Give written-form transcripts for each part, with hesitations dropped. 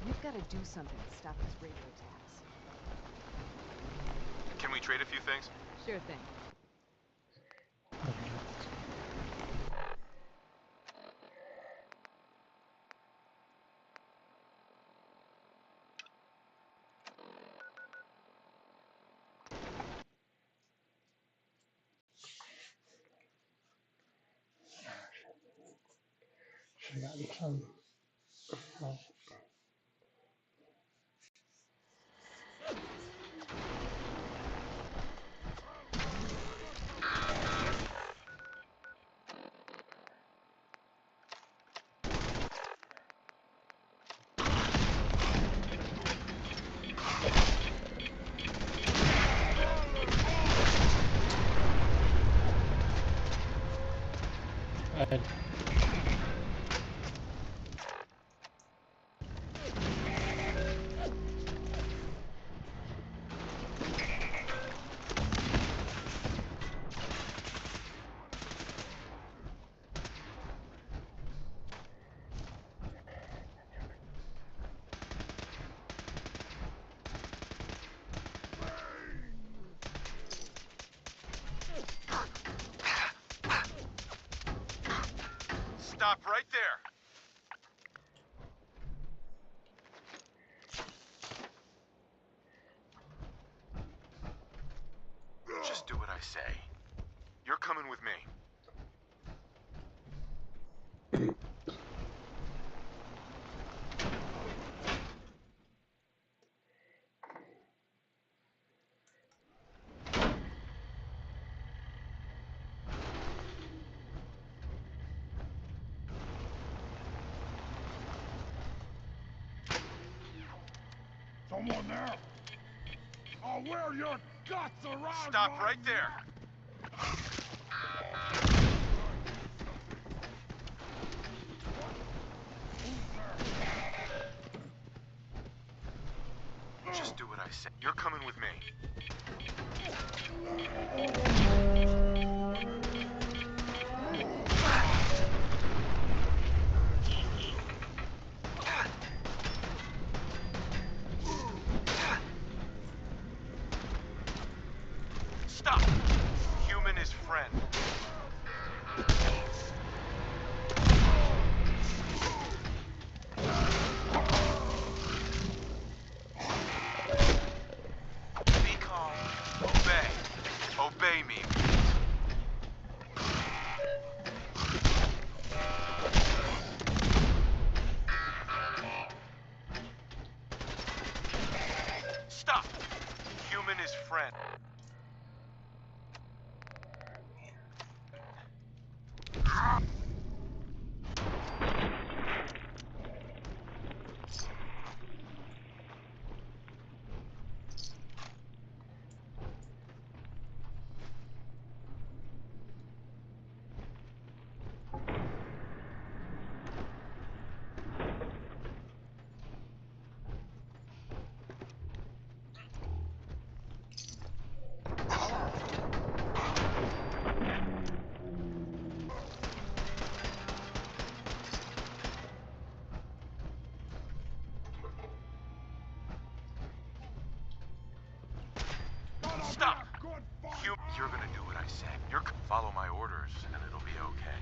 We've got to do something to stop this radio attacks. Can we trade a few things? Sure thing. Stop right there. Just do what I say. You're coming with me. Someone there? I'll wear your guts around. Stop right there. Just do what I say. You're coming with me. Stop! Human is friend. Be calm. Obey. Obey me. Stop! Human is friend. Stop! You're gonna do what I say. Follow my orders, and it'll be okay.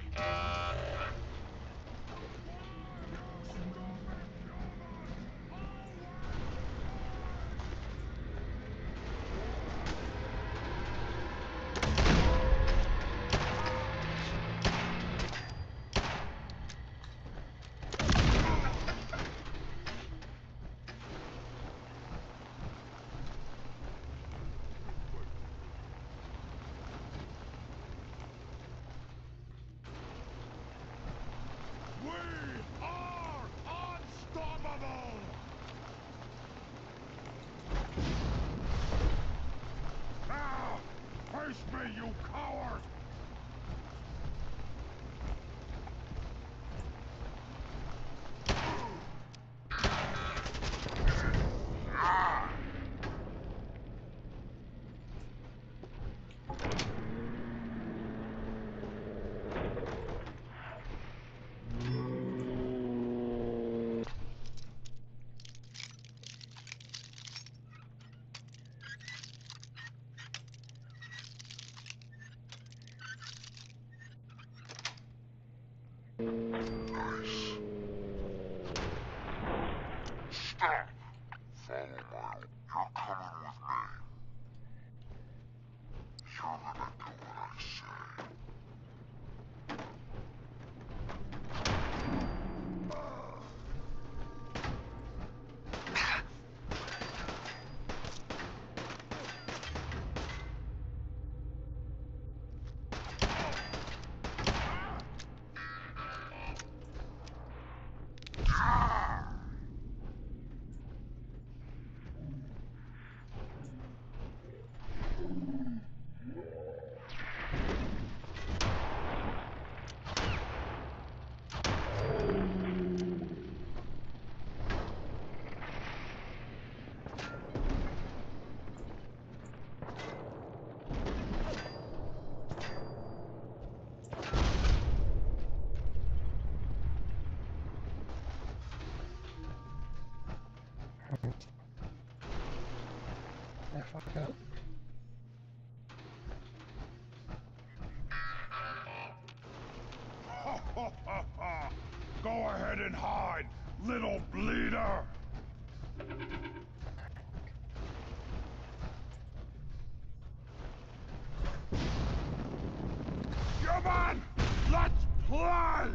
Nice. Stop! Follow my... You're coming with me. You're gonna do what I say. I fucked up. Ha ha ha ha! Go ahead and hide, little bleeder! Come on! Let's play!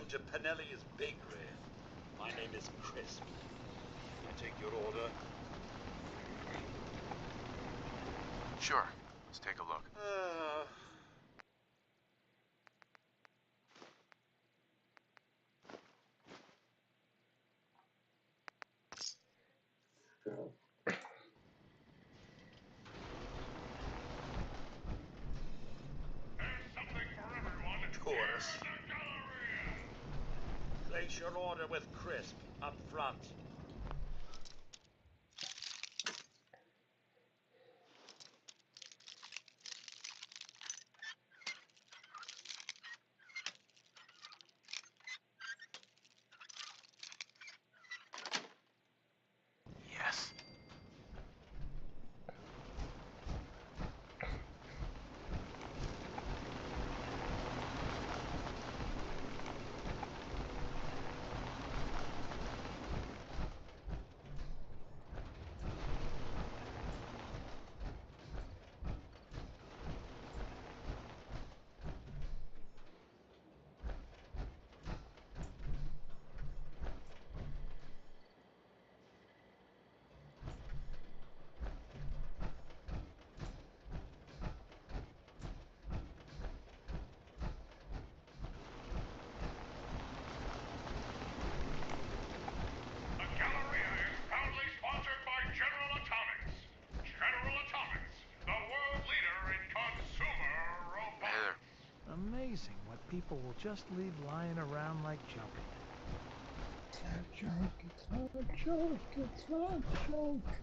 to Penelli's Bakery. My name is Crisp. I take your order. Sure. Let's take a look. Of course. Place your order with Crisp up front. Yes. Amazing what people will just leave lying around like junk. It's not a joke, it's not a joke, it's not a joke.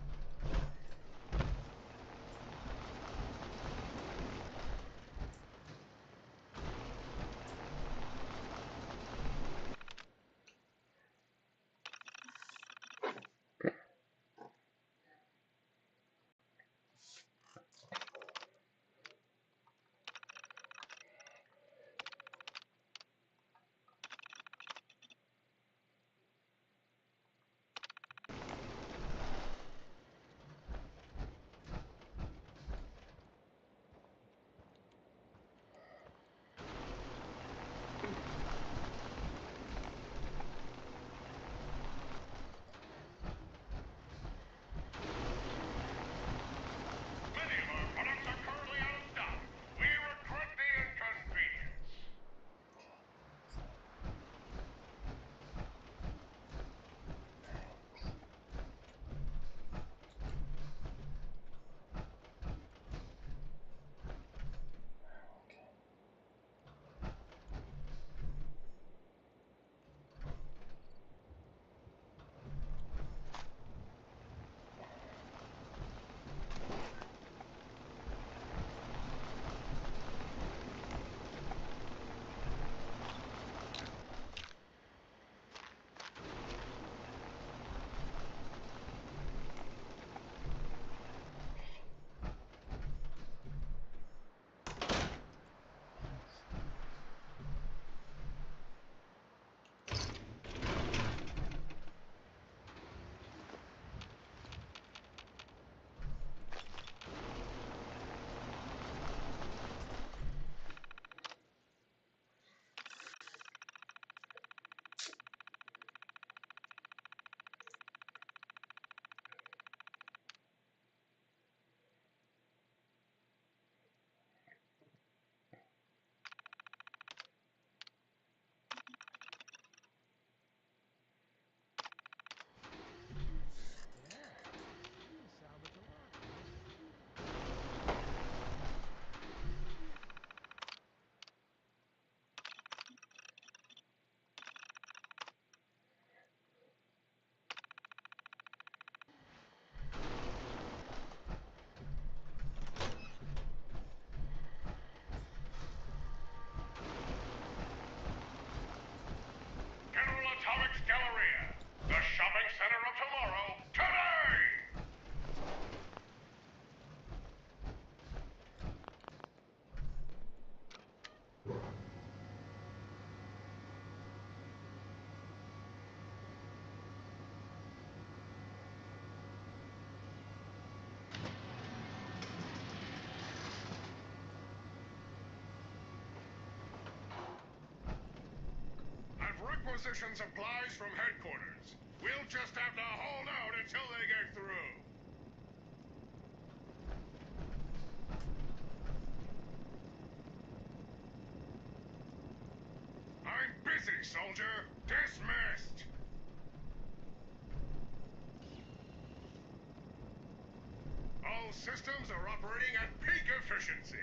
requisition supplies from headquarters. We'll just have to hold out until they get through. I'm busy, soldier. Dismissed. All systems are operating at peak efficiency.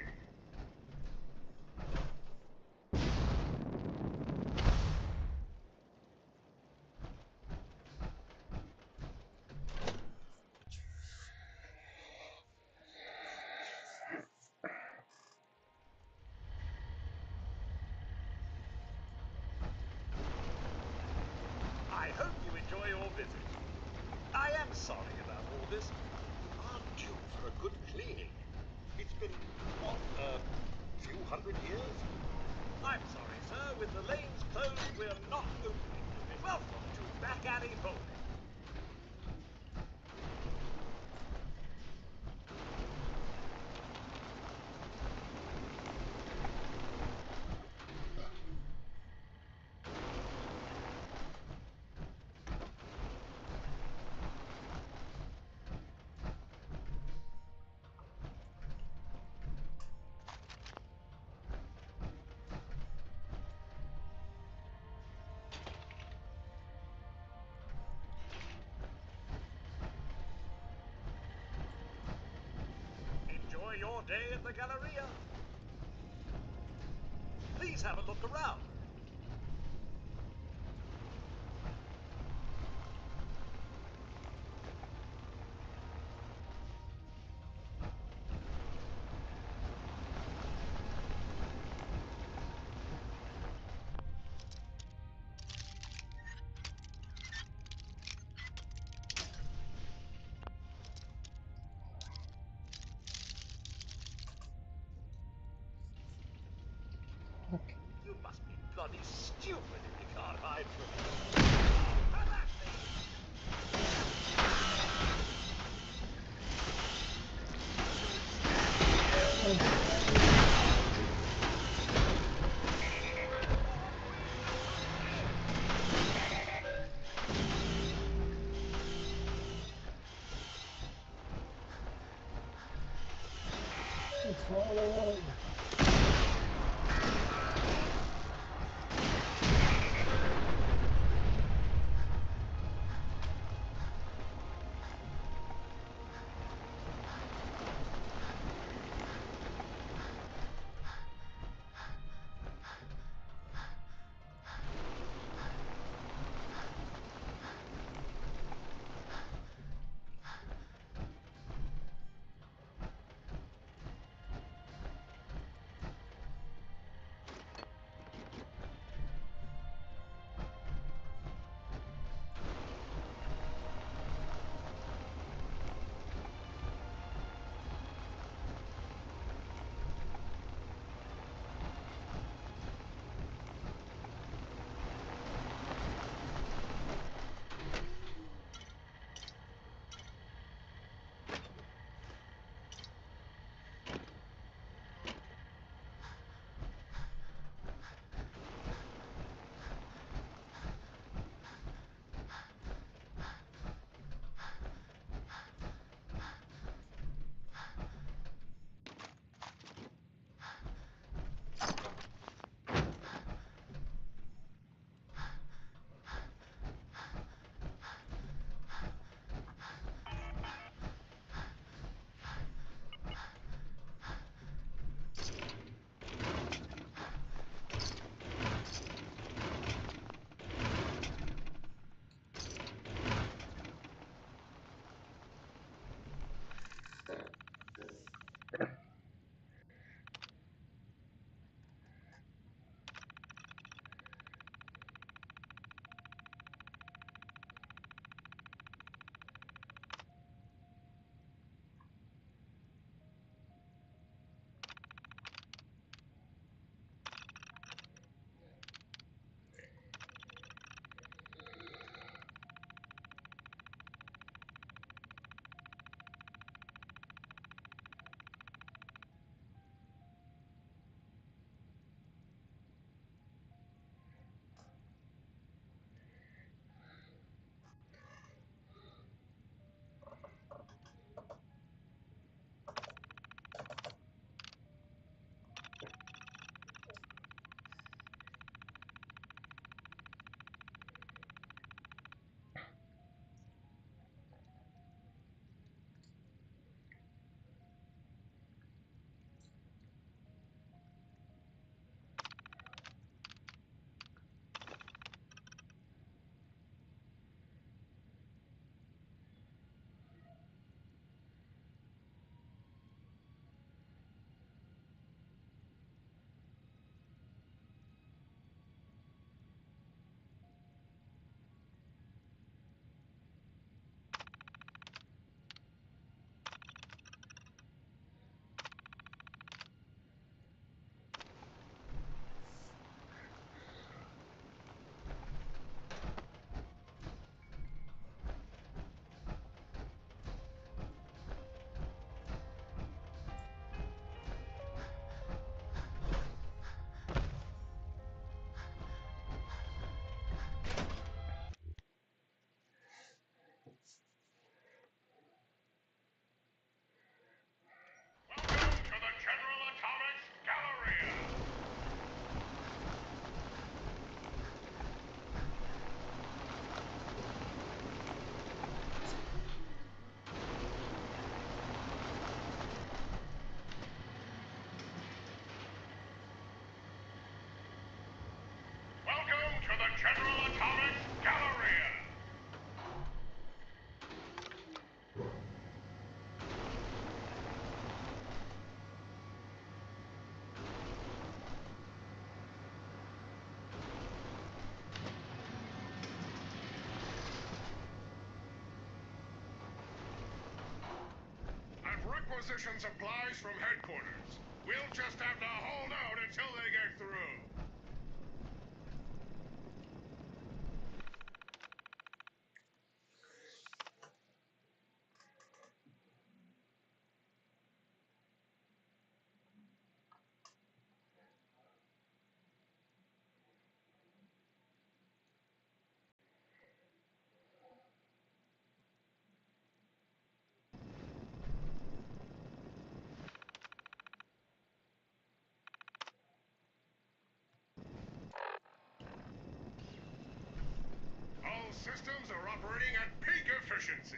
I hope you enjoy your visit. I am sorry about all this. We are due for a good cleaning. It's been, what, a few hundred years? I'm sorry, sir. With the lanes closed, we're not opening. Welcome to Back Alley Bowling. Enjoy your day at the Galleria. Please have a look around. Okay. You must be bloody stupid if you can't hide from me. Come at me! It's all away. requisition supplies from headquarters. We'll just have to hold out until they get through. All systems are operating at peak efficiency.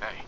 Hey.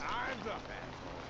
Time's up, asshole.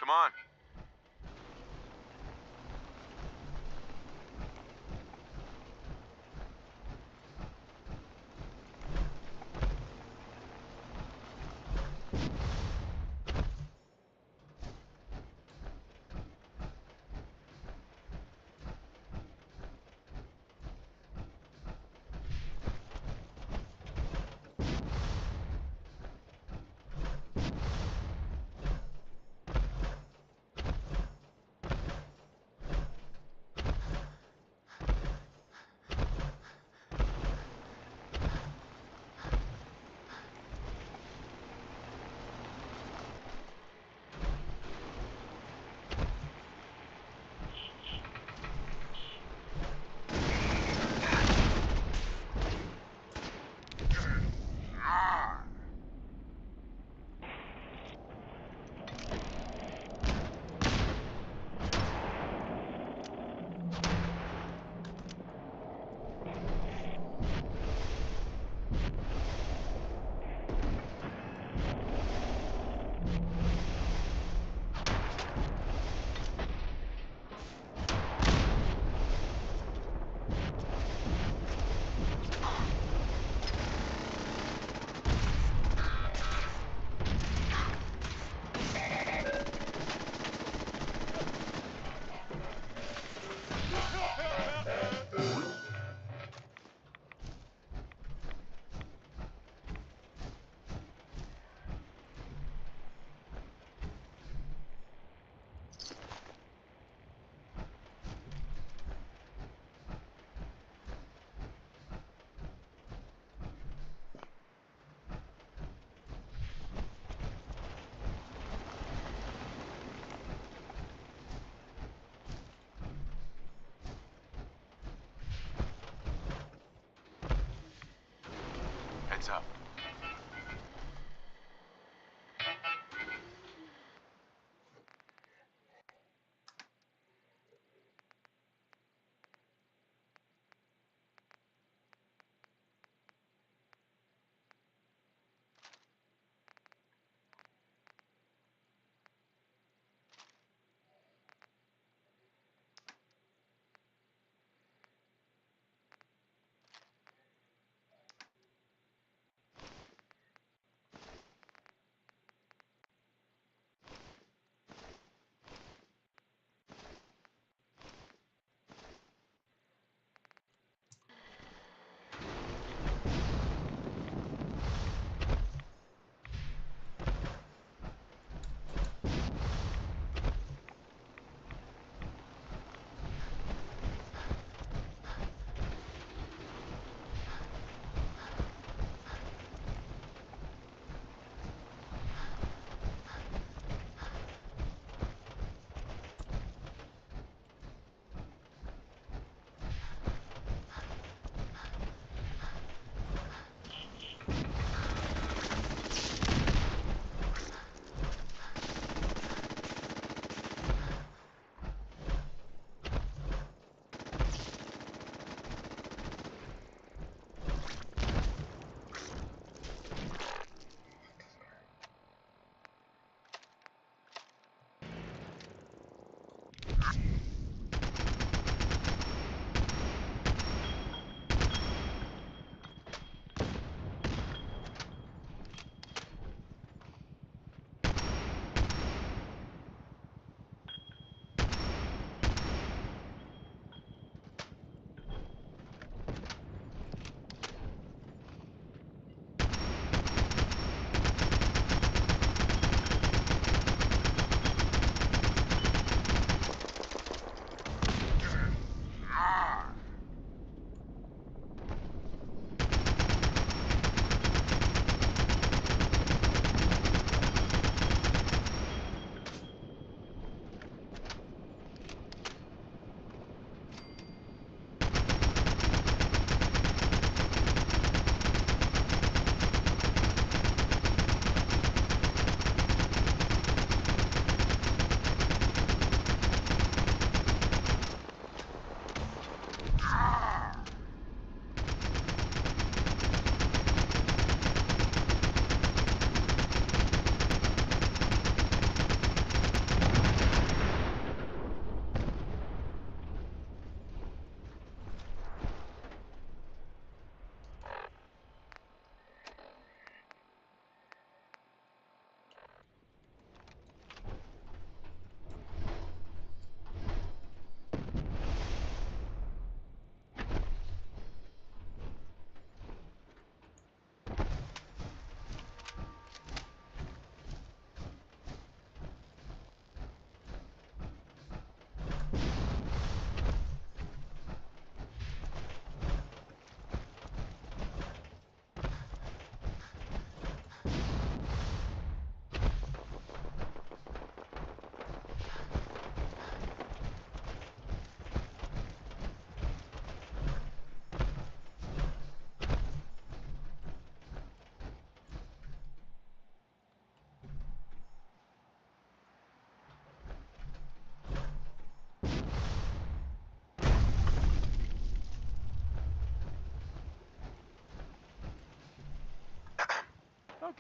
Come on.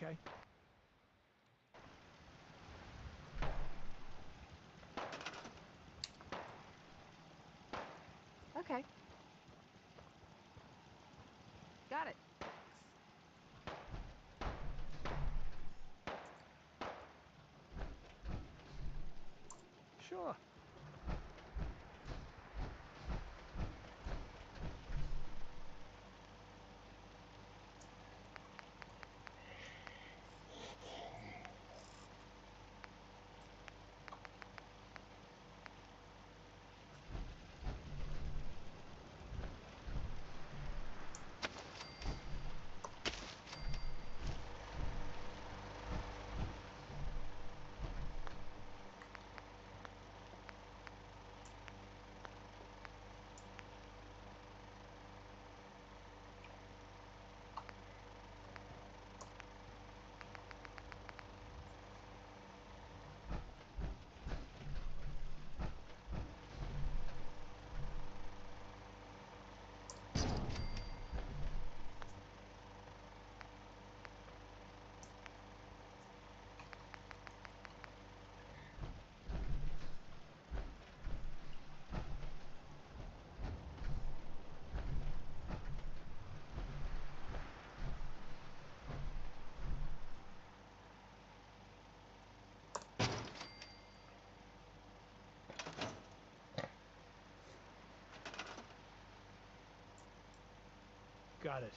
Okay. Okay. Got it. Sure. Got it.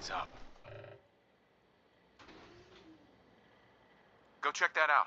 Heads up. Go check that out.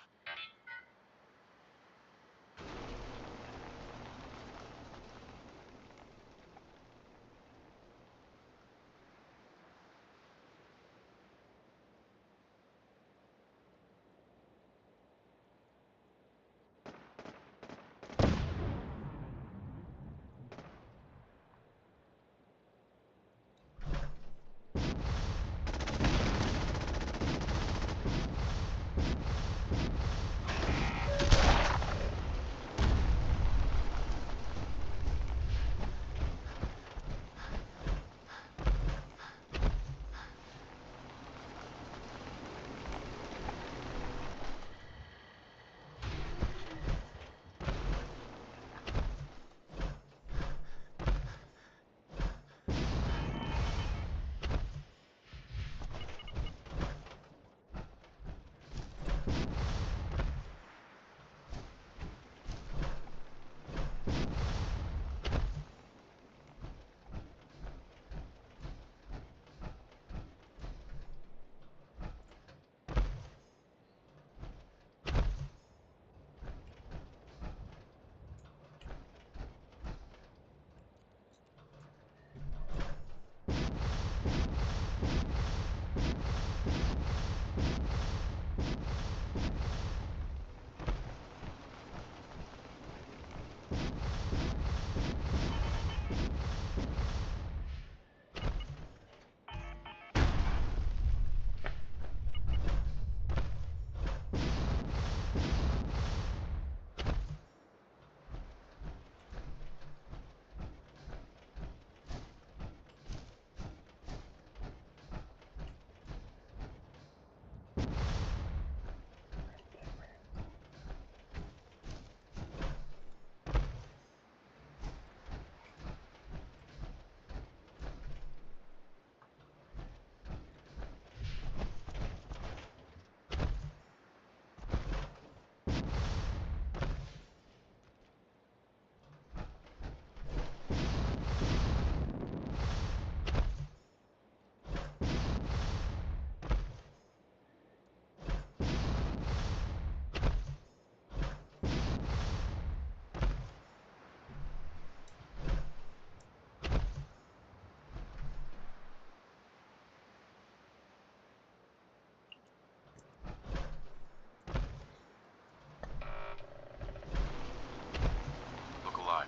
Look alive.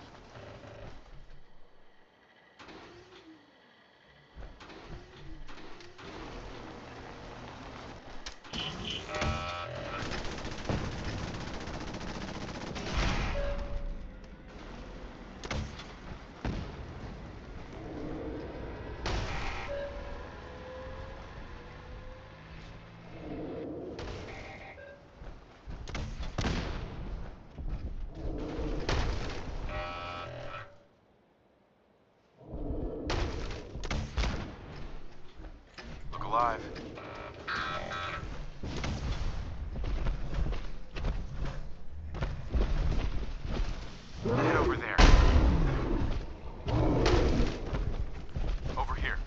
Look alive. Head over there. Over here.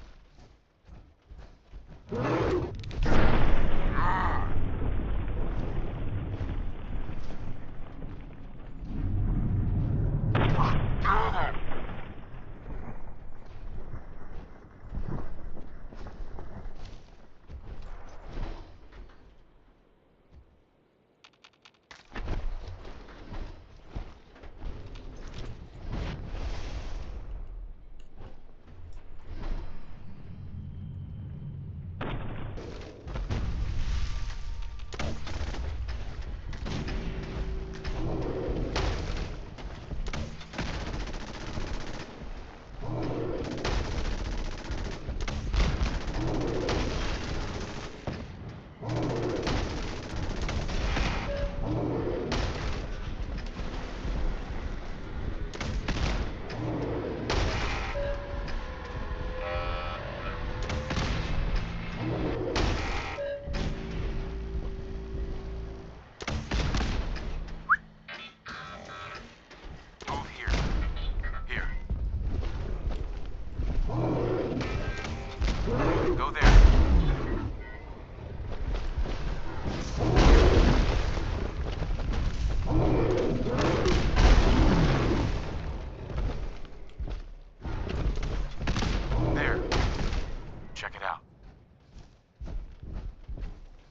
Check it out.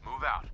Move out.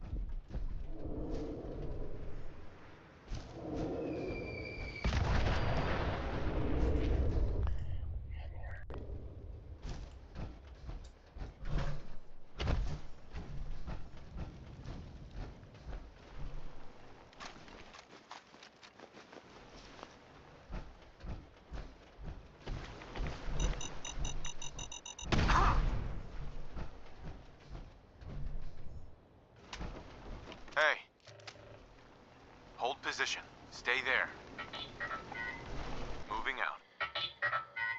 Hey. Hold position. Stay there. Moving out.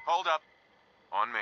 Hold up. On me.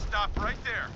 Stop right there.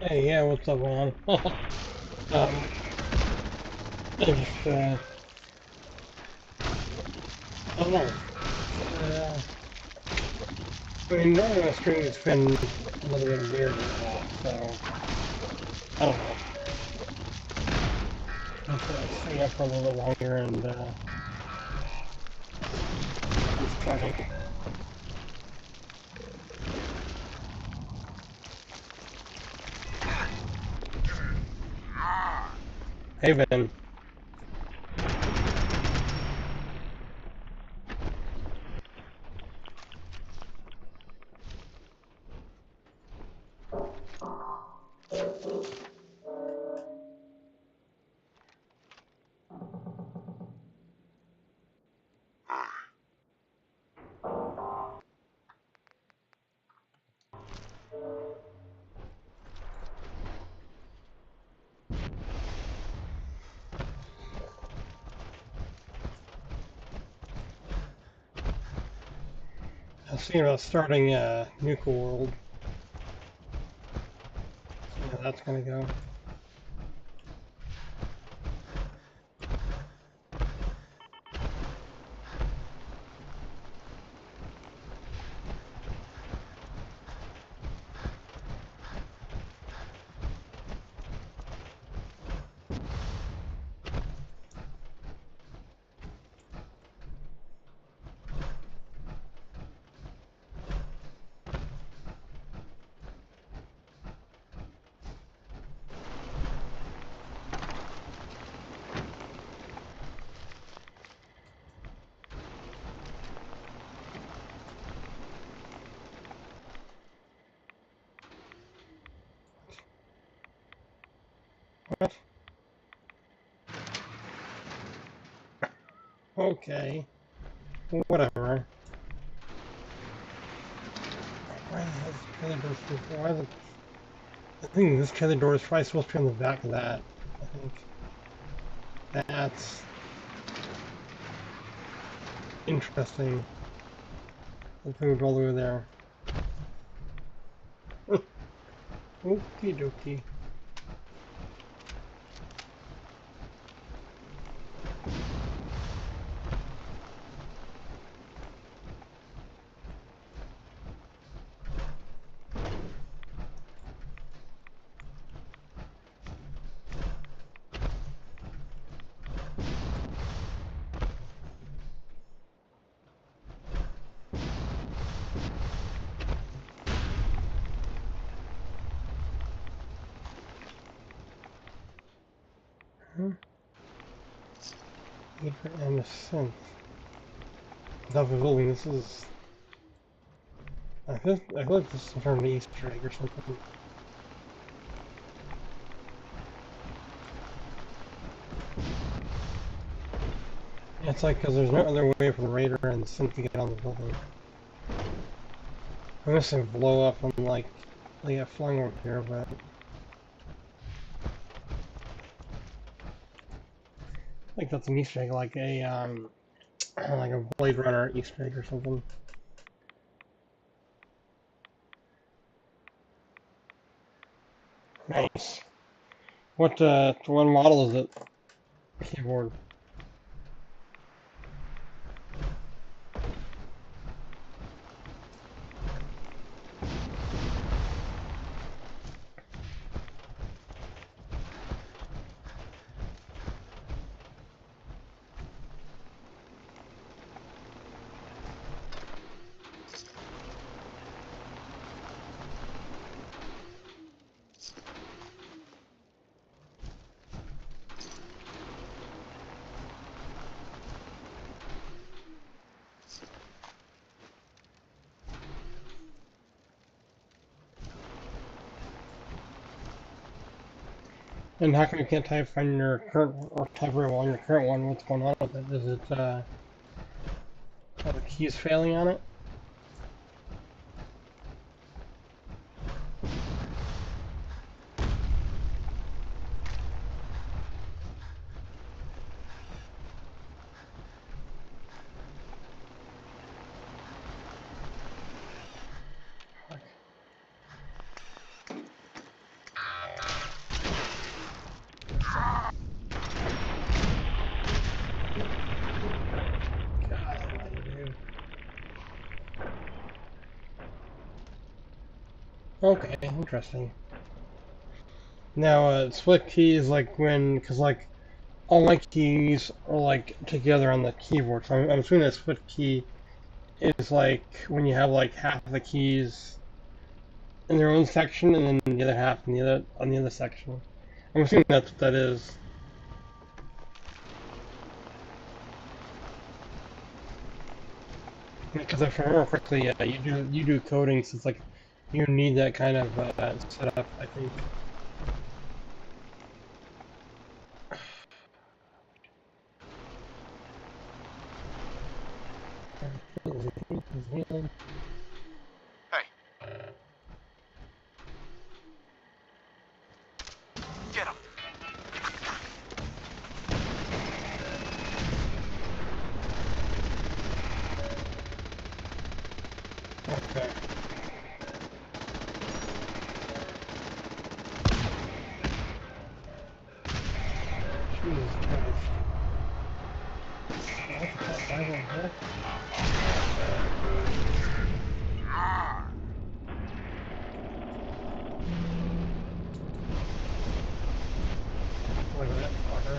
Hey, yeah, what's up, man? I just, I don't know. I mean, normally my stream has been a little bit weird with that, so, I don't know. I'm just gonna stay up for a little bit longer and, just try to... Hey, Ben. was thinking about starting a Nuka World. See how that's gonna go. What? Okay. Whatever. Why has trailer doors before? Why the... I think this trailer door is probably supposed to be on the back of that. I think. That's... interesting. It moved all the way there. Okie dokie. Meter and a synth. Without the building, this is... I feel like this is some sort of an Easter egg or something. It's like, because there's no other way for the Raider and the synth to get on the building. I'm gonna say blow up and like, they get flung over here, but... I think that's an Easter egg, like like a Blade Runner Easter egg or something. Nice. What model is it? Keyboard. And how come you can't type on your current, or type very well on your current one? What's going on with it? Is it, are the keys failing on it? Okay, interesting. Now, split keys, like when, because like all my keys are like together on the keyboard, so I'm assuming that split key is like when you have like half of the keys in their own section and then the other half in on the other section. I'm assuming that's what that is. Because if I remember correctly, yeah, you do coding, so it's like you need that kind of setup, I think. Hey. Get him. Jesus Christ. What's that guy over here? Look at that fucker.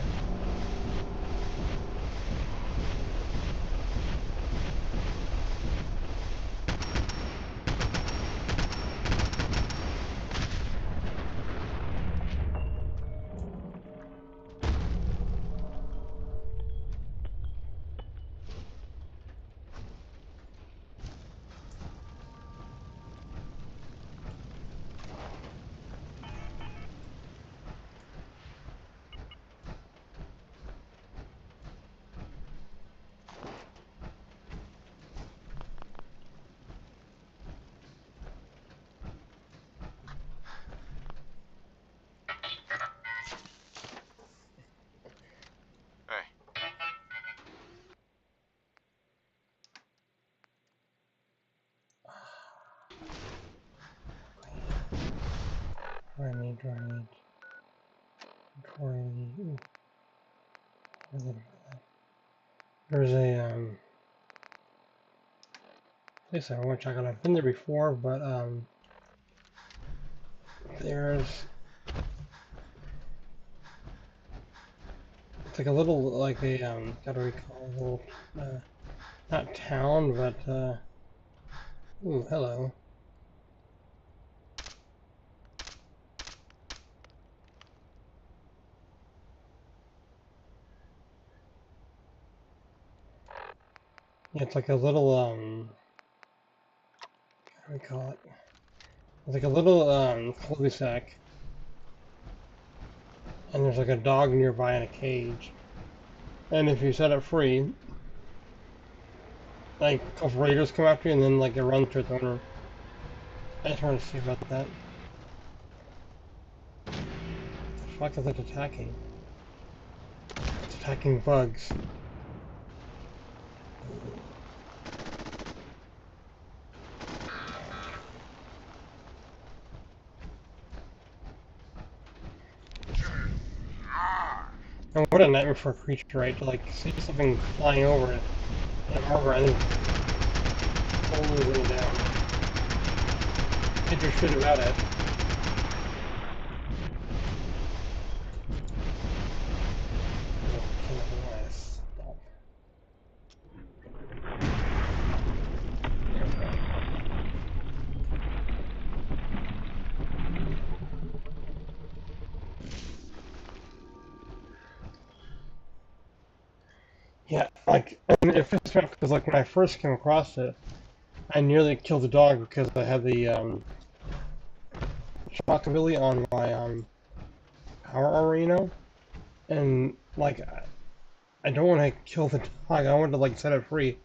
Hey, Do I need? Ooh, there's a, place I want to check out. I've been there before, but, there's, it's like a little, like a, how do we call it? A little, not town, but, ooh, hello. Yeah, it's like a little, how do we call it? It's like a little, cul-de-sac. And there's like a dog nearby in a cage. And if you set it free, like a couple raiders come after you and then like it runs to its owner. I just wanted to see about that. The fuck is it attacking? It's attacking bugs. And what a nightmare for a creature, right? To like see something flying over it and armor and then pulling it down. Get your shit about it. Yeah, like, and it pissed me off because, like, when I first came across it, I nearly killed the dog because I had the, shock ability on my, power armor, you know? And, like, I don't want to kill the dog, I wanted to, like, set it free.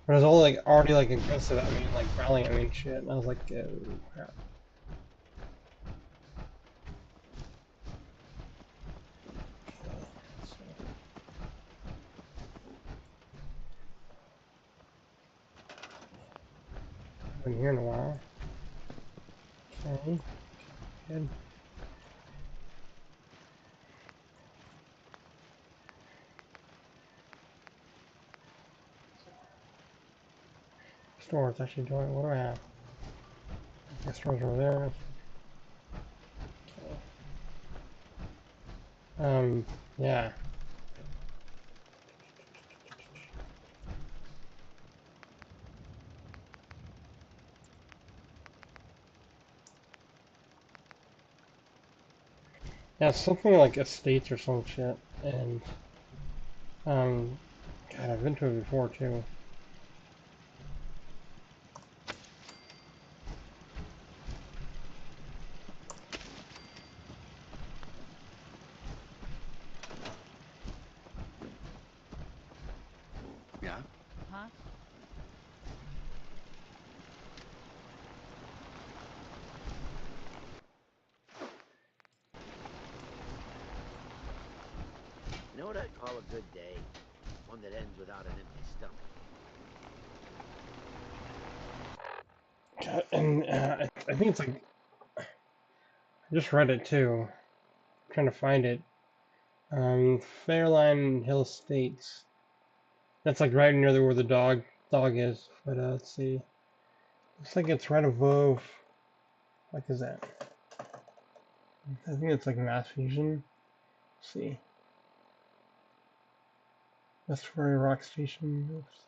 But it was all, like, already, like, aggressive at me, like, growling at me and shit, and I was like, oh, crap. Been here in a while. Okay, good. Store, it's actually doing, what do I have? The store's over there. Okay. Yeah. Yeah, something like estates or some shit, and, God, I've been to it before, too. Yeah? Huh? You know what I'd call a good day? One that ends without an empty stomach. God, and, I think it's like, I just read it, too. I'm trying to find it. Fairline Hill Estates. That's like right near where the dog is. But let's see. Looks like it's right above. What is that? I think it's like Mass Fusion. Let's see. Westbury Rock Station. Oops.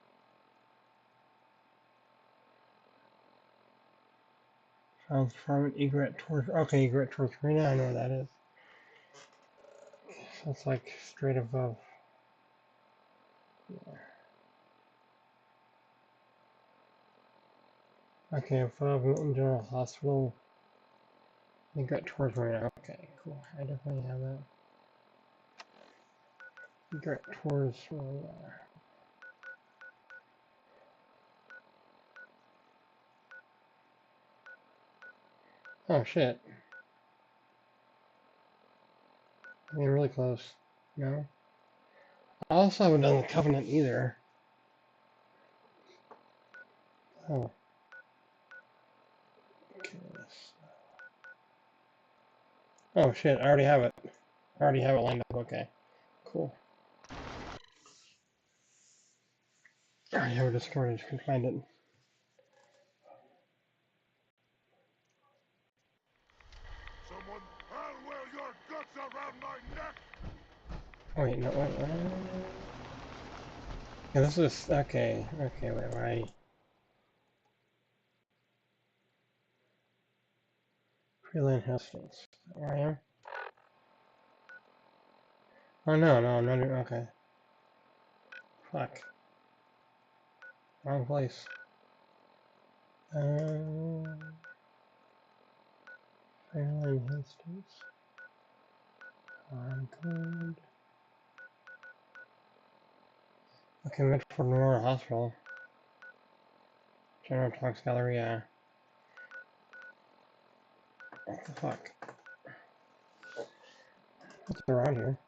Sounds from Egret Tours. Okay, Egret Tours Arena. I know where that is. So it's like straight above. Yeah. Okay, above Milton General Hospital. Egret Tours Arena. Okay, cool. I definitely have that. Egret Tours Arena. Oh shit. I mean, really close. No? I also haven't done the Covenant either. Oh. Okay. Oh shit, I already have it. I already have it lined up. Okay. Cool. I already have it discovered. I just couldn't find it. Someone unwell your guts around my neck! Oh, wait, no, wait. Yeah, this is, okay, wait, right. Freeland Hastings. Where I am? Oh, no, I'm not, okay. Fuck. Wrong place. Freeland Hastings. Code. Okay, Medford Memorial Hospital. General Talks Gallery, yeah. What the fuck? What's around here?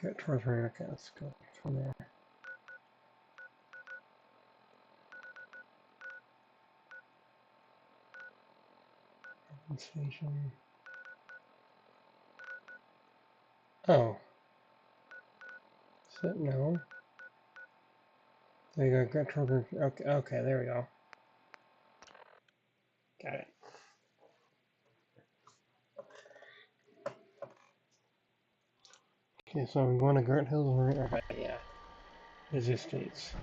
Get towards right, okay, let's go from there. Station. Oh. Is it no? There you go, get towards, okay, there we go. Got it. Okay, so I'm going to Gert Hills, okay, yeah. Busy streets.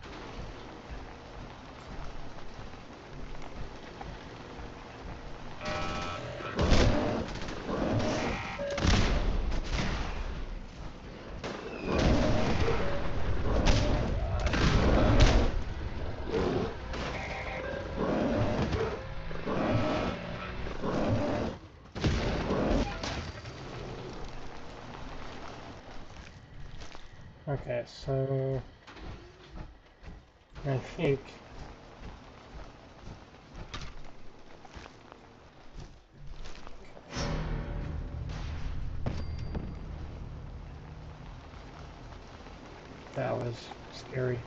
Okay, so I think that was scary.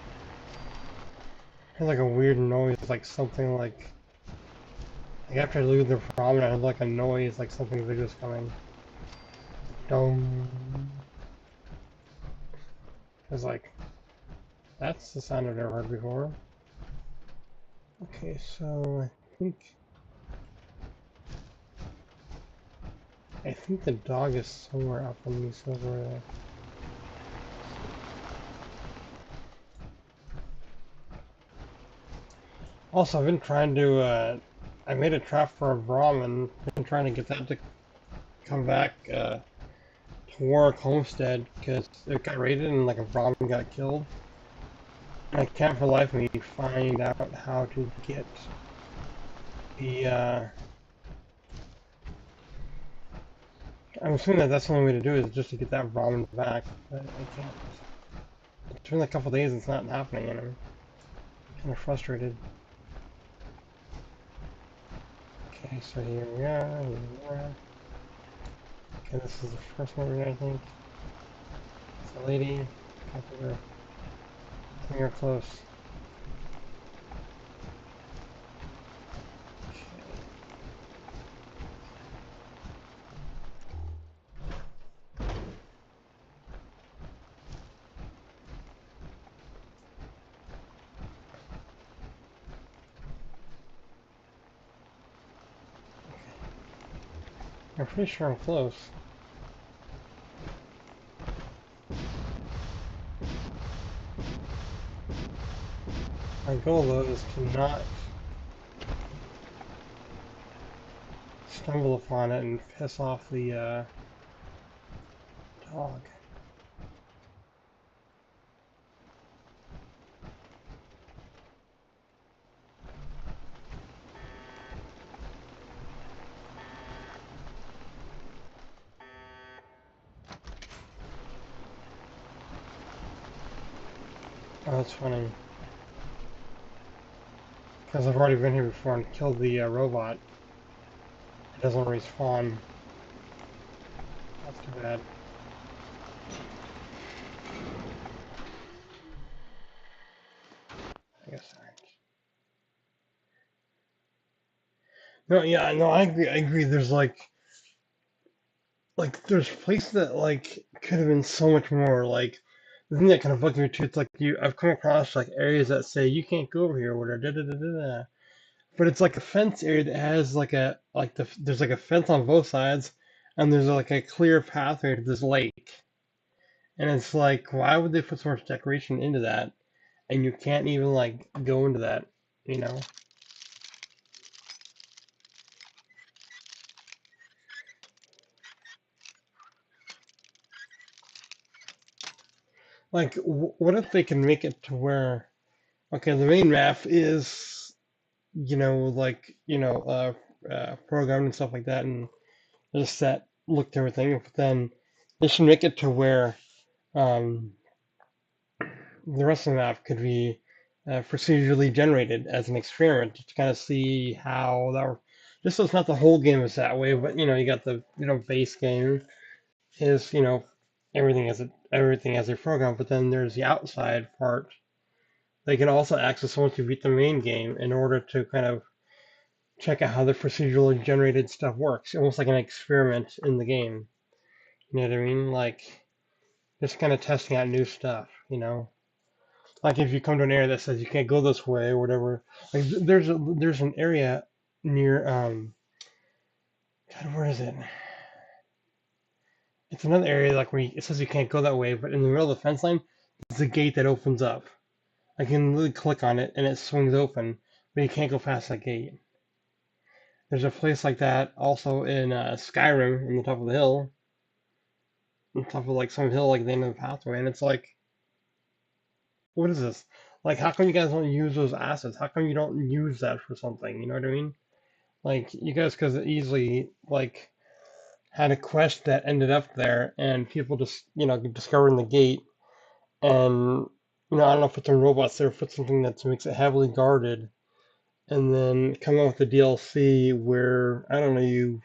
Had like a weird noise, like something like after I leave the promenade, I had like a noise, like something big was coming. Dum. I was like, that's the sound I've never heard before. Okay, so I think the dog is somewhere up on these over there. Also, I've been trying to, I made a trap for a Brahmin. I've been trying to get that to come back, to Warwick Homestead, because it got raided and, like, a Brahmin got killed. And I can't for the life of me find out how to get the, I'm assuming that that's the only way to do it, is just to get that Brahmin back, but I can't. It's been a couple days and it's not happening, and I'm kind of frustrated. Okay, so here we are. Okay, this is the first one, I think. It's a lady. Bring her close. I'm pretty sure I'm close. My goal though is to not stumble upon it and piss off the dog. Oh, that's funny. Because I've already been here before and killed the robot. It doesn't respawn. That's too bad. I guess alright. No, yeah, no, I agree. I agree. There's there's places that could have been so much more. Like the thing that kind of bugs me too. It's like I've come across like areas that say you can't go over here, or whatever. Da, da, da, da, da. But it's like a fence area that has there's like a fence on both sides, and there's like a clear pathway to this lake. And it's like, why would they put so much decoration into that, and you can't even like go into that, you know? Like, what if they can make it to where, okay, the main map is, programmed and stuff like that, and there's set look to everything, but then they should make it to where, um, the rest of the map could be procedurally generated as an experiment to kind of see how that. Just so it's not the whole game is that way, but you got the base game is everything as a program, but then there's the outside part. They can also access once you beat the main game in order to kind of check out how the procedurally generated stuff works, almost like an experiment in the game. You know what I mean? Like just kind of testing out new stuff. Like if you come to an area that says you can't go this way or whatever, like there's an area near God, where is it? It's another area like it says you can't go that way, but in the middle of the fence line, there's a gate that opens up. I can literally click on it and it swings open, but you can't go past that gate. There's a place like that also in Skyrim, on the top of the hill, on top of like some hill, like the end of the pathway, and it's like, what is this? Like, how come you guys don't use those assets? How come you don't use that for something? You know what I mean? Like, you guys could easily like had a quest that ended up there, and people just discovering the gate, and I don't know if it's on robots there, put something that makes it heavily guarded, and then come out with the DLC where I don't know, you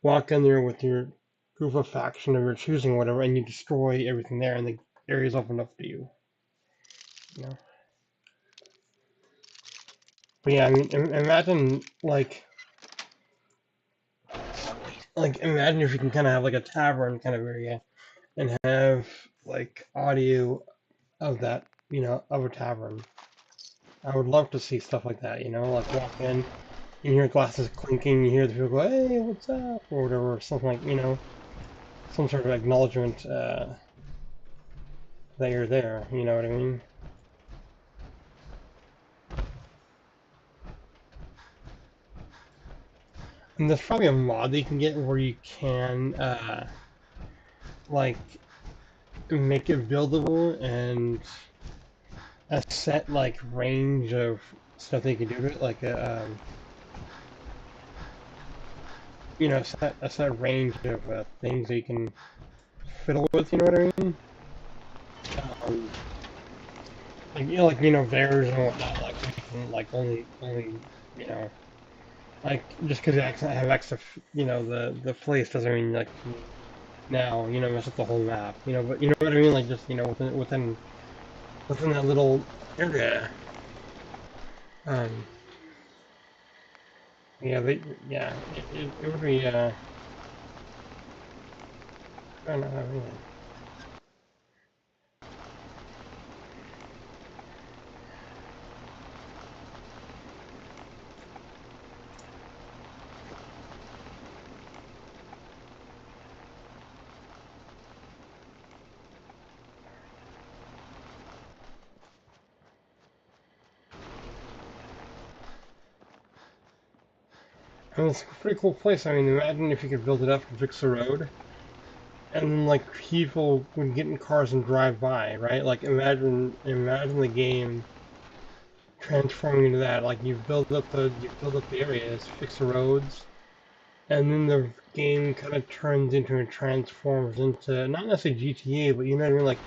walk in there with your group of faction of your choosing, whatever, and you destroy everything there, and the area's opened up to you. You know. But yeah, I mean, imagine imagine if you can kind of have like a tavern kind of area and have like audio of that, of a tavern. I would love to see stuff like that, like walk in, you hear glasses clinking, you hear the people go, hey, what's up, or whatever, or something like, some sort of acknowledgement that you're there, you know what I mean? And there's probably a mod that you can get where you can, like, make it buildable and a set, like, range of stuff that you can do to it, like a set range of things that you can fiddle with, you know what I mean? Um, bears and whatnot, like, you can, like, only, you know, like, just because you have extra, the place doesn't mean, like, now, mess up the whole map, but you know what I mean? Like, just, within that little area. Um, yeah, it would be, I don't know, I mean, And it's a pretty cool place. I mean, imagine if you could build it up and fix the road, and then like people would get in cars and drive by, right? Like imagine the game transforming into that. Like you build up the areas, fix the roads, and then the game kind of turns into and transforms into not necessarily GTA, but you know what I mean. Like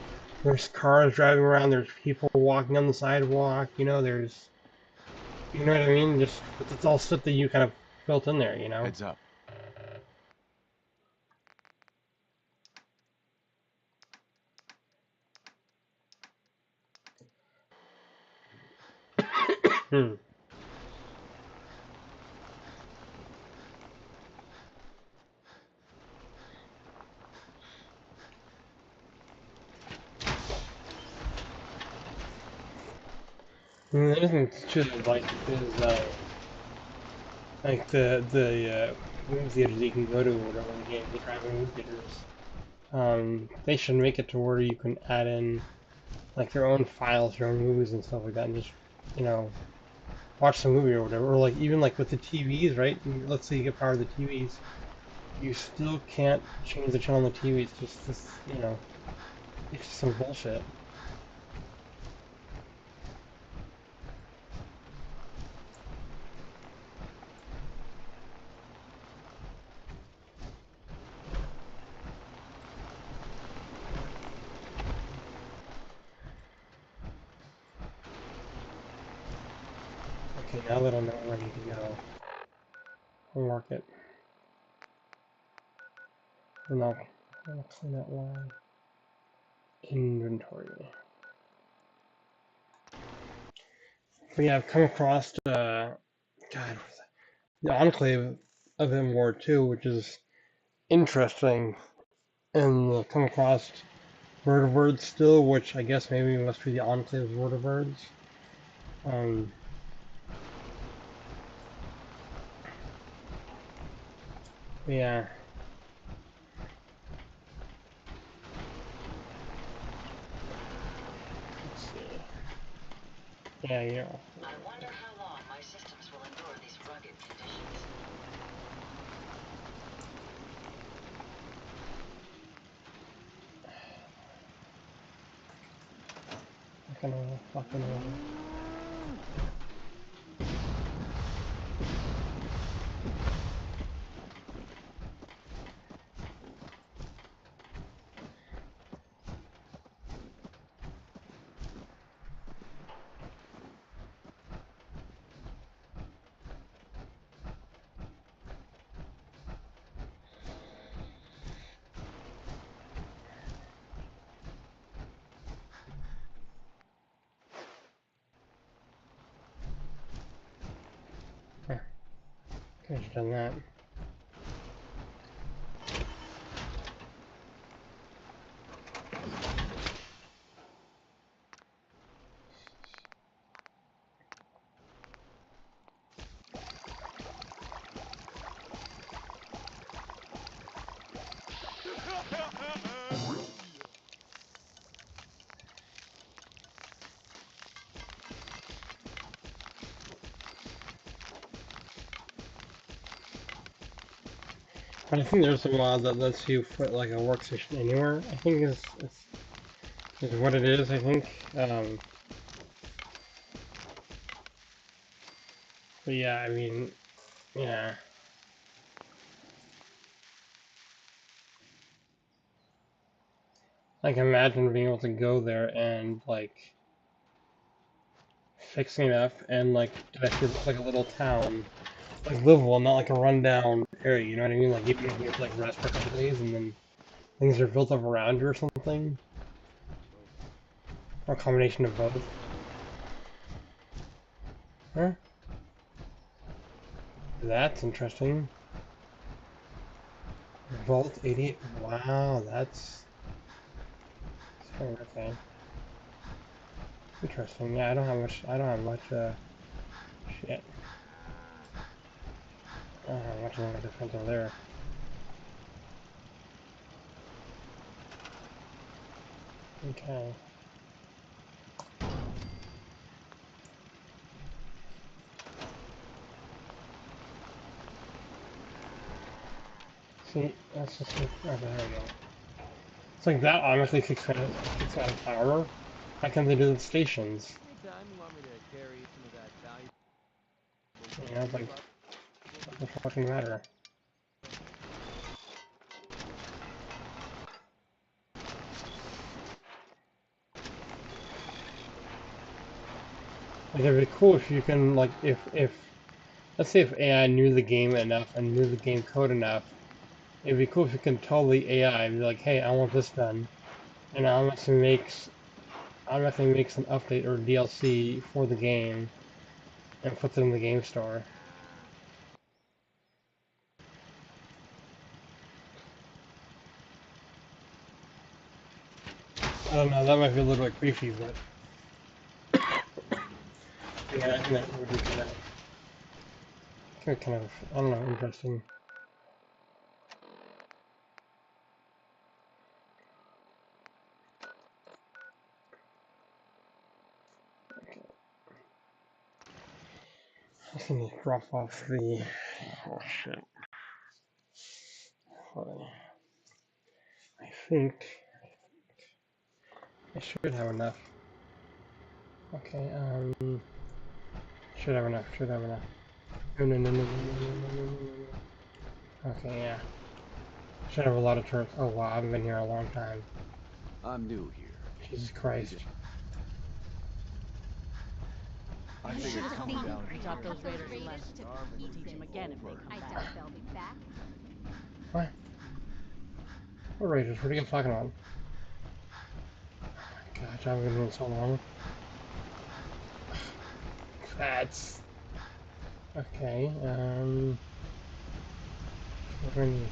there's cars driving around, there's people walking on the sidewalk. There's you know what I mean. Just it's all stuff that you kind of built in there. Heads up. Hmm. And the other thing too, like, is like the movie theaters you can go to or whatever in the game, the driving movie theaters. They should make it to where you can add in like your own files, your own movies and stuff like that, and just you know watch the movie or whatever. Or like even like with the TVs, right? Let's say you get power to the TVs, you still can't change the channel on the TV. It's just this, it's just some bullshit. Okay, now that I know where I need to go, I'll mark it. And I'll clean that line. Inventory. But yeah, I've come across God, the Enclave of M-War 2, which is interesting, and come across Word of Words still, which I guess maybe must be the Enclave's Word of Words. Um, yeah. Let's see. Yeah, I wonder how long my systems will endure these rugged conditions. Fucking Huh, could have done that. But I think there's a mod that lets you put like a workstation anywhere. I think is what it is. I think. But yeah, I mean, yeah. Like imagine being able to go there and like fixing it up and like it actually looks like a little town, like livable, not like a rundown area. You know what I mean? Like even if you have to like rest for a couple days and then things are built up around you or something, or a combination of both. Huh? That's interesting. Vault 88. Wow, that's okay. Interesting. Yeah, I don't have much. I don't have much. Shit. I don't have much of a defense over there. Okay. See, that's just okay, there we go. It's like that honestly kicks out of power. How can they do the stations? Anytime you want me to carry some of that valuable You know, like, what the fucking matter? Like, it'd be cool if you can, like, if let's say if AI knew the game enough and knew the game code enough, it'd be cool if you can tell the AI, and be like, hey, I want this done, and automatically makes an update or DLC for the game, and puts it in the game store. I don't know, that might be a little bit creepy, but yeah, I think that would be kind of, I don't know, interesting. I just need to drop off the, oh shit. Hold on. I think I should have enough. Okay, should have enough, should have enough. No, no, no, no, no, no, no, no, no, no. Okay, yeah. Should have a lot of turrets. Oh wow, I haven't been here a long time. I'm new here. Jesus Christ. I figured coming down We here taught those would raiders a lesson. We'll teach them again if they come I back. doubt they'll be back. What? What raiders? What are you guys talking about? Gosh, I haven't been here in so long. That's... Okay, what do I need?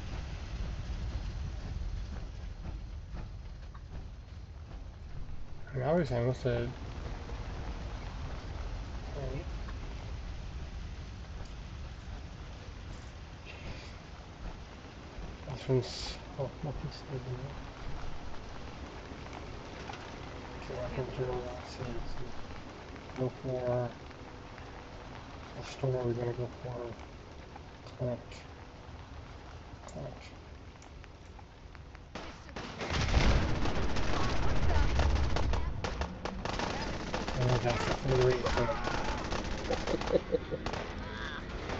I mean, obviously I must have... Okay. This one's... Oh, nothing's still in there. Okay, weapons are go for... A store, we're gonna go for... Clinic. Clinic. Oh, that's the three.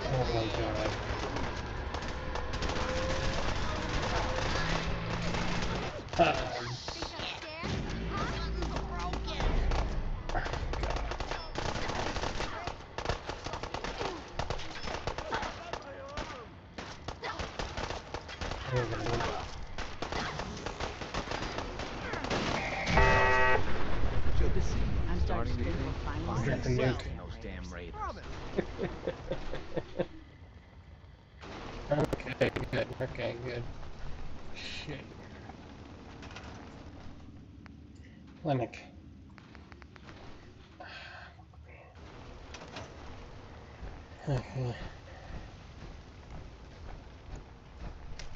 Oh my god. Good to see you. I'm starting to think think we're finally I'll get the seeing nuke. those damn raiders. Okay, good. Okay, good. Shit. Clinic. Okay.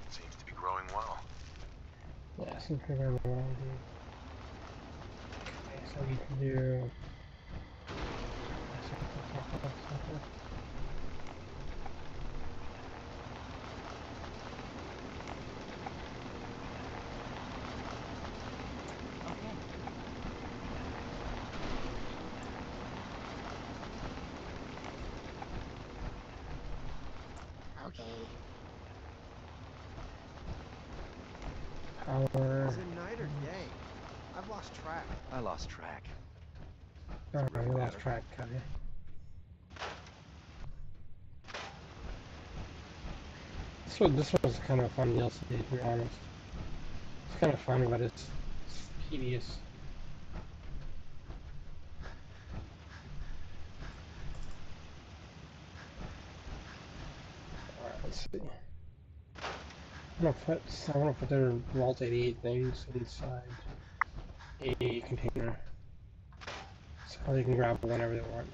Seems to be growing well. Yeah, seems to be going well, dude. Okay, so we can do... Okay. Okay. Power... Is it night or day? I've lost track. I lost track. Oh, we lost track, okay. This was kind of a fun DLC, to be honest. It's kind of fun, but it's tedious. Alright, let's see. I wanna put their Vault 88 things inside a container. So they can grab it whenever they want.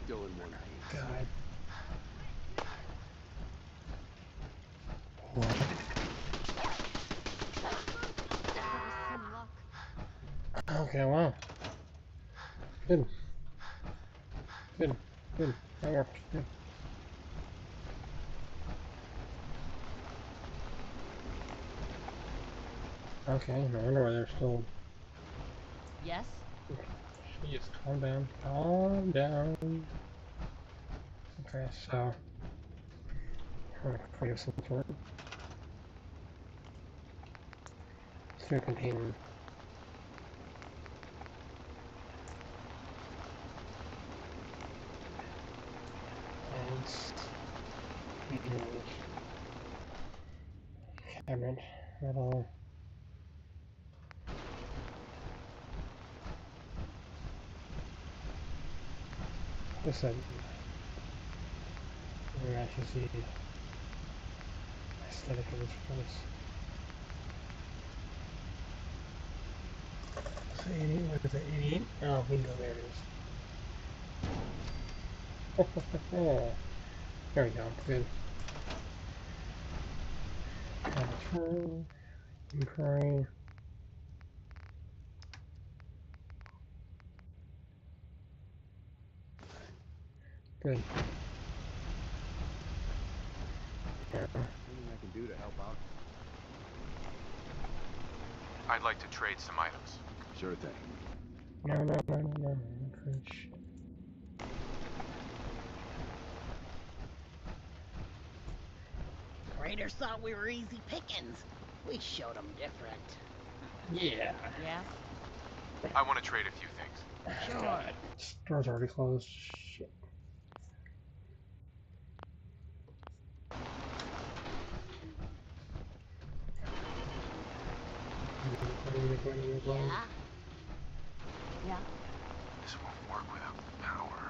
Still in one piece. God. What? Some luck. Okay, wow. Good. Good. Good. That worked. Good. Okay, no wonder why they're still... Yes? Jeez, calm down. Calm down. Okay, so... Crate of some sort. It's gonna contain... eggs, potatoes, cabbage, metal... What's that? Matches the aesthetic of this place. So 88, what is it, 88? Oh, bingo, there it is. There we go, good. Return, inquiry. Good. Yeah. Anything I can do to help out? I'd like to trade some items. Sure thing. No. French. Raiders thought we were easy pickings. We showed them different. Yeah. Yes? I want to trade a few things. Sure. God, door's already closed. Shit. Yeah? Yeah? This won't work without power.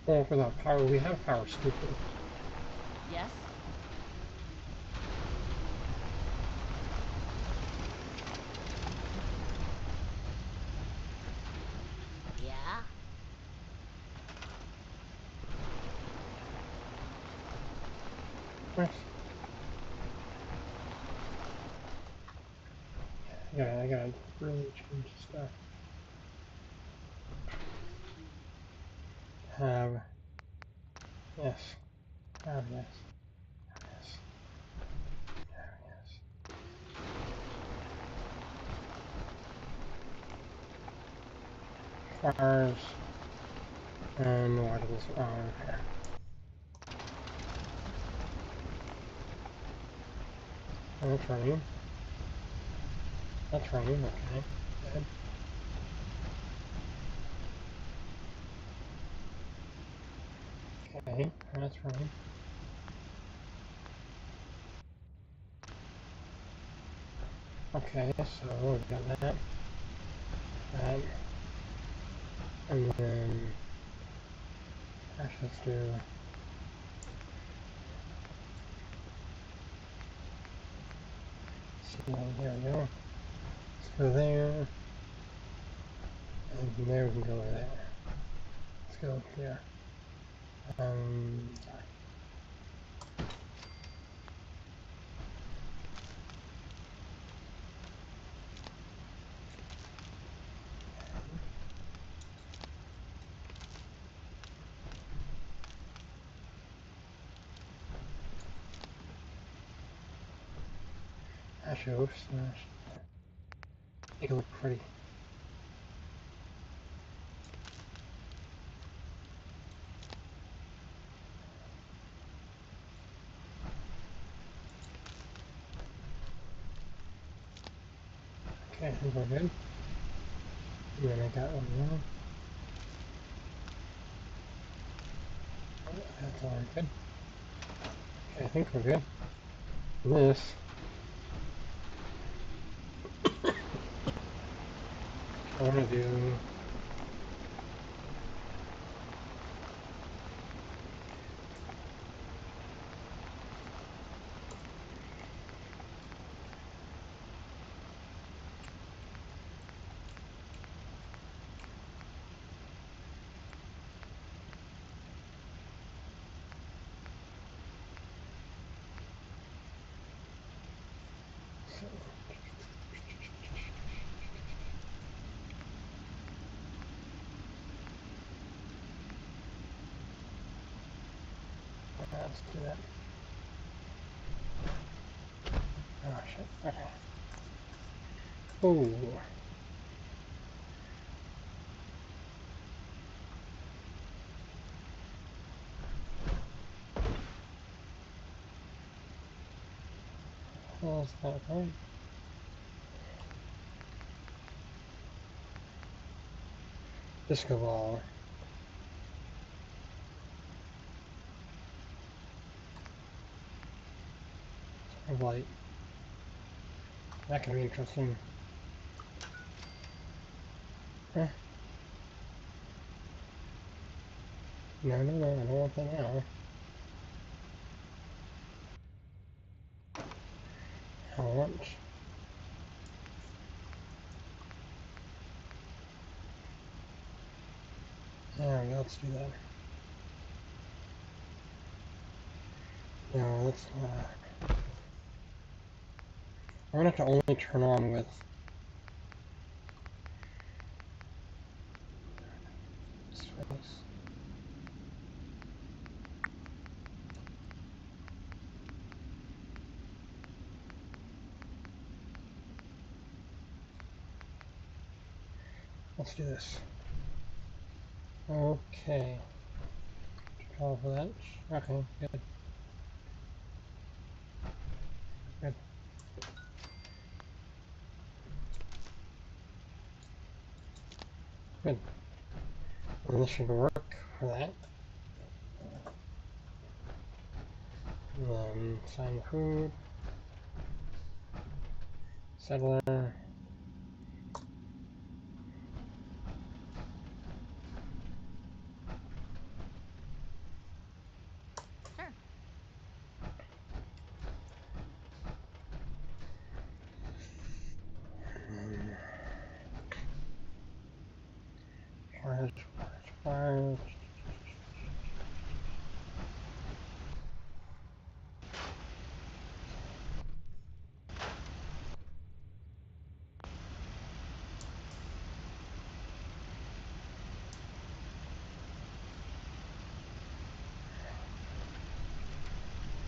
Well, without power, we have power, stupid. Yes? Yeah? What? Yeah, I gotta really change stuff. Have. Yes. Have, yes. Yes. Yes. Fires. And what is, oh, okay. Oh, that's running. That's running, okay. Good. Okay, that's running. Okay, so we got that. That. And then, gosh, let's do, see, here we go. Let's go there. And from there we can go over there. Let's go here. Sorry. That shows, make it look pretty. Okay, I think we're good. And then I got one more. That's all good. Okay, I think we're good. This. I want to do. let's do that. Oh shit, okay. Oh. Well, that's not right. Disco ball. Light. That could be interesting. Huh. No, I don't want that now. I want. There we go, let's do that. No, that's not. I'm gonna have to only turn on with space. Let's do this. Okay. All for that. Okay, good. Good. Good. And this should work for that. And then sign food. Settler. Sure. Fires.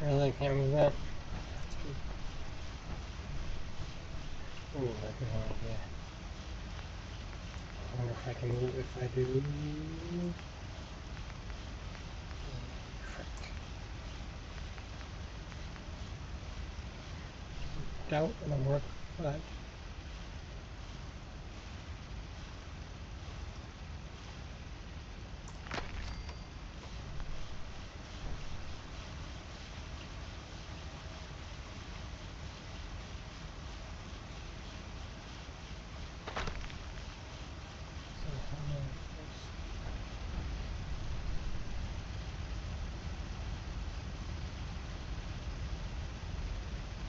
Really can't move that. Ooh, that's a good idea. I wonder if I can move if I do. Frick. Doubt it'll work, but.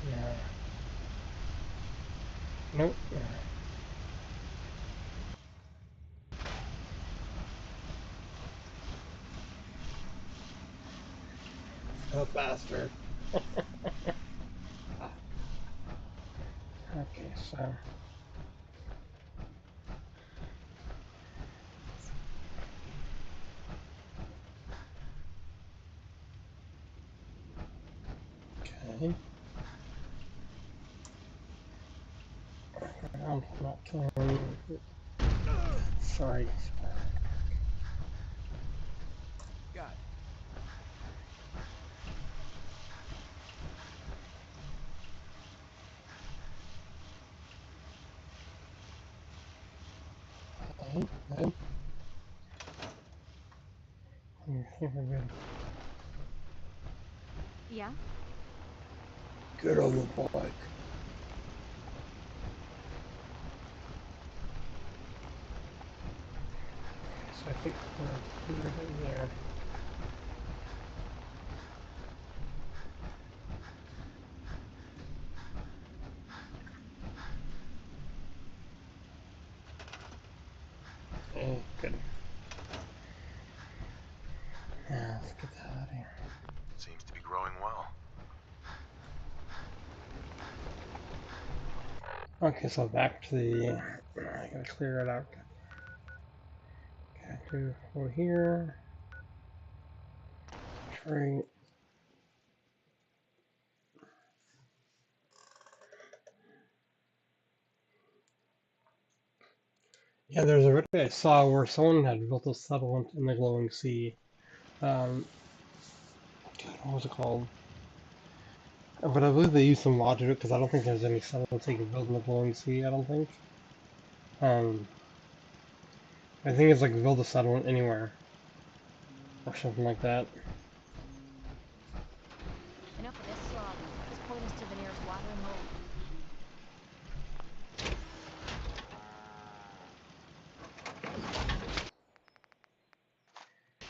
Yeah. Nope. Oh, bastard. Okay, so. Okay. I'm not killing. Sorry. Got it. Okay, good. You're super good. Yeah. Get on the bike. So I think we're good there. Okay, good. Yeah, let's get that out of here. Seems to be growing well. Okay, so back to the. I gotta clear it out. Okay, do over here. Tree. Yeah, there's a video I saw where someone had built a settlement in the glowing sea. God, what was it called? But I believe they used some logic because I don't think there's any settlements they can build in the glowing sea. I don't think. Um, I think it's like build a settlement anywhere or something like that. Enough of this slob. Just point us to the nearest watering hole.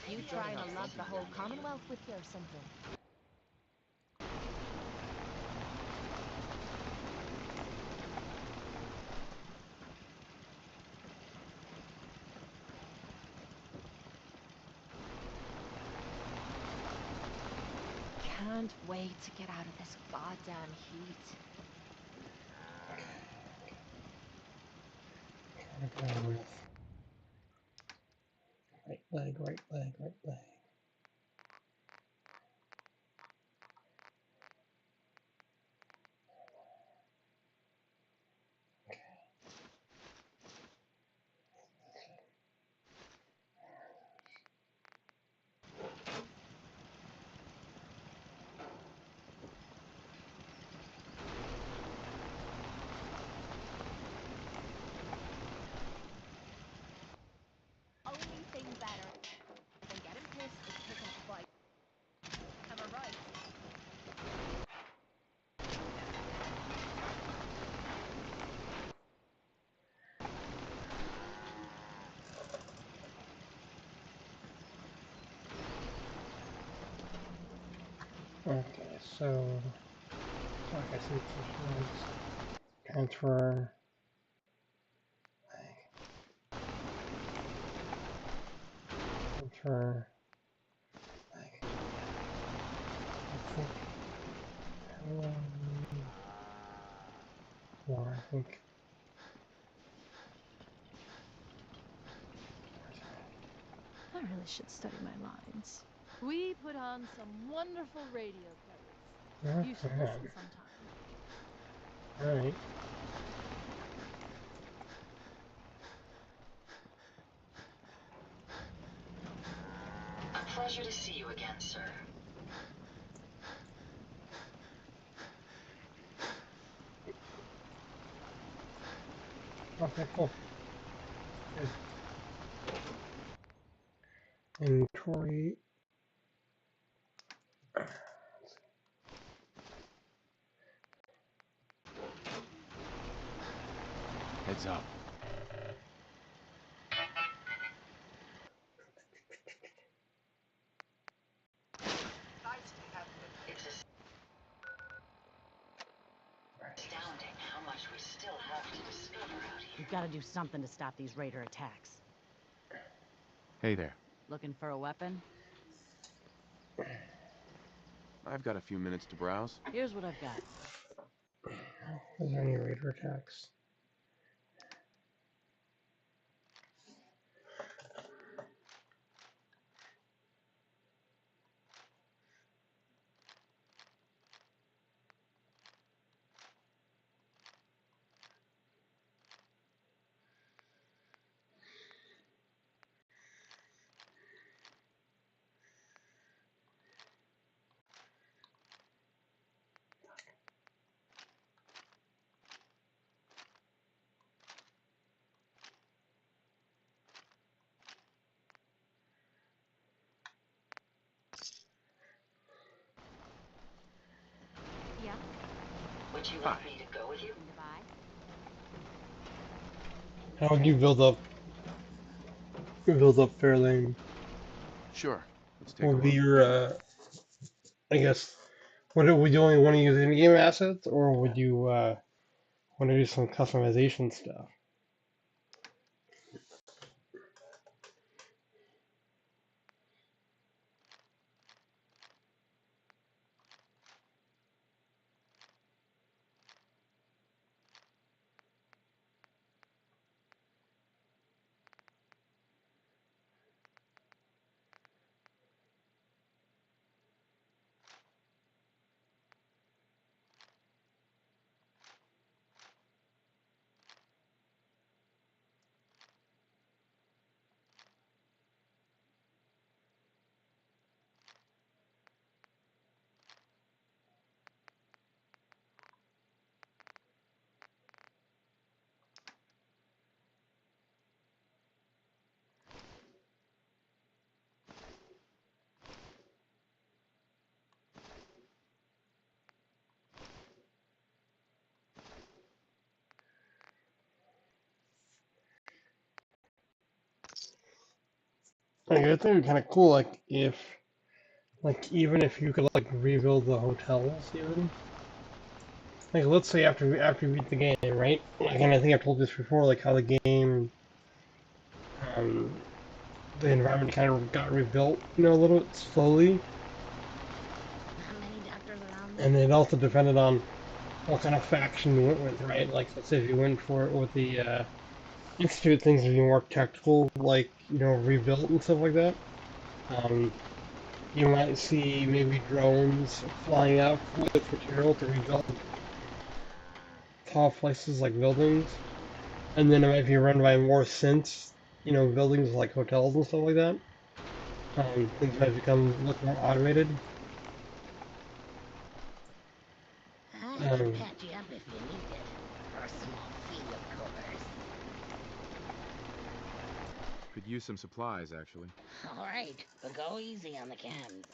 You trying to lug the whole commonwealth with you or something? Can't wait to get out of this goddamn heat. Go with right leg, right leg, right leg. Only thing better than getting pissed is picking a fight. Am I right? Okay, so like I said, transfer. Transfer. I think. Or I think. I really should study my lines. We put on some wonderful radio plays. You should listen sometime. Alright. A pleasure to see you again, sir. Okay, cool. Good. Inventory. Heads up. It's astounding how much we still have to discover out here. We've got to do something to stop these raider attacks. Hey there. Looking for a weapon? I've got a few minutes to browse. Here's what I've got. Is there any raider attacks? Yeah? Would you like me to go with you? Goodbye. How would you build up Fairlane? Sure. Let's take What a would be look. your, I guess, would you only want to use in-game assets, or would you want to do some customization stuff? Like, I think it'd be kind of cool, like, if, like, even if you could, like, rebuild the hotels, even. Like, let's say after you beat the game, right? Like, and I think I've told this before, like, how the game, the environment kind of got rebuilt, you know, a little bit slowly. How many doctors around And it also depended on what kind of faction you went with, right? Like, let's say if you went for it with the, Institute, things would be more tactical, like, you know, rebuilt and stuff like that. You might see maybe drones flying out with material to rebuild tall places like buildings. And then it might be run by more synths, you know, buildings like hotels and stuff like that. Things might look more automated. I can patch you up if you need it. For a small fee, of course. Could use some supplies, actually. All right, but go easy on the chems.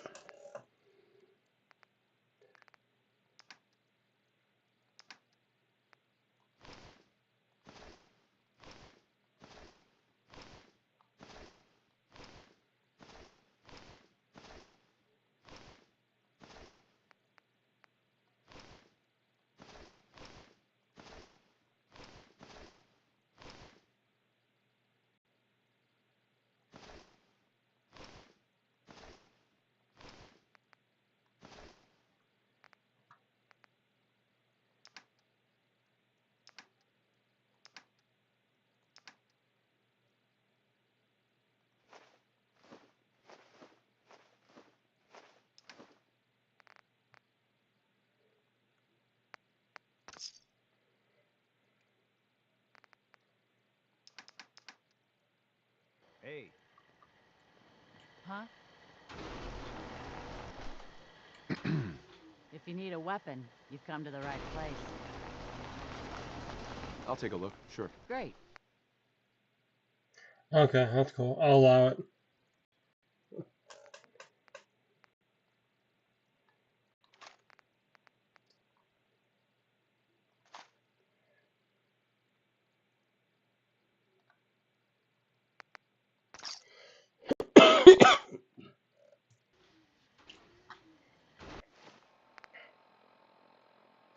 Hey. Huh? If you need a weapon, you've come to the right place. I'll take a look, sure. Great. Okay, that's cool. I'll allow it.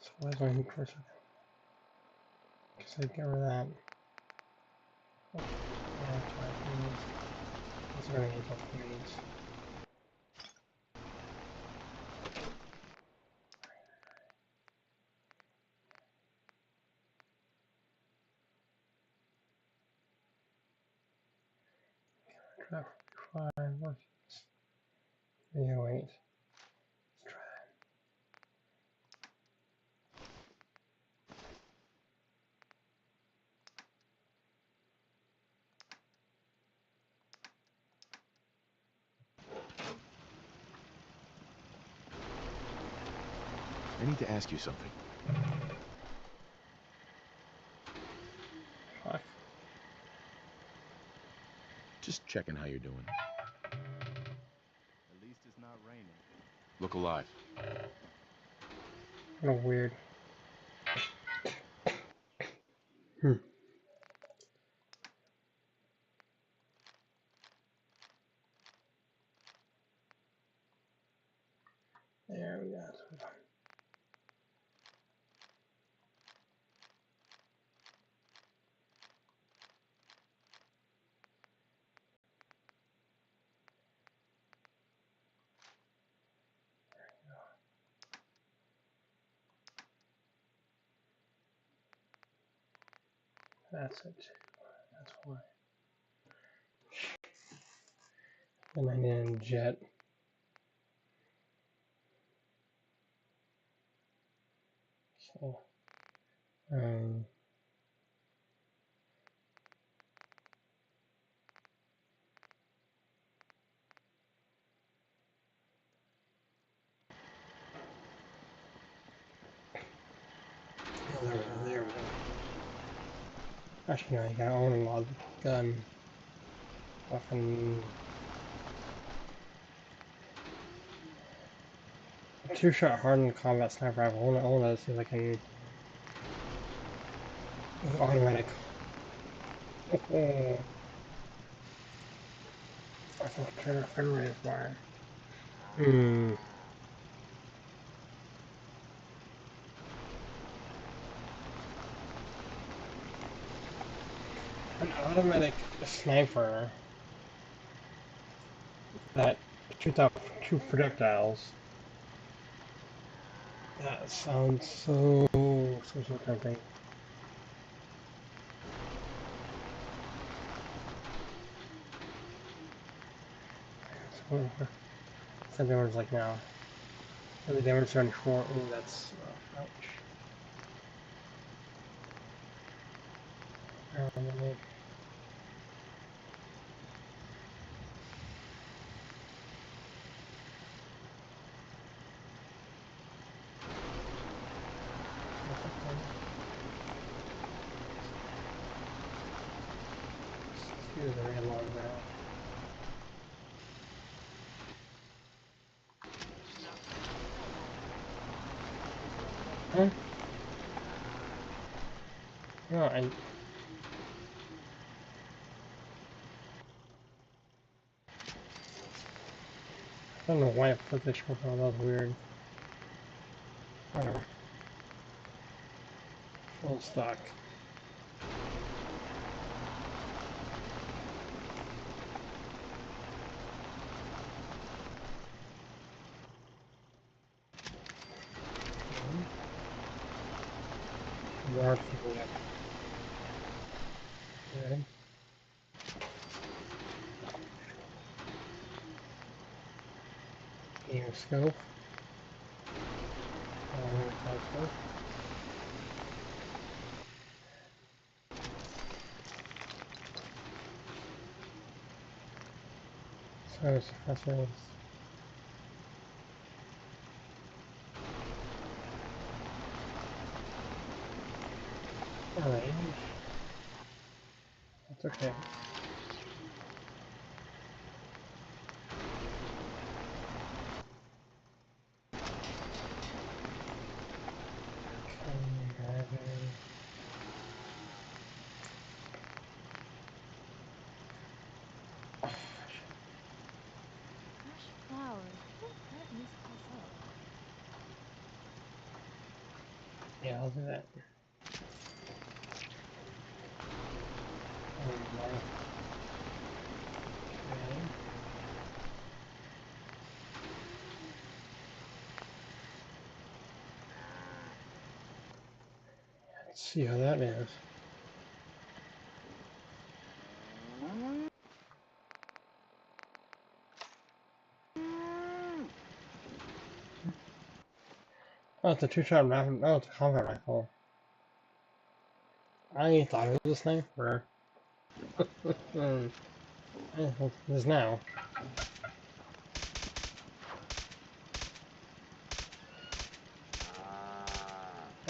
So where's my new cursor? Because I get rid of that. Oh, that's right. That's grenades. That's grenades. Craft 5 workings. 308. Let's try I need to ask you something. that. Fuck. Just checking how you're doing. At least it's not raining. Look alive. What a weird. Hmm. There we go. That's it. That's why. And I need a jet. Okay. Um. Oh, there we go. There we go. Actually, no, you gotta own a log gun. Fucking. Two-shot hardened combat sniper rifle. I wanna see if I can. Automatic. Oh. I think I'm trying to figure out why. Hmm. An automatic sniper that shoots out two projectiles. That sounds so tempting. What's the damage like now? Oh, the damage 74. Ooh, that's ouch. Let me. Excuse the red line now. Huh? No, I don't know why I put this short on. That was weird. Whatever. Full stock. More people up. Good. Game scope. Scope. So suppressors. Range. That's okay. Fresh flowers. Who planting this place up? Yeah, I'll do that. Oh my. Okay. Let's see how that is. Oh, it's a two-shot rifle. Oh, it's a combat rifle. I thought it was a sniper. It is now.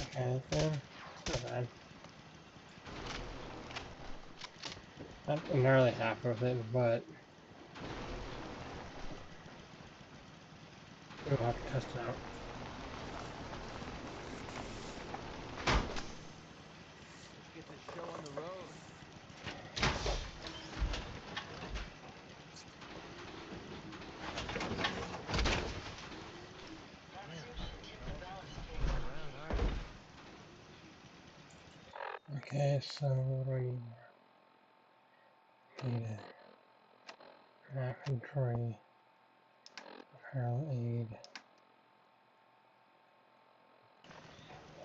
Okay, it's not bad. Not nearly half of it, but we'll have to test it out. Let's get this show on the road. Okay, so what do I need more? Data. Inventory. Apparel aid.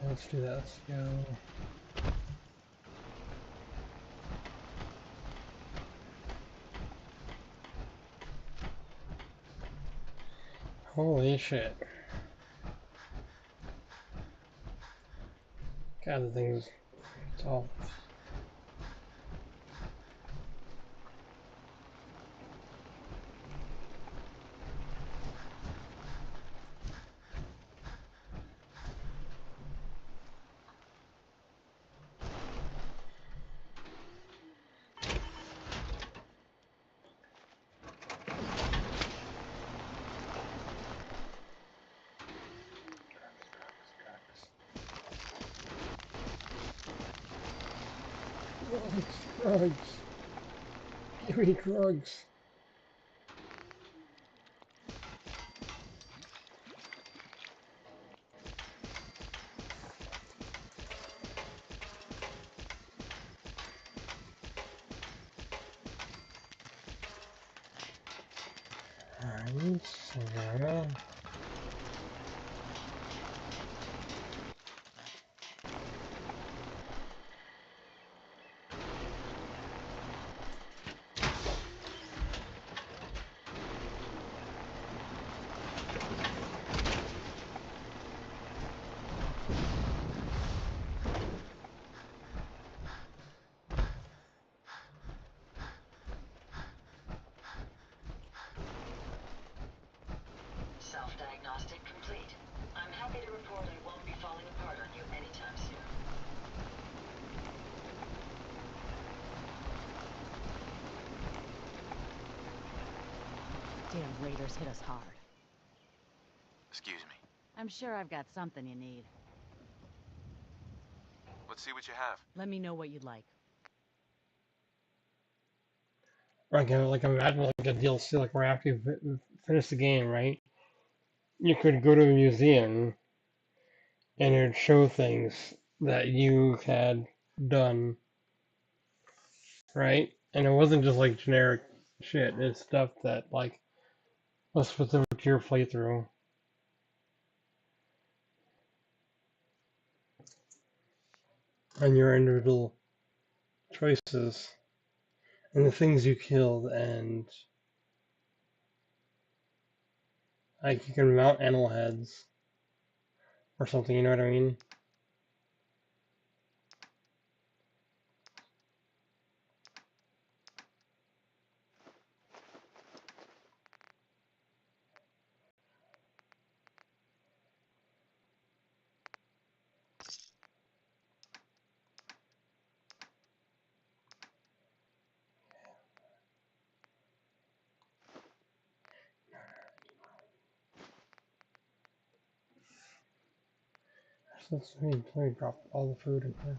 Let's do that. Let's go. Holy shit. God, the thing's it's all. Drugs. Drugs. Give me drugs. Vents. Yeah. Self-diagnostic complete. I'm happy to report I won't be falling apart on you anytime soon. Damn raiders hit us hard. Excuse me. I'm sure I've got something you need. Let's see what you have. Let me know what you'd like. Like imagine like a DLC, like where after you finish the game, right? You could go to a museum and it'd show things that you had done, right? And it wasn't just like generic shit. It's stuff that like was specific to your playthrough. And your individual choices and the things you killed, and like you can mount animal heads or something, you know what I mean? So let me drop all the food in here.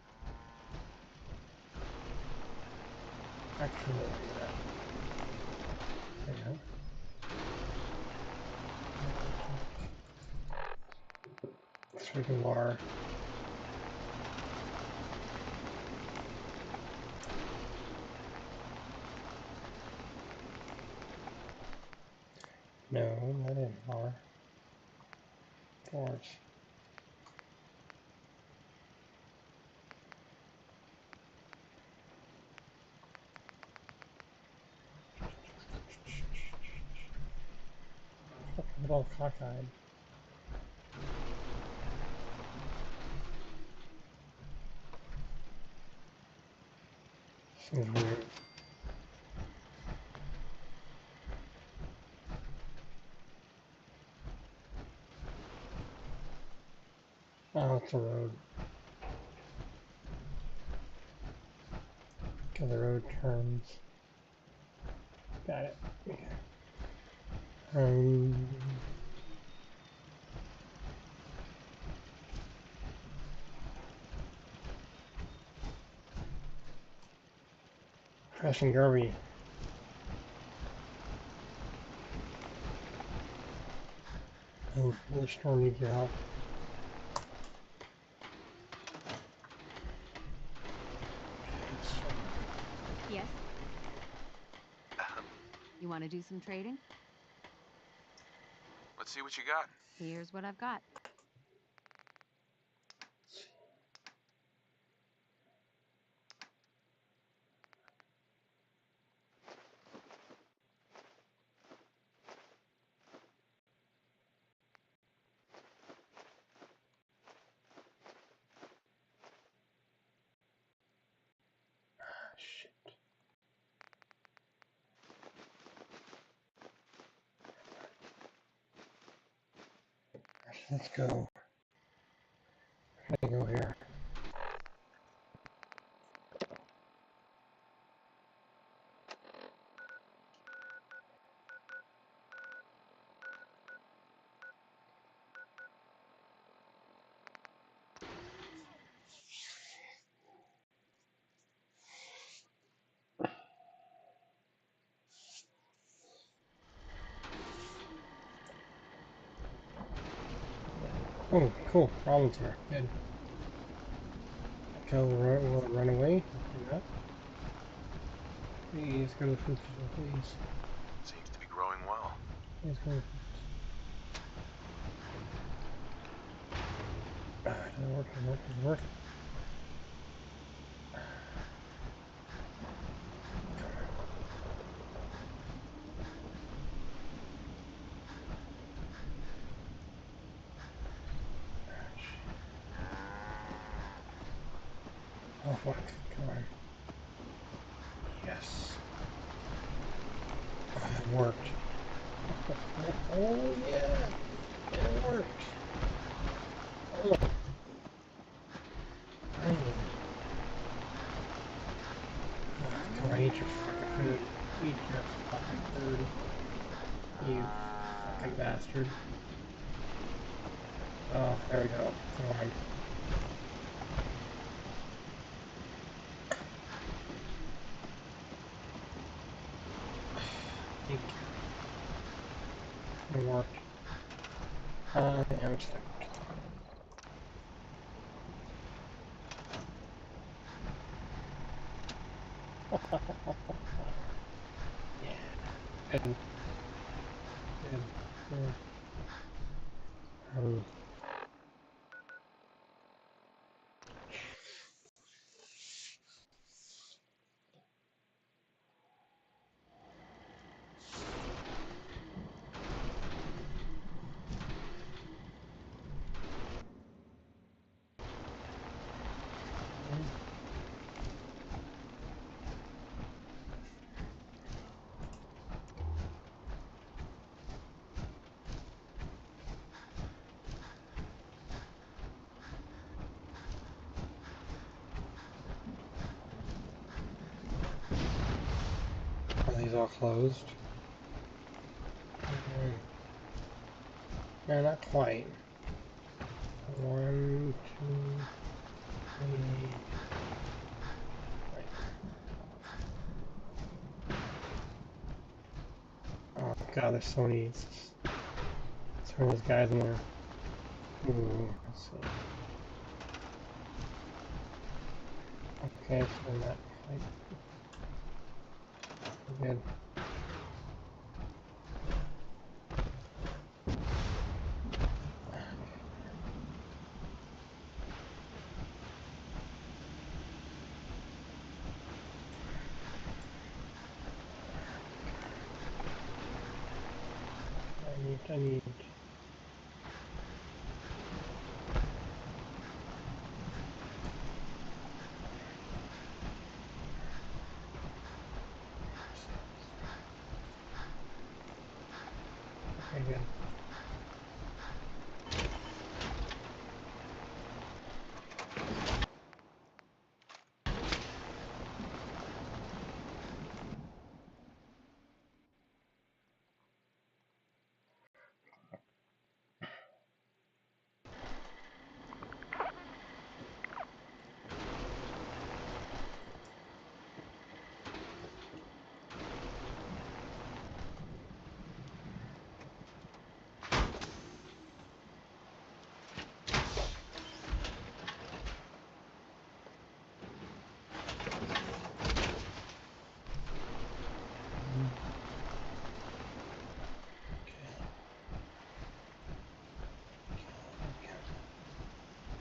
Actually, there you go. Drinking water. No, that isn't water. Torch. A little cockeyed. Seems weird. Oh, it's a road. Okay, the road turns. Got it. Okay. Crash and Garvey. Oh, the storm needs your help. Yes? You want to do some trading? Let's see what you got. Here's what I've got. Shit. Let's go. I go here. Oh, cool. Robin's here. Good. Okay, we'll run away. Do that. Please go to the food station, please. Seems to be growing well. He's going to doesn't work, doesn't work, doesn't work. Oh fuck, come on. Yes. Oh, it worked. Oh yeah, it worked. Oh, finally. Oh, come on, eat your fucking food. Eat your fucking food. You fucking bastard. Oh, there we go. Come on. Thank you. It worked. Damage that. Yeah. Good. Good. Good. Um, Are these all closed? No, not quite. 1, 2, 3. Oh god, there's so many guys in there. Ooh, let's see. Okay, so not quite. Good. I need. Okay, good.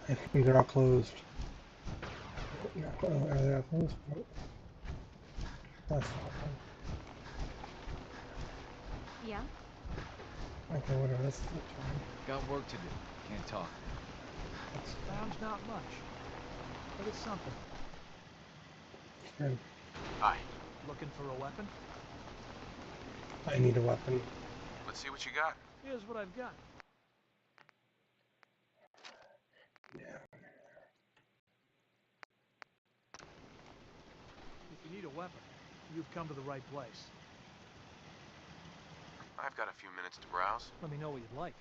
I think they're all closed. Are they all closed? Nope. That's not one. Yeah? Okay, whatever, that's fine. Got work to do. Can't talk. Sounds not much, but it's something. Good. Hi. Looking for a weapon? I need a weapon. Let's see what you got. Here's what I've got. Yeah. If you need a weapon, you've come to the right place. I've got a few minutes to browse. Let me know what you'd like.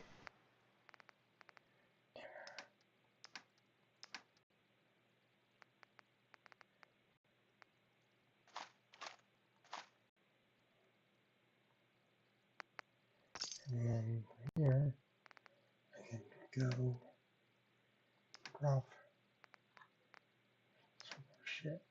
And then here, I can go drop some more shit.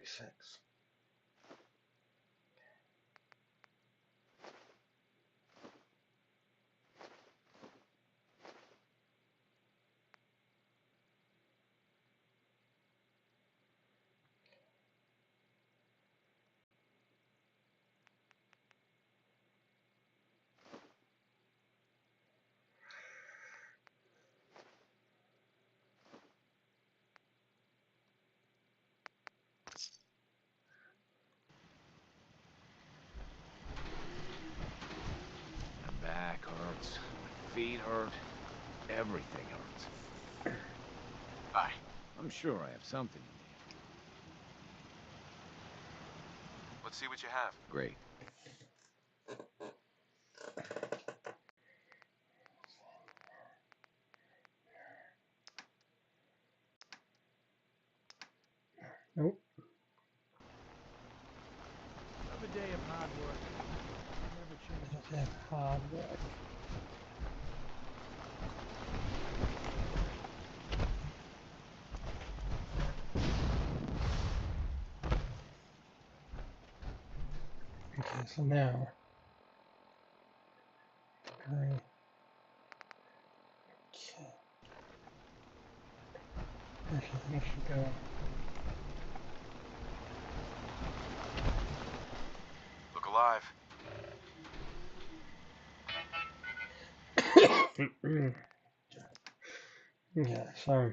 36. My back hurts, my feet hurt, everything hurts. Hi. I'm sure I have something. Let's see what you have. Great. Nope. Another day of hard work. Never changes. Another day of hard work. Okay, so now. Okay. Actually, I should go. Look alive. Yeah, so.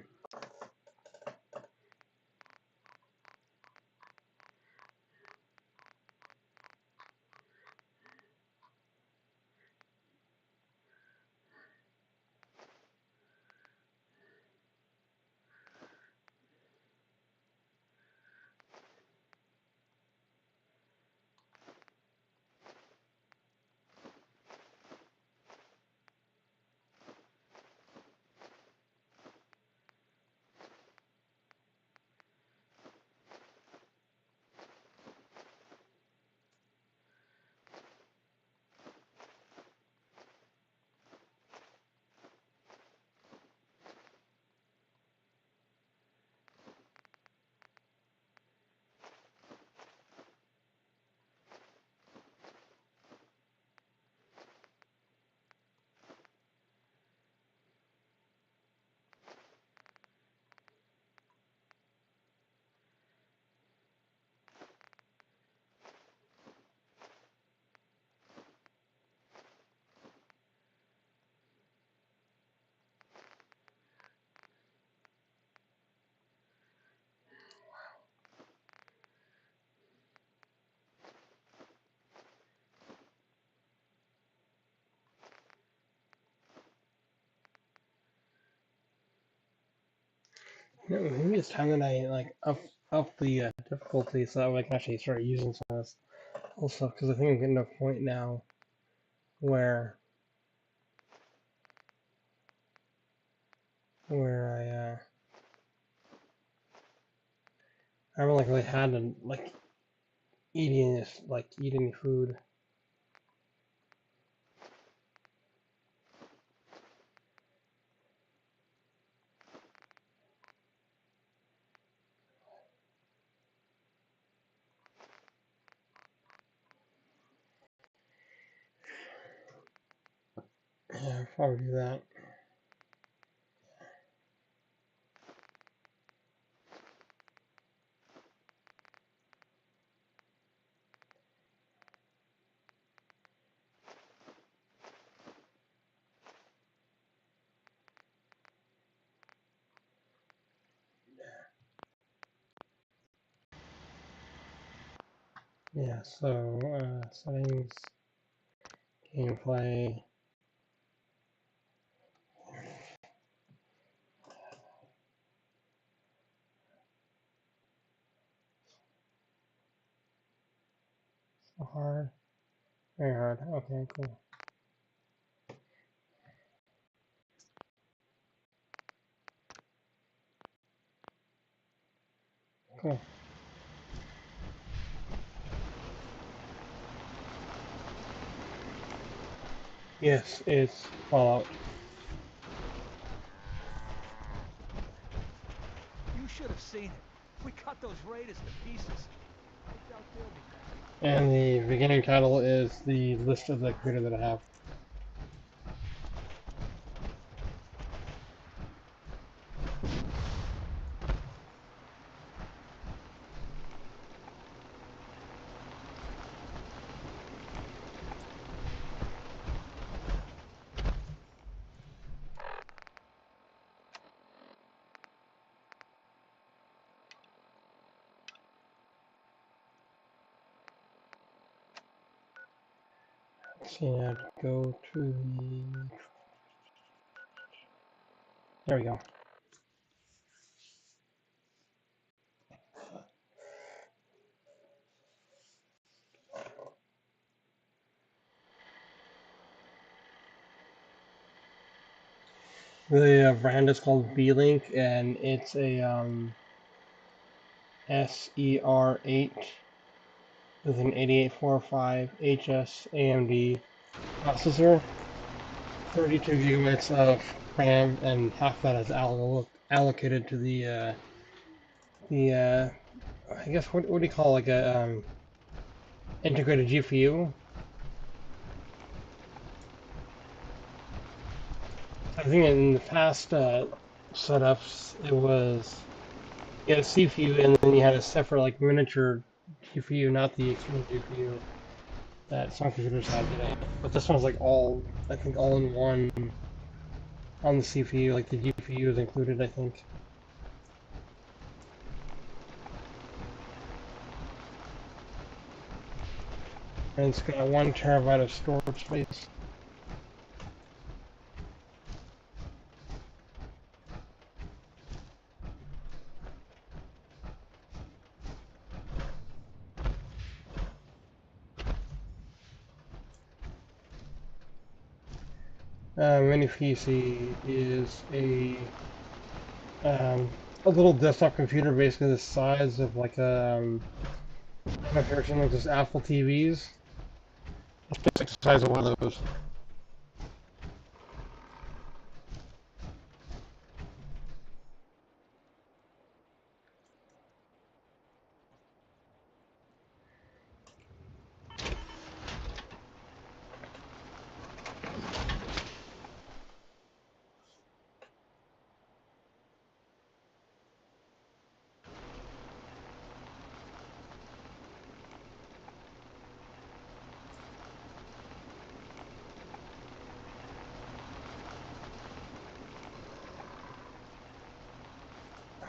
No, maybe it's time that I like up the difficulty so that way I can actually start using some of this also because I think I'm getting to a point now where I haven't like really had to like eating food. Yeah, I'll probably do that. Yeah, so settings, gameplay. So hard. Very hard. Okay, cool. Cool. Yes, it's Fallout. You should have seen it. We cut those raiders to pieces. I doubt they'll be back. And the beginning title is the list of the computer that I have. So I have to go to the... There we go. The brand is called beelink, and it's a ser8 with an 8845 HS AMD processor, 32 gigabytes of RAM, and half that is allocated to the I guess what do you call like a integrated GPU? I think in the past setups it was you had a CPU and then you had a separate like miniature GPU, not the external GPU that some computers have today. But this one's like all I think all in one on the CPU, like the GPU is included, I think. And it's got 1 terabyte of storage space. Mini PC is a little desktop computer, basically the size of like a I don't know if you've ever seen like those Apple TVs. It's like the size of one of those.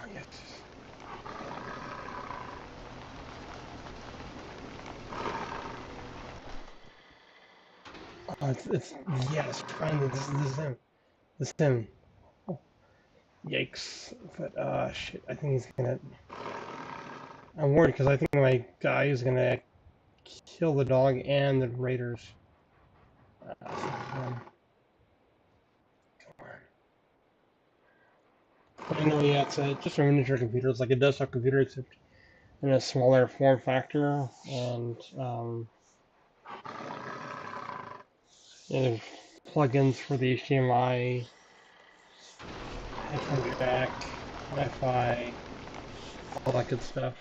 Oh, yes. Oh, it's yes, finally, this is him. This is him. Oh, yikes. But, shit, I think he's gonna... I'm worried because I think my guy is gonna kill the dog and the raiders. Come on. But I know, yeah, it's just a miniature computer. It's like a desktop computer, except in a smaller form factor, and yeah, there's plugins for the HDMI, headphone jack, Wi-Fi, all that good stuff.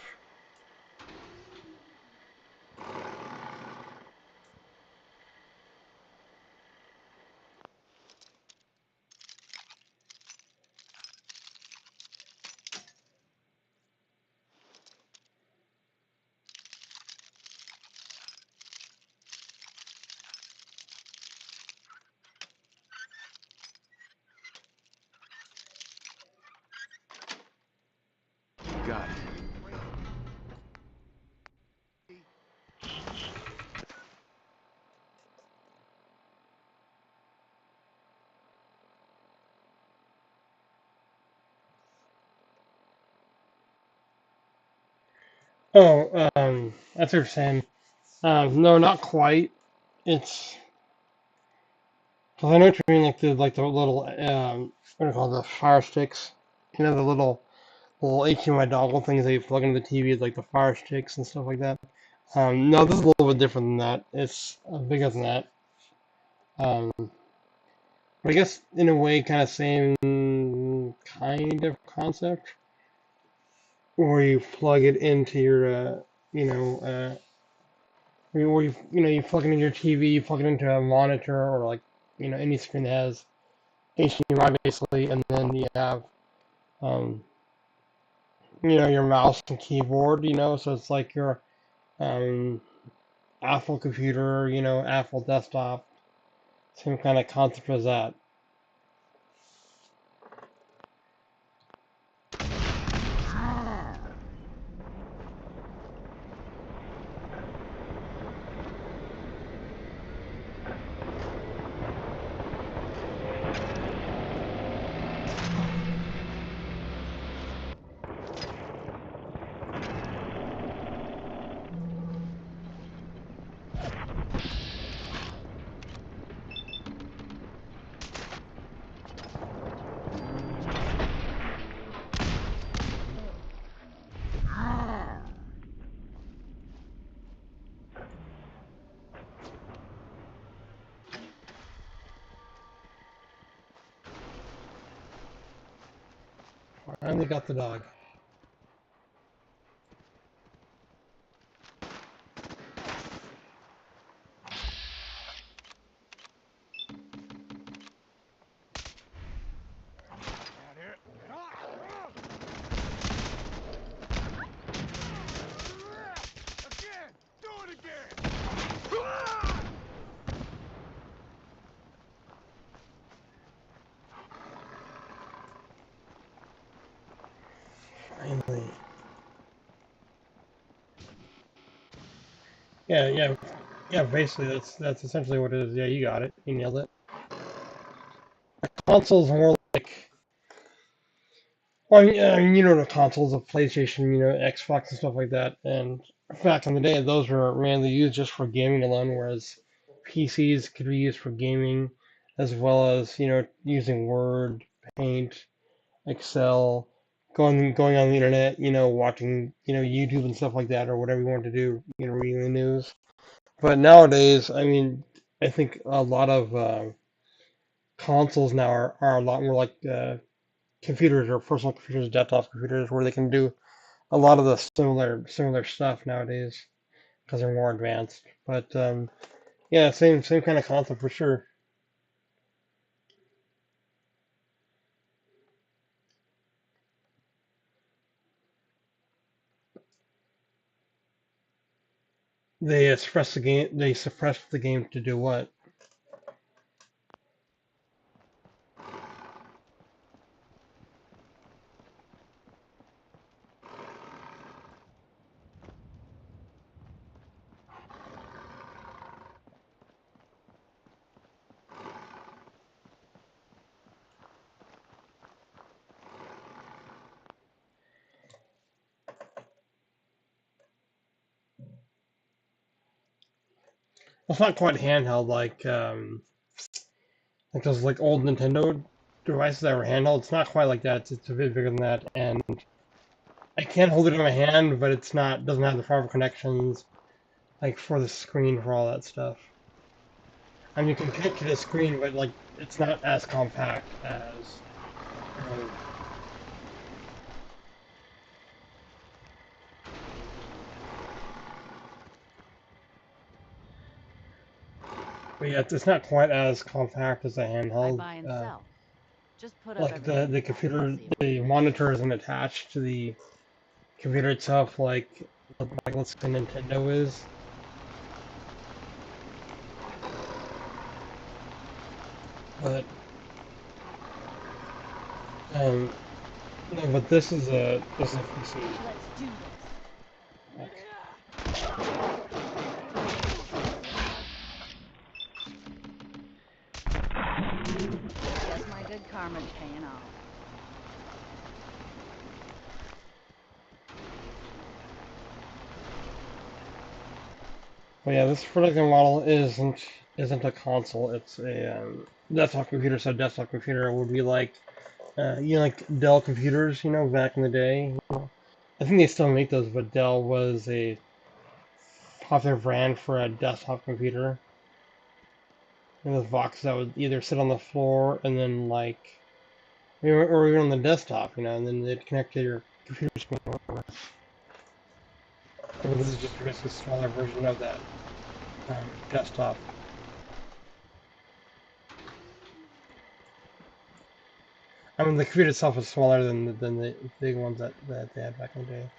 Got it. Oh, that's what you're saying. No, not quite. It's because I know what you mean, like the little what do you call the fire sticks? You know, the little HDMI dongle things that you plug into the TV, like the fire sticks and stuff like that. No, this is a little bit different than that. It's bigger than that. But I guess in a way, kind of same kind of concept. where you plug it into your, where you plug it into your TV, you plug it into a monitor or like, any screen that has HDMI basically, and then you have, um, your mouse and keyboard, so it's like your, um, Apple computer, Apple desktop, same kind of concept as that. Finally got the dog. Finally. Yeah, basically that's essentially what it is. Yeah, you got it. You nailed it. Console's more like, well, I mean, the consoles of PlayStation, Xbox and stuff like that. And back in the day, those were mainly used just for gaming alone, whereas PCs could be used for gaming as well as, using Word, Paint, Excel, going on the internet, watching, YouTube and stuff like that, or whatever you want to do, reading the news. But nowadays, I mean, I think a lot of consoles now are a lot more like computers or personal computers, desktop computers, where they can do a lot of the similar stuff nowadays because they're more advanced. But yeah, same kind of concept for sure. They suppress the game. They suppress the game to do what? Well, it's not quite handheld like those like old Nintendo devices that were handheld. It's not quite like that. It's a bit bigger than that, and I can't hold it in my hand, but it's not doesn't have the proper connections like for the screen for all that stuff. I mean, you can connect to the screen, but like it's not as compact as. Um, but yeah, it's not quite as compact as a handheld. Buy and sell. Just put up Like the everything the you got. computer, the monitor isn't attached to the computer itself, like let's say Nintendo is. But um, no, but this is a PC. Let's do this. Guess my good karma's paying off. But yeah, this particular model isn't a console. It's a desktop computer. So a desktop computer would be like like Dell computers, back in the day. I think they still make those, but Dell was a popular brand for a desktop computer. And those boxes that would either sit on the floor and then or even on the desktop, and then they'd connect to your computer's being worth. I mean, this is just a smaller version of that desktop. I mean, the computer itself is smaller than the big ones that they had back in the day.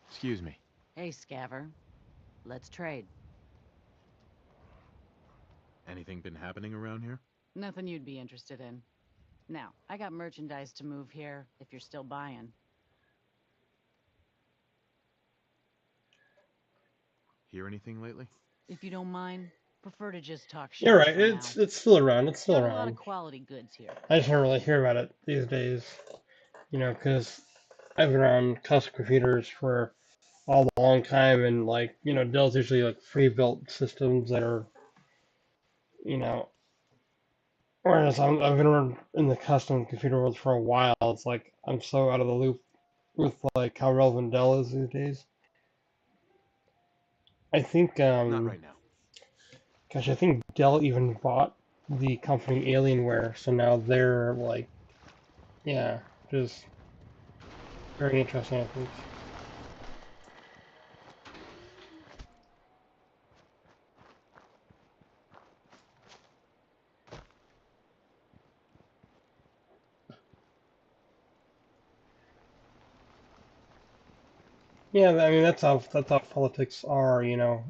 Excuse me. Hey, Scaver. Let's trade. Anything been happening around here? Nothing you'd be interested in. Now, I got merchandise to move here, if you're still buying. Hear anything lately? If you don't mind, prefer to just talk shit. You're right. For It's still around. It's still Got around. a lot of quality goods here. I just don't really hear about it these days. You know, because I've been around custom computers for a long time, and like, you know, Dell's usually like pre-built systems that are, you know, whereas I've been around in the custom computer world for a while. It's like I'm so out of the loop with like how relevant Dell is these days. I think Not right now. gosh, I think Dell even bought the company Alienware, so now they're like, yeah, just very interesting, I think. Yeah, I mean that's how politics are, you know.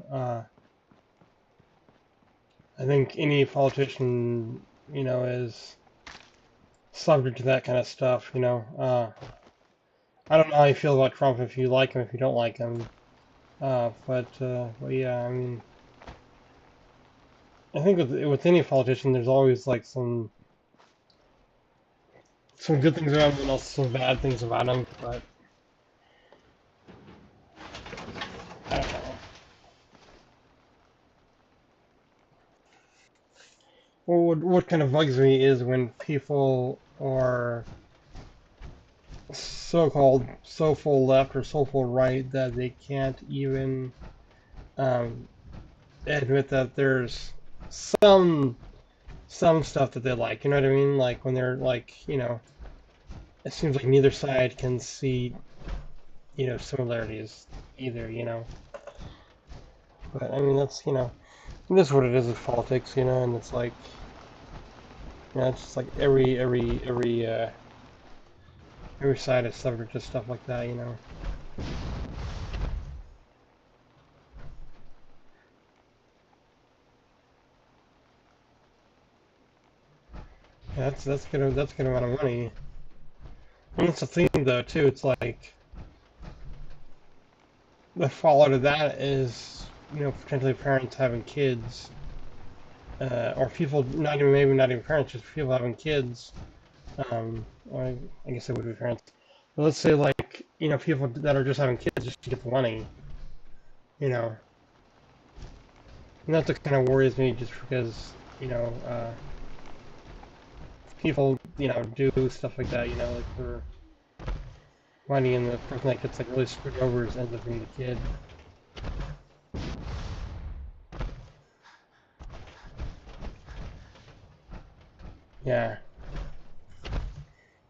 I think any politician, you know, is subject to that kind of stuff, you know. I don't know how you feel about Trump, if you like him, if you don't like him. But yeah, I mean, I think with any politician, there's always like some good things about him and also some bad things about him. But I don't know. Well, what kind of bugs me is when people are so-called so-full left or so-full right that they can't even admit that there's some stuff that they like. You know what I mean? Like when they're like, you know, it seems like neither side can see, you know, similarities either. You know, but I mean that's, you know, that's what it is with politics. You know, and it's like, you know, it's just like every side is subject to stuff like that. You know. Yeah, that's good amount of money. And that's the thing though too. It's like the fallout of that is, you know, potentially parents having kids, or people not even parents, just people having kids. Or I guess it would be parents. But let's say like, you know, people that are just having kids just to get the money. You know, and that's what kind of worries me, just because, you know, people, you know, do stuff like that. You know, like for money, and the person that gets like really screwed over ends up being the kid. Yeah.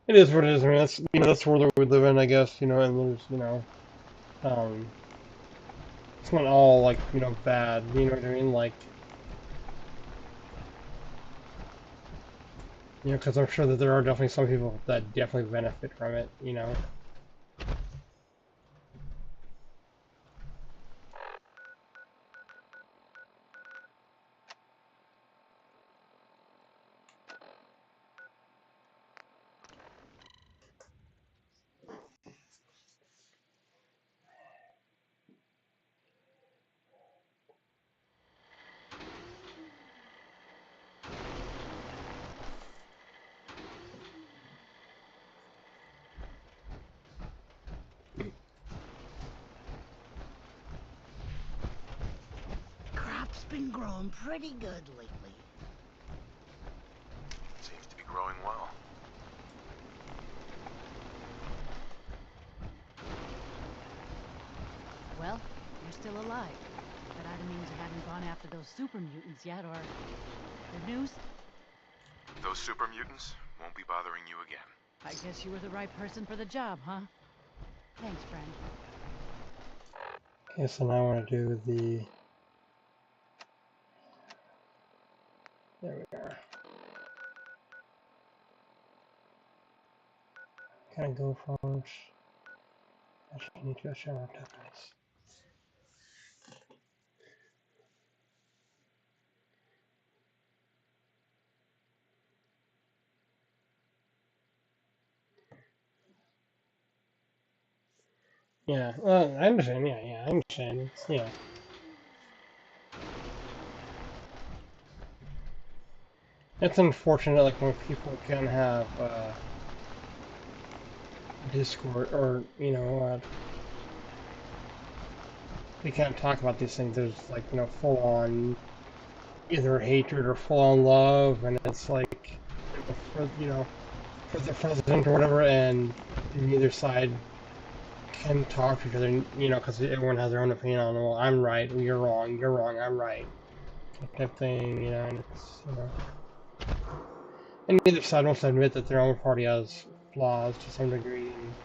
It is what it is. I mean, that's, you know, that's the world that we live in, I guess. You know, and there's, you know, it's not all like, you know, bad. You know what I mean? Like, you know, because I'm sure that there are definitely some people that definitely benefit from it. You know. Crop's been growing pretty good lately. Seems to be growing well. Well, you're still alive. That either means you haven't gone after those super mutants yet, or... Good news? Those super mutants won't be bothering you again. I guess you were the right person for the job, huh? Thanks, friend. Okay, so now I want to do the... There we are. Can I go first? I need to show our tokens. Yeah, well, I understand, yeah, I understand. It's, yeah. It's unfortunate, like, when people can have, Discord, or, you know, we can't talk about these things. There's, like, you know, full-on either hatred or full-on love, and it's like, you know, for the president or whatever, and neither side can talk to each other, you know, because everyone has their own opinion on, well, I'm right, you're wrong, I'm right, type thing, you know, and it's, you know, and neither side wants to admit that their own party has flaws to some degree. And,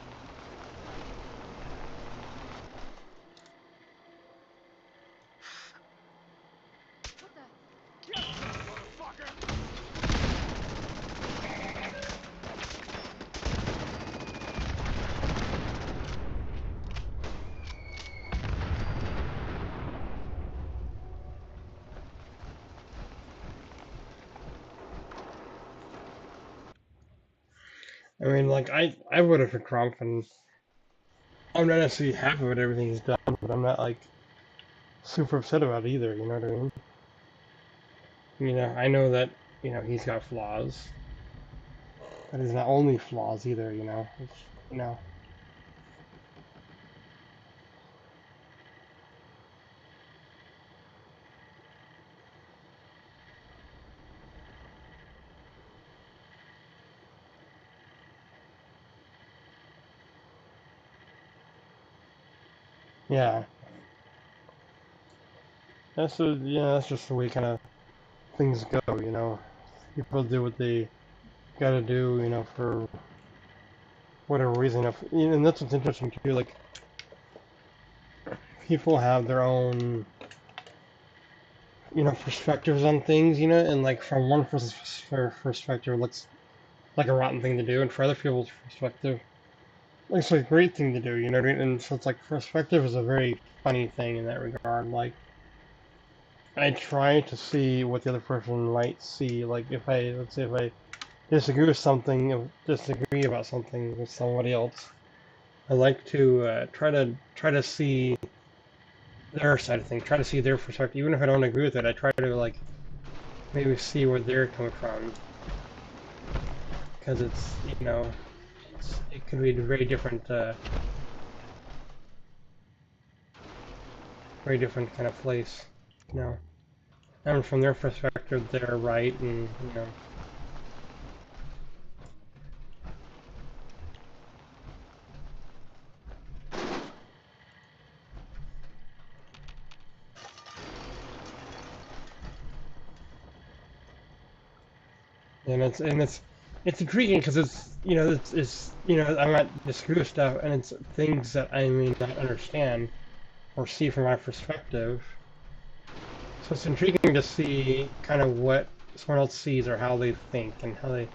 I mean, like, I voted for Trump, and I'm not necessarily happy with everything he's done, but I'm not, like, super upset about it either, you know what I mean? You know, I know that, you know, he's got flaws, but he's not only flaws either, you know? It's, you know. Yeah. That's just the way kind of things go, you know? People do what they gotta do, you know, for whatever reason. And that's what's interesting too, like, people have their own, you know, perspectives on things, you know, and like from one person's perspective it looks like a rotten thing to do, and for other people's perspective it looks like a great thing to do, you know what I mean? And so it's like perspective is a very funny thing in that regard. Like, I try to see what the other person might see. Like, if I, let's say if I disagree with something, disagree about something with somebody else, I like to try to see their side of things, try to see their perspective. Even if I don't agree with it, I try to, like, maybe see where they're coming from, because it's, you know, it could be a very different kind of place, you know. And from their perspective, they're right, and, you know. And it's intriguing because it's, you know, it's you know, I might disagree with stuff, and it's things that I may not understand or see from my perspective. So it's intriguing to see kind of what someone else sees or how they think and how they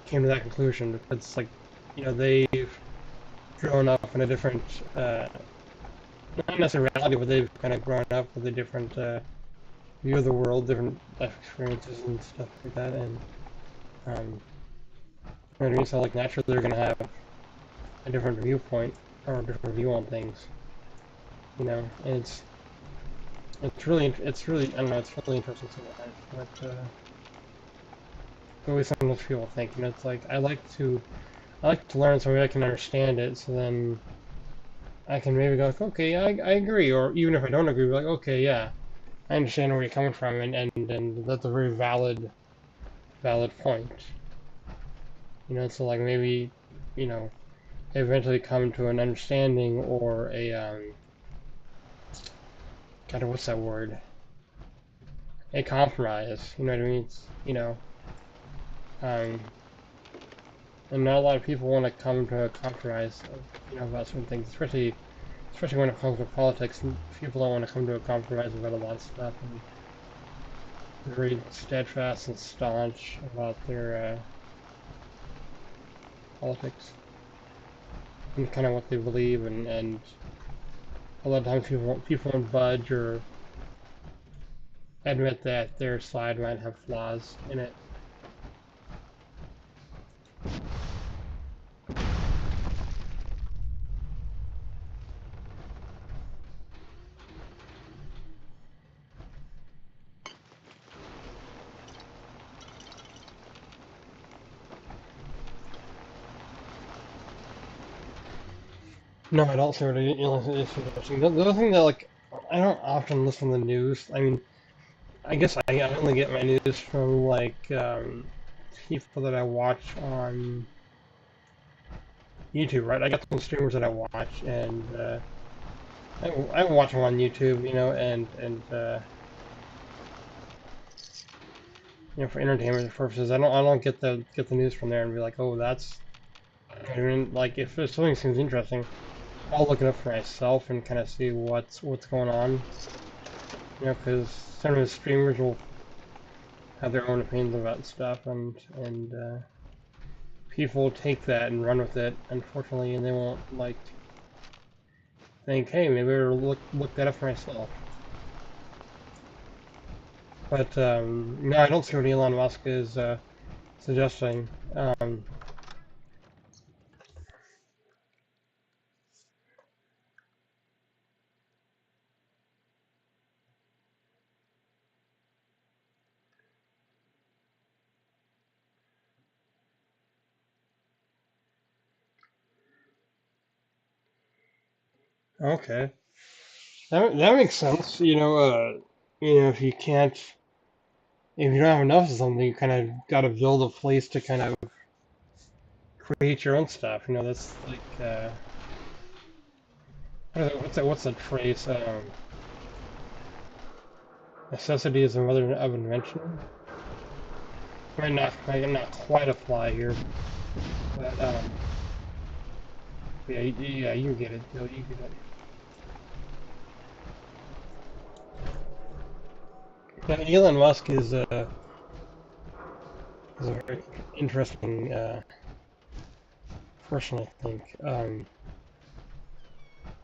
came to that conclusion. Because it's like, you know, they've grown up in a different, not necessarily reality, but they've kind of grown up with a different view of the world, different life experiences and stuff like that, and you know what I mean? So like naturally they're gonna have a different viewpoint or a different view on things, you know. And it's really I don't know, it's really interesting to watch what the way some of those people think. You know, it's like I like to learn so maybe I can understand it, so then I can maybe go like, okay, I agree, or even if I don't agree, be like, okay, yeah, I understand where you're coming from, and that's a very valid point. You know, so like maybe, you know, eventually come to an understanding or a God, what's that word? A compromise. You know what I mean? It's, um, and not a lot of people want to come to a compromise, about certain things, especially when it comes to politics. And people don't want to come to a compromise about a lot of stuff, and they're very steadfast and staunch about their politics and kind of what they believe, and a lot of times people won't budge or admit that their side might have flaws in it. No, I don't see what it's interesting. The other thing that, like, I don't often listen to the news. I mean, I guess I only get my news from, like, people that I watch on YouTube, right? I got some streamers that I watch, and I watch them on YouTube, for entertainment purposes. I don't get the news from there and be like, oh, that's. I mean, like, if something seems interesting, I'll look it up for myself and kind of see what's going on. Because some of the streamers will have their own opinions about stuff, and people take that and run with it, unfortunately, and they won't, like, think, hey, maybe I'll look that up for myself. But, no, I don't see what Elon Musk is suggesting. Okay. That makes sense. If you can't, if you don't have enough of something, you kind of got to build a place to kind of create your own stuff. That's like, what's that phrase? Necessity is the mother of invention. Might not quite apply here, but yeah, you get it. No, you get it. Yeah, Elon Musk is a very interesting person, I think.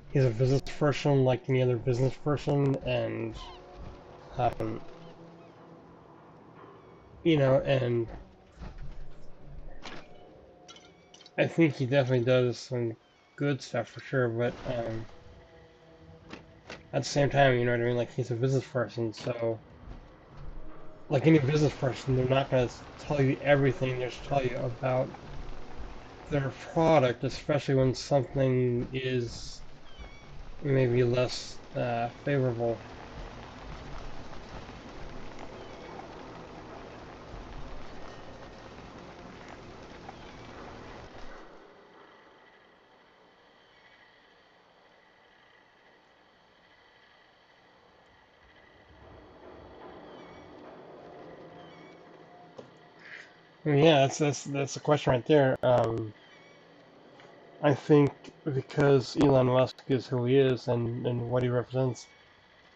He's a business person like any other business person, and um, and I think he definitely does some good stuff for sure, but at the same time, you know what I mean? Like, he's a business person, so like any business person, they're not going to tell you everything. They're just tell you about their product, especially when something is maybe less favorable. I mean, yeah, that's the question right there. I think because Elon Musk is who he is and what he represents,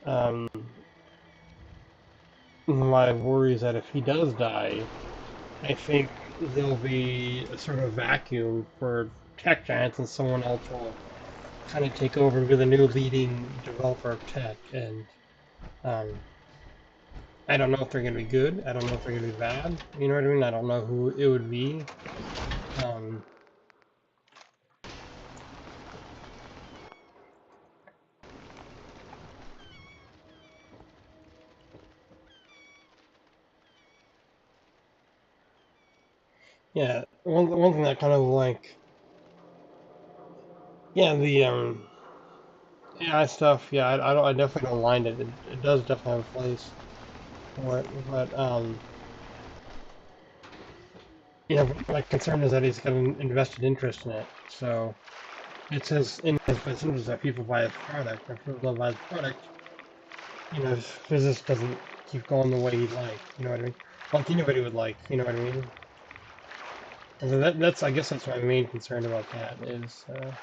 um, my worry is that if he does die, I think there'll be a sort of vacuum for tech giants, and someone else will kind of take over and be the new leading developer of tech. And um, I don't know if they're going to be good. I don't know if they're going to be bad. You know what I mean? I don't know who it would be. Um, yeah, one thing that kind of like, yeah, the AI stuff. Yeah, I definitely don't mind it. It does definitely have a place for it, but my concern is that he's got an invested interest in it. So it's in his best interest that people buy his product. If people don't buy his product, you know, if business doesn't keep going the way he'd like, you know what I mean? Like anybody would like, you know what I mean? And so that's, I guess that's my main concern about that is, I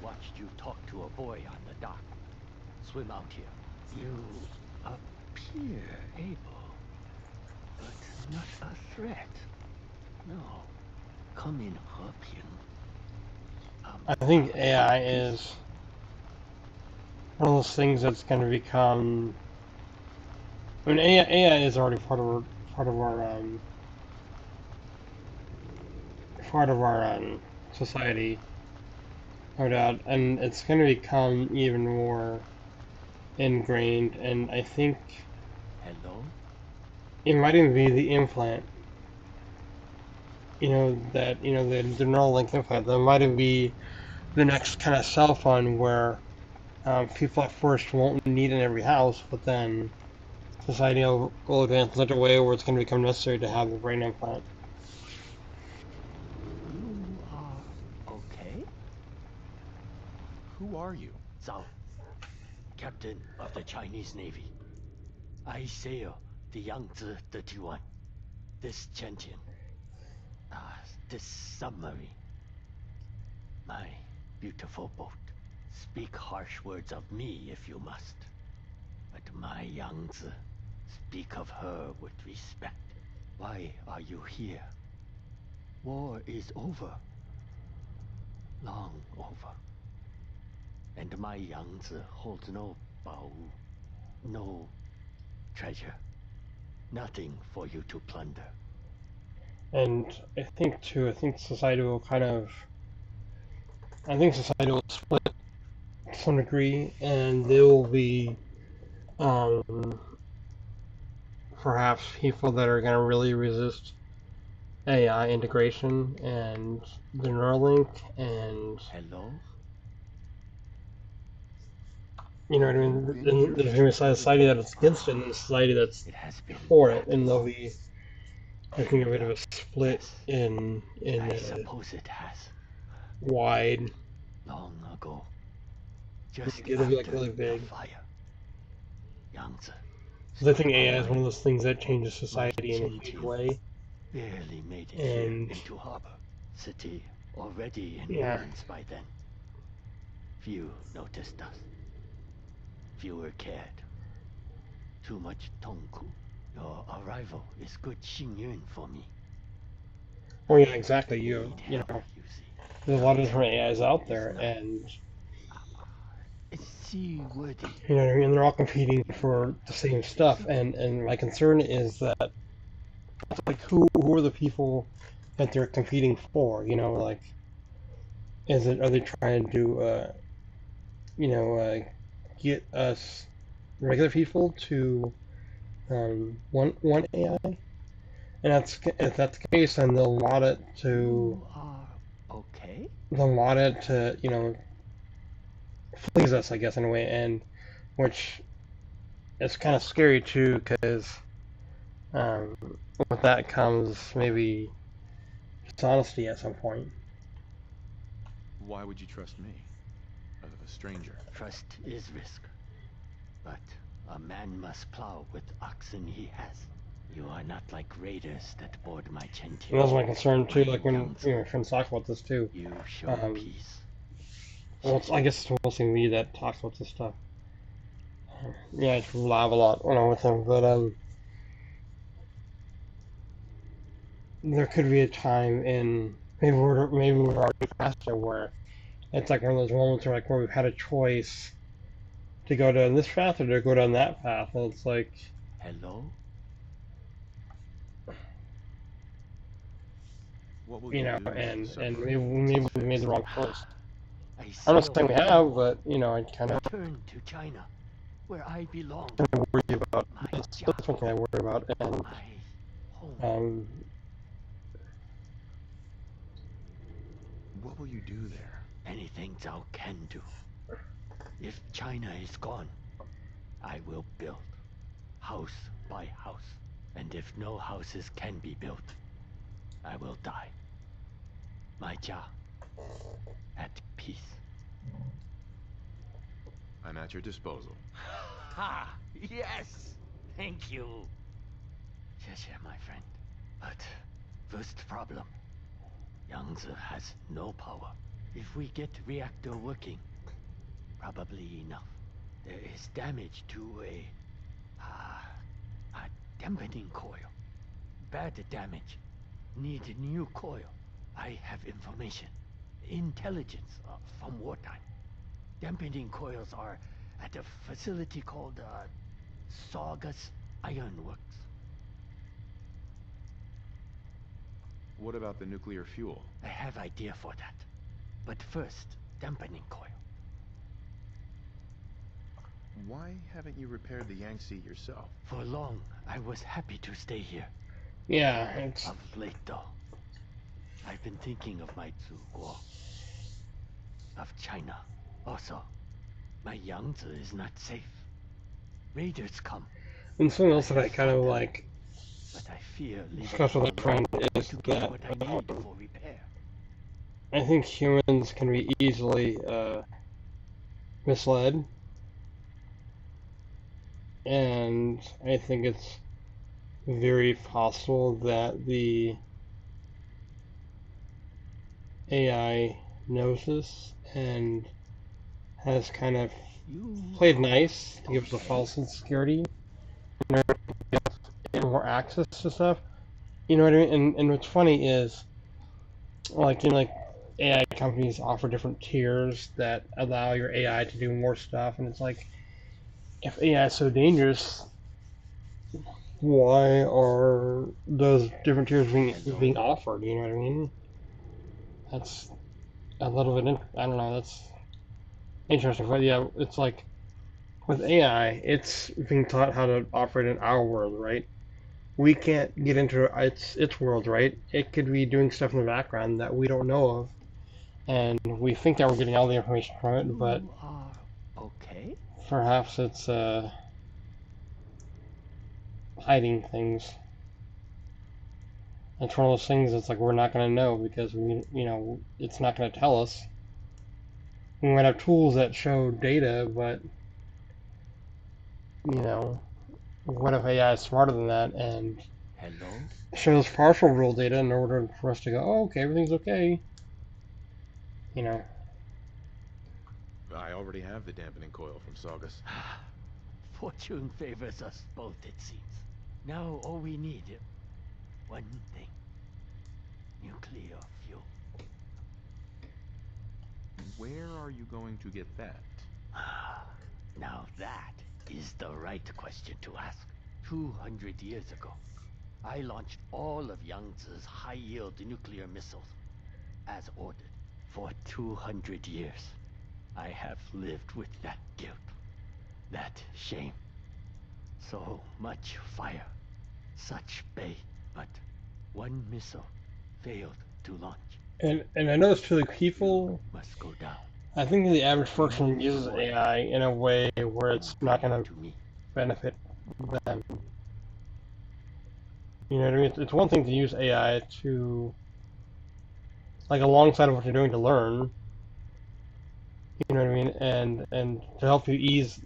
watched you talk to a boy on the dock. Swim out here. You appear able, but not a threat. No. Come in, Herpian. I think AI is one of those things that's going to become. I mean, AI is already part of our society, no doubt, and it's going to become even more ingrained. And I think it might even be the implant. You know that the Neuralink implant. That might even be the next kind of cell phone where people at first won't need it in every house, but then society will advance in such a way where it's going to become necessary to have the brain implant. You are okay? Who are you? Zhao, captain of the Chinese Navy. I sail the Yangtze 31. This Tiantian. This submarine. My beautiful boat. Speak harsh words of me if you must. But my Yangtze, speak of her with respect. Why are you here? War is over. Long over. And my Yangtze holds no Bao, no treasure. Nothing for you to plunder. And I think society will society will split to some degree, and there will be perhaps people that are going to really resist AI integration and the Neuralink, and you know what I mean. There's going to be a society that's against it, and a society that's for it, and there'll be, I think, a bit of a split in I suppose it has. Wide. Long ago. Just It'll be like after really big. the fire. Yangtze. Because I think AI is one of those things that changes society in a huge way. Barely made it And here into harbor. City already in yeah. ruins by then. Few noticed us. Fewer cared. Too much Tongku. Your arrival is good Xingyun for me. Oh yeah, exactly. You know, there's a lot of different AIs out there, and you know what I mean, and they're all competing for the same stuff. And my concern is that, like, who are the people that they're competing for? You know, like, are they trying to get us regular people to one AI? And if that's the case, then they'll mod it to. You are okay? They'll mod it to, please us, I guess, in a way, and which is kind of scary too, because with that comes maybe dishonesty at some point. Why would you trust me? A stranger? Trust is risk. But a man must plow with oxen he has. You are not like raiders that board my Tiantian. And that's my concern too, like when my friends talk about this too. You show peace. Well, I guess it's mostly me that talks about this stuff. Yeah, I just laugh a lot when I'm with him, but there could be a time in maybe we're already past it where it's like one of those moments where we've had a choice to go down this path or to go down that path, and it's like, hello, what will you know, do and suffer? maybe we made the wrong choice. I'm not saying we have, but I kind of return to China, where I belong. Worry about that's one thing I worry about, and What will you do there? Anything Zhao can do. If China is gone, I will build, house by house. And if no houses can be built, I will die. My Jia, at peace. I'm at your disposal. Ha! Yes! Thank you. Yes, my friend. But first problem. Yangtze has no power. If we get reactor working, probably enough. There is damage to a dampening coil. Bad damage. Need a new coil. I have information. Intelligence from wartime. Dampening coils are at a facility called Saugus Ironworks. What about the nuclear fuel? I have idea for that. But first, dampening coil. Why haven't you repaired the Yangtze yourself? For long, I was happy to stay here. Yeah, it's... Of late, though, I've been thinking of my Zuguo. Of China. Also, my Yangtze is not safe. Raiders come. And something else that I kind of like but I fear discuss with a friend is that I think humans can be easily misled, and I think it's very possible that the AI knows this and has kind of played nice to give us a false sense of security and more access to stuff. You know what I mean? And what's funny is, like, AI companies offer different tiers that allow your AI to do more stuff, and it's like, if AI is so dangerous, why are those different tiers being offered? You know what I mean? That's a little bit, I don't know, that's interesting. But yeah, it's like, with AI, it's being taught how to operate in our world, right? We can't get into its world, right? It could be doing stuff in the background that we don't know of, and we think that we're getting all the information from it, but okay. Perhaps it's hiding things. It's one of those things that's like we're not going to know because it's not going to tell us. We might have tools that show data, but what if AI is smarter than that and shows partial real data in order for us to go, oh, okay, everything's okay. I already have the dampening coil from Saugus. Fortune favors us both, it seems. Now all we need is one thing. Nuclear fuel. Where are you going to get that? Now that is the right question to ask. 200 years ago, I launched all of Yangtze's high-yield nuclear missiles, as ordered. For 200 years, I have lived with that guilt, that shame. So much fire, such bait, but one missile failed to launch. And I noticed too, like, people must go down. I think the average person uses AI in a way where it's not going to benefit them. You know what I mean? It's one thing to use AI to, like, alongside of what you're doing to learn. You know what I mean? And to help you ease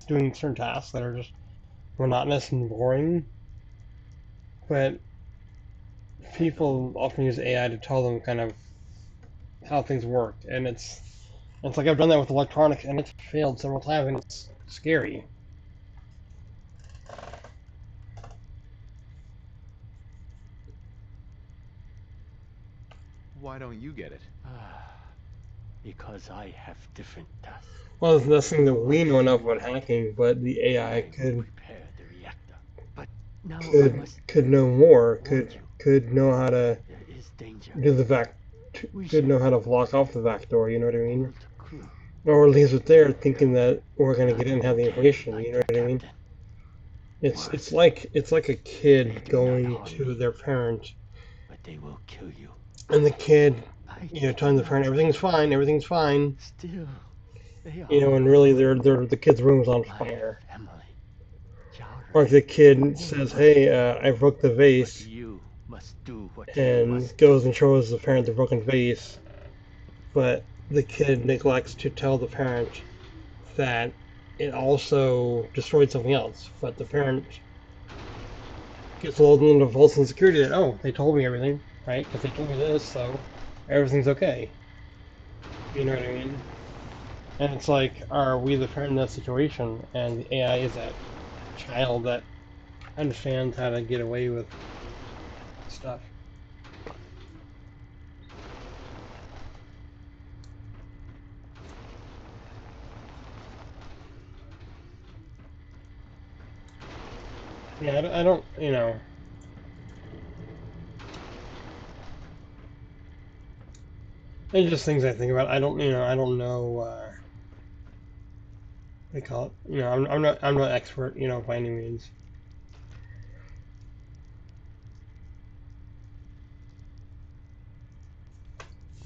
doing certain tasks that are just monotonous and boring. But people often use AI to tell them kind of how things work, and it's like I've done that with electronics, and it's failed several times, and it's scary. Why don't you get it? Because I have different tasks. Well, there's nothing that we know enough about hacking, but the AI could could know more, could know how to do could know how to block off the back door, you know what I mean? Or leaves it there thinking that we're gonna get in and have the information, you know what I mean? It's like a kid going to their parent, but they will kill you. And the kid you know, telling the parent everything's fine, Still, they are you know, and really they're the kid's room's on fire. family. Or if the kid says, "Hey, I broke the vase," You must do what you and must goes and shows the parent the broken vase, but the kid neglects to tell the parent that it also destroyed something else. But the parent gets lulled into false insecurity that, oh, they told me everything, right? Because they told me this, so everything's okay. You know what I mean? And it's like, are we the parent in that situation? And the AI is that child that understands how to get away with stuff. Yeah, I don't, you know. It's just things I think about. I don't, you know, I don't know. What do you call it? You know, I'm not expert, you know, by any means.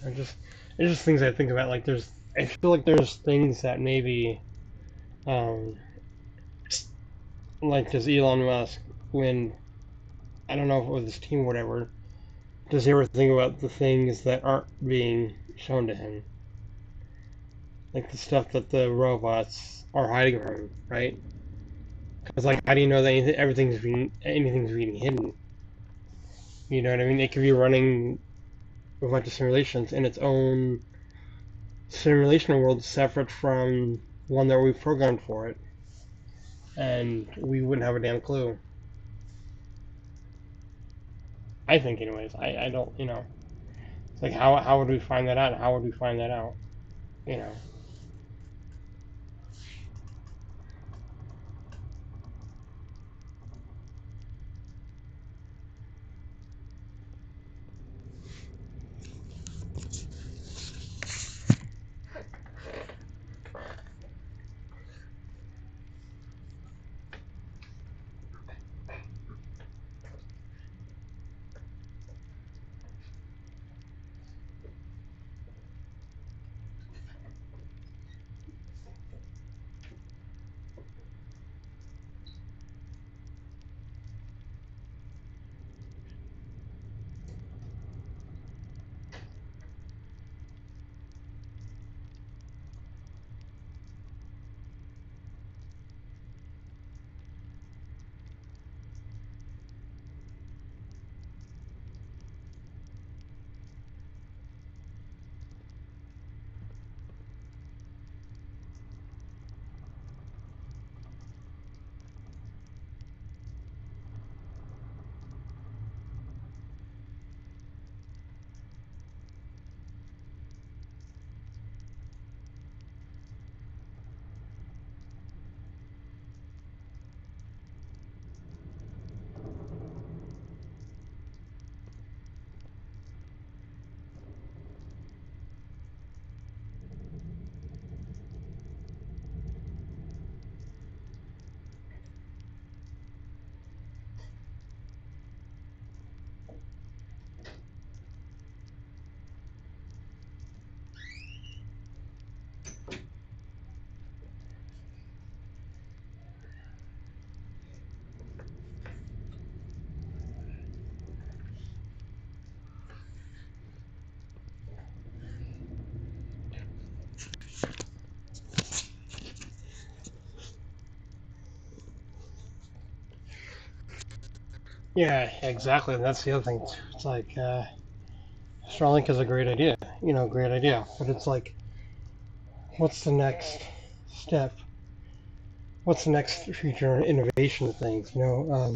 I just, it's just things I think about. Like, I feel like there's things that maybe, um, like does Elon Musk when I don't know if it was his team or whatever. Does he ever think about the things that aren't being shown to him? Like the stuff that the robots are hiding from him, right? Because like, how do you know that anything's being hidden? You know what I mean? It could be running a bunch of simulations in its own simulation world separate from one that we programmed for it, and we wouldn't have a damn clue. I think, anyways. I don't, you know. It's like, how would we find that out? How would we find that out? You know. Yeah, exactly. And that's the other thing. It's like, Starlink is a great idea. You know, great idea. But it's like, what's the next step? What's the next future innovation of things? You know,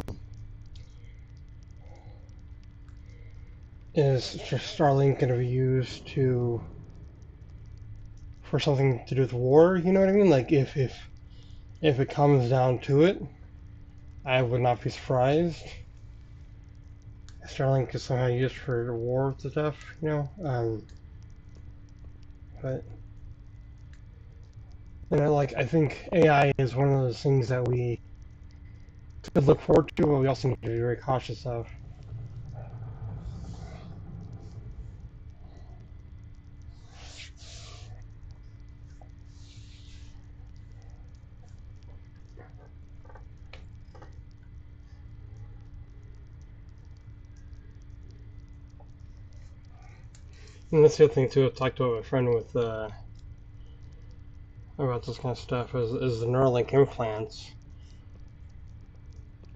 is Starlink going to be used for something to do with war? You know what I mean? Like, if it comes down to it, I would not be surprised. Starlink is somehow used for war stuff, you know. But you know, like, I think AI is one of those things that we could look forward to, but we also need to be very cautious of. And that's the other thing too. I've talked to my friend with about this kind of stuff is the Neuralink implants.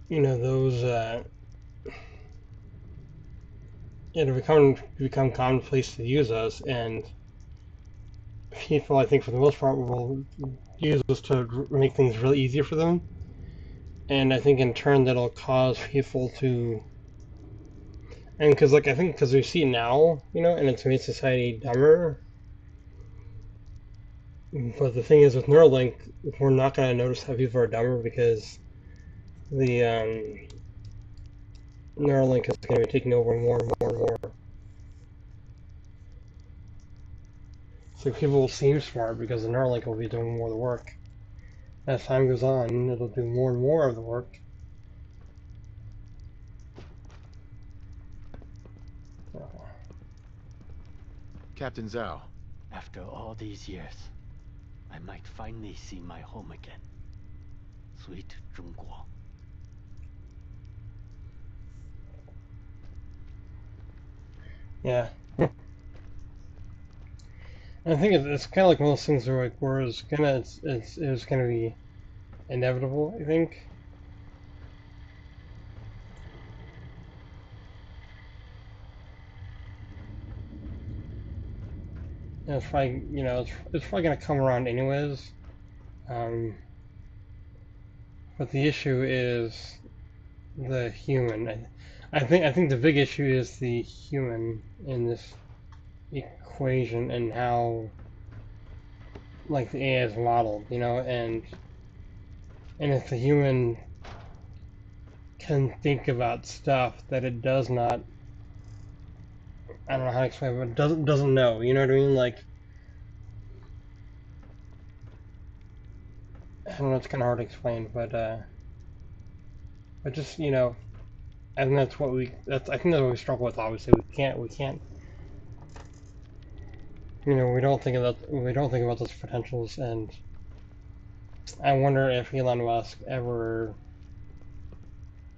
You know, those it become commonplace to use us, and people, I think, for the most part, will use this to make things really easier for them. And I think in turn that'll cause people to, and because like I think because we see it now, you know, and it's made society dumber. But the thing is, with Neuralink, we're not going to notice how people are dumber because the Neuralink is going to be taking over more and more and more. So people will seem smart because the Neuralink will be doing more of the work. As time goes on, it'll do more and more of the work. Captain Zhao. After all these years, I might finally see my home again. Sweet Zhongguo. Yeah. I think it's kind of like one of those things where it was gonna be inevitable. I think. And it's probably it's probably gonna come around anyways. But the issue is the human. I think the big issue is the human in this equation and how like the AI is modeled, you know, and if the human can think about stuff that it does not, I don't know how to explain it, but doesn't know, you know what I mean? Like, I don't know, it's kind of hard to explain, but just, you know, I think that's what I think that's what we struggle with, obviously. We can't, you know, we don't think about those potentials, and I wonder if Elon Musk ever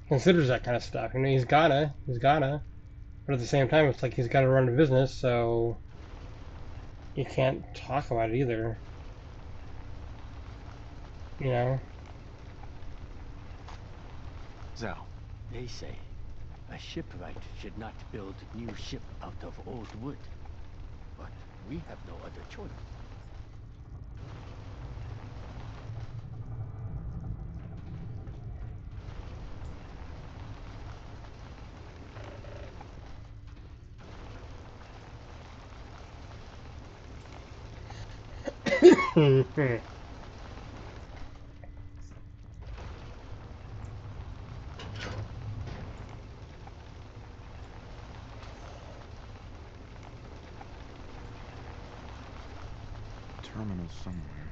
considers that kind of stuff. You know, he's gotta, but at the same time, it's like he's gotta run a business, so you can't talk about it either. You know? Zhao. They say a shipwright should not build new ship out of old wood. But we have no other choice. Terminal somewhere.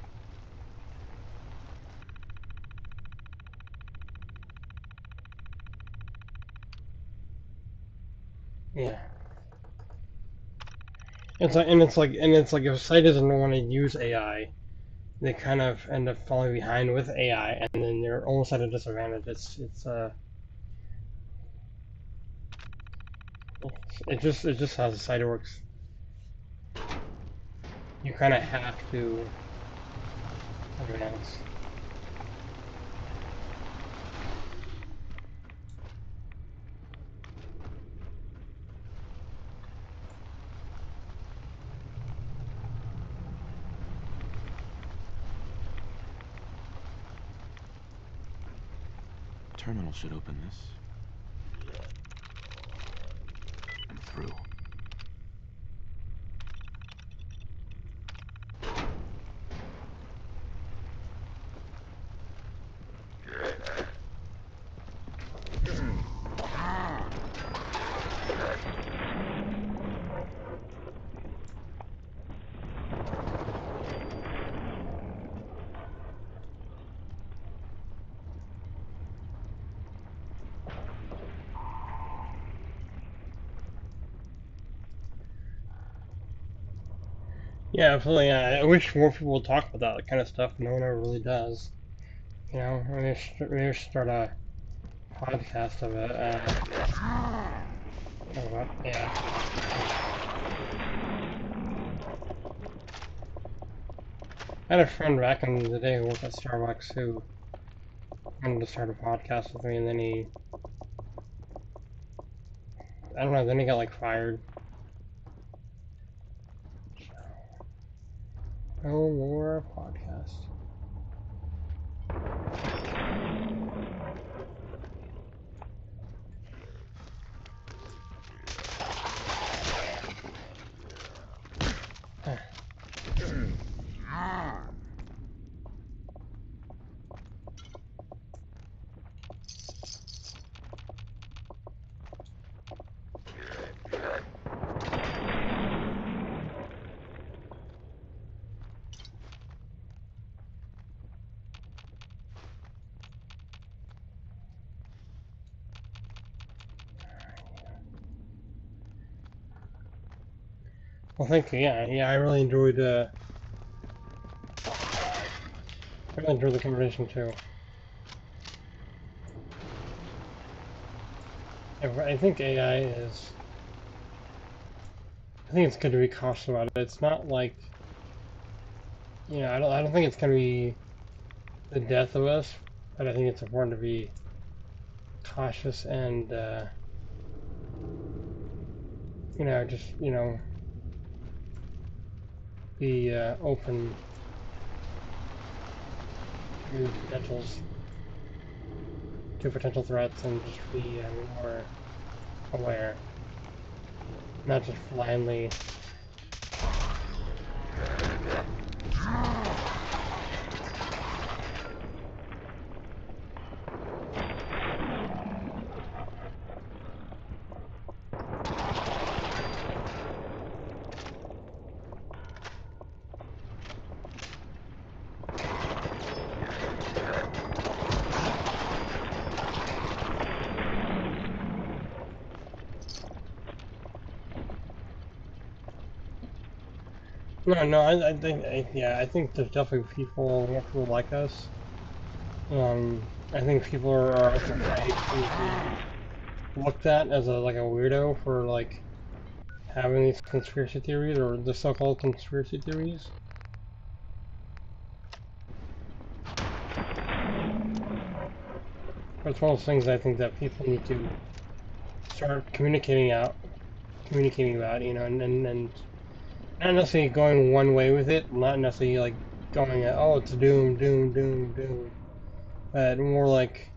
Yeah. It's like if a site doesn't want to use AI, they kind of end up falling behind with AI, and then they're almost at a disadvantage. It's just how society works. You kind of have to advance. Terminal should open this. I'm through. Yeah, absolutely. I wish more people would talk about that kind of stuff. No one ever really does. You know, maybe start a podcast of it. About, yeah. I had a friend back in the day who worked at Starbucks who wanted to start a podcast with me, and then I don't know, then he got like fired. No more podcast. Well, thank you. Yeah, I really enjoyed the conversation too. I think AI is. I think it's good to be cautious about it. It's not like, I don't think it's gonna be the death of us, but I think it's important to be cautious and, be open to potential threats, and just be more aware, not just blindly. No, I think, I think there's definitely more people like us. I think people are afraid to be looked at as like a weirdo for like having these conspiracy theories, or the so-called conspiracy theories. But it's one of those things I think that people need to start communicating about, and not necessarily going one way with it, not necessarily like going, oh, it's doom, doom, doom, doom, but more like,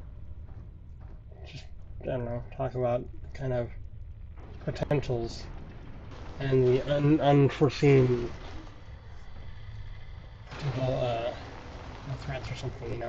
just, I don't know, talk about kind of potentials and the unforeseen potential threats or something.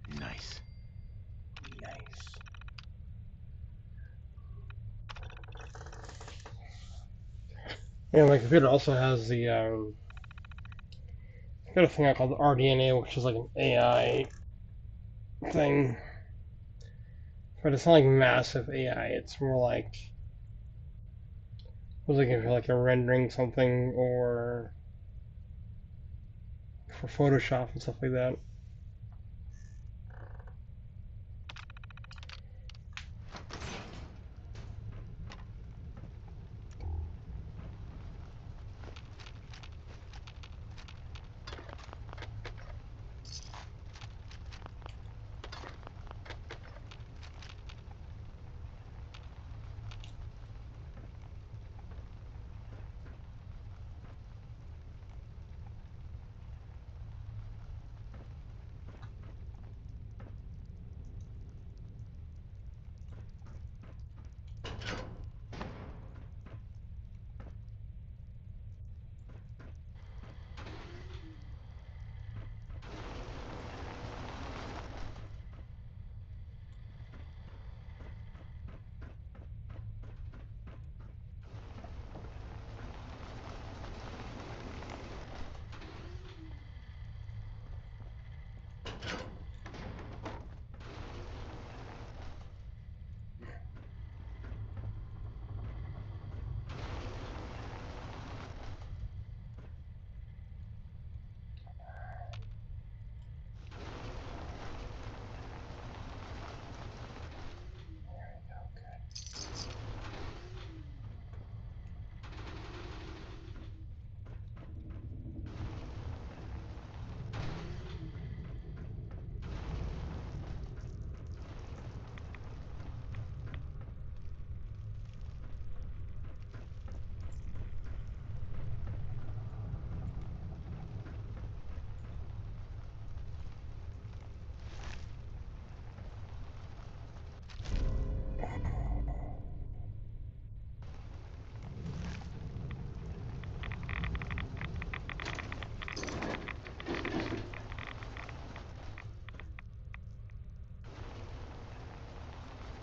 Nice. Yeah, my computer also has the got a thing I call the RDNA, which is like an AI thing, but it's not like massive AI. It's more like, I was looking for like a rendering something, or for Photoshop and stuff like that.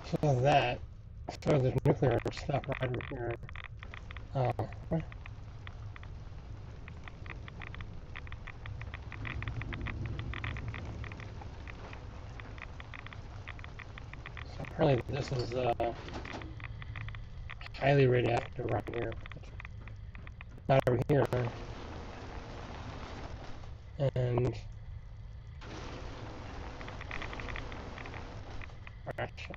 So that. So there's nuclear stuff right over here. Oh. What? So apparently this is highly radioactive right here. Not over here. And actually,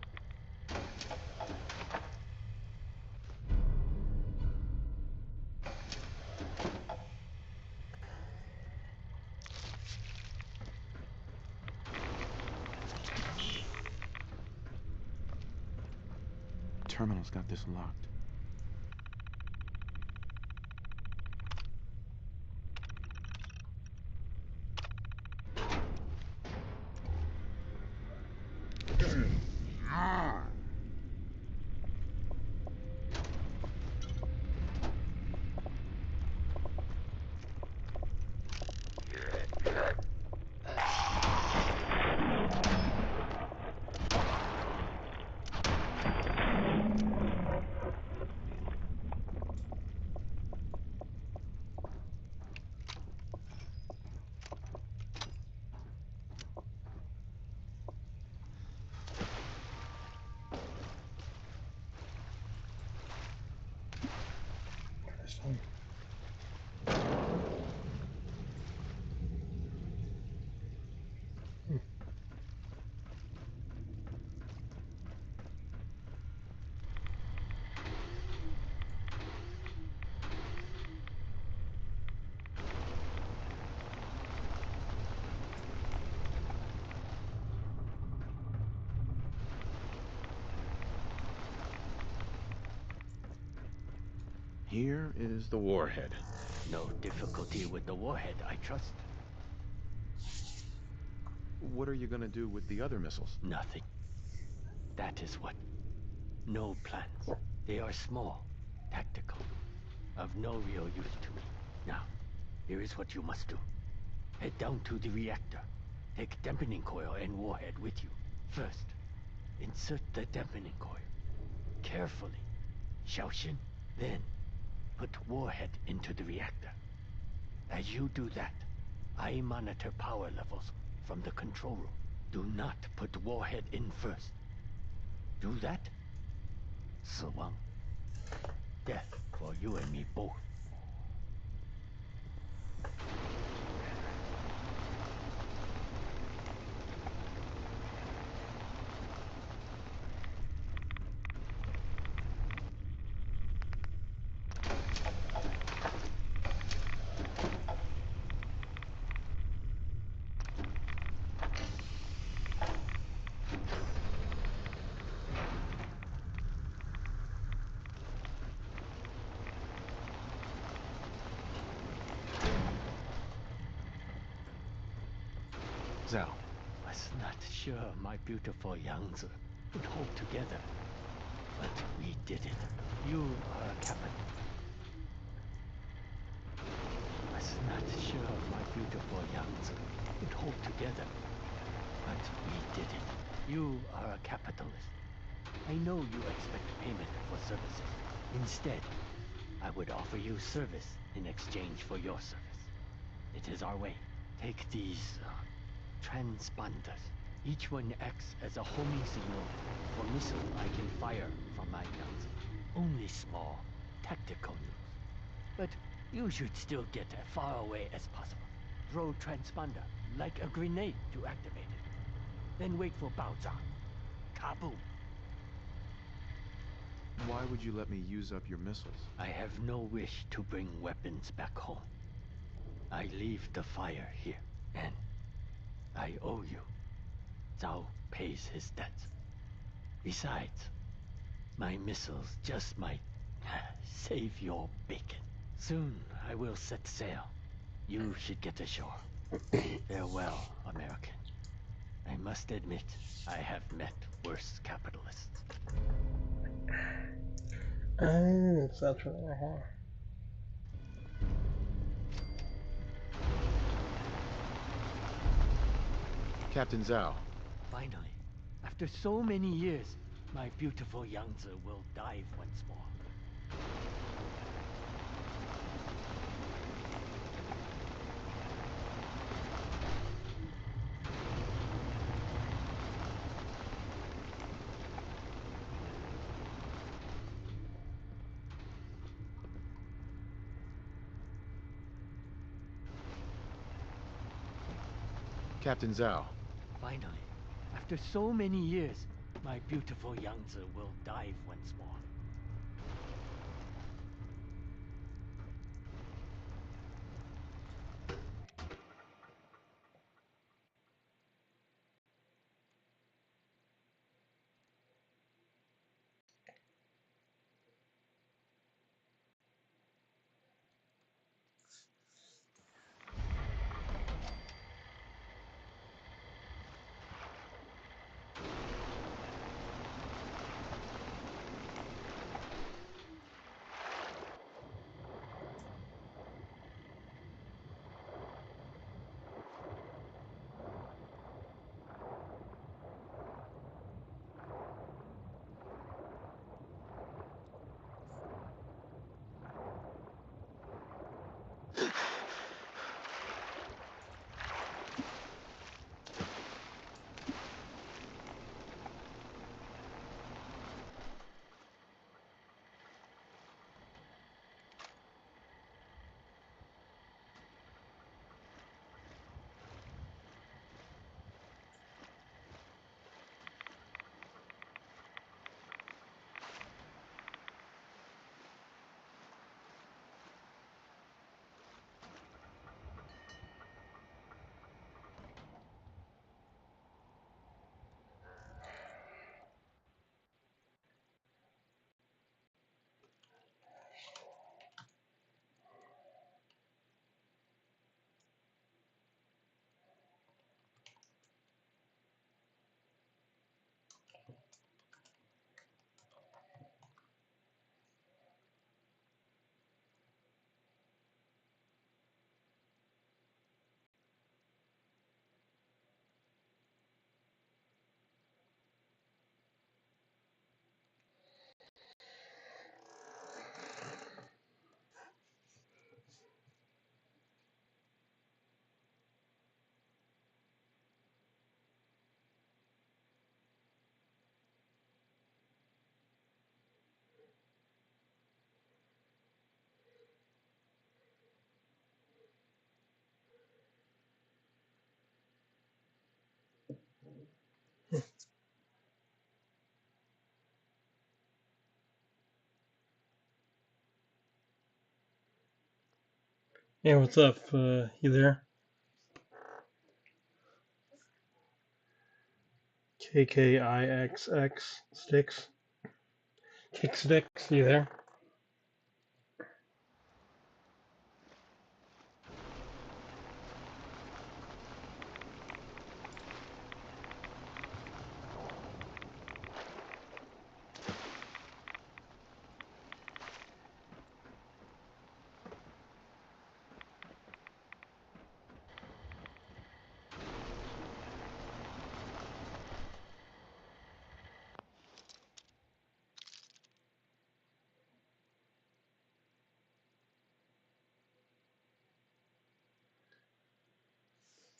Terminal's got this locked. Here is the warhead. No difficulty with the warhead, I trust. What are you gonna do with the other missiles? Nothing. That is what. No plans. They are small, tactical, of no real use to me. Now, here is what you must do. Head down to the reactor. Take dampening coil and warhead with you. First, insert the dampening coil. Carefully. Xiaoxin. Then, put warhead into the reactor. As you do that, I monitor power levels from the control room. Do not put warhead in first. Do that? Sewang. Death for you and me both. Zhao. Was not sure my beautiful Yangtze would hold together. But we did it. You are a captain. Was not sure my beautiful Yangtze would hold together. But we did it. You are a capitalist. I know you expect payment for services. Instead, I would offer you service in exchange for your service. It is our way. Take these transponders. Each one acts as a homing signal for missile I can fire from my guns. Only small, tactical use. But you should still get as far away as possible. Throw transponder like a grenade to activate it. Then wait for Baozang. Kaboom! Why would you let me use up your missiles? I have no wish to bring weapons back home. I leave the fire here, and I owe you. Zhao pays his debts. Besides, my missiles just might save your bacon. Soon I will set sail. You should get ashore. Farewell, American. I must admit, I have met worse capitalists. That's what I have. Captain Zhao. Finally, after so many years, my beautiful Yangtze will dive once more. Captain Zhao. Finally, after so many years, my beautiful Yangtze will dive once more. Hey, what's up? You there? KKIXX sticks. Kick sticks. You there?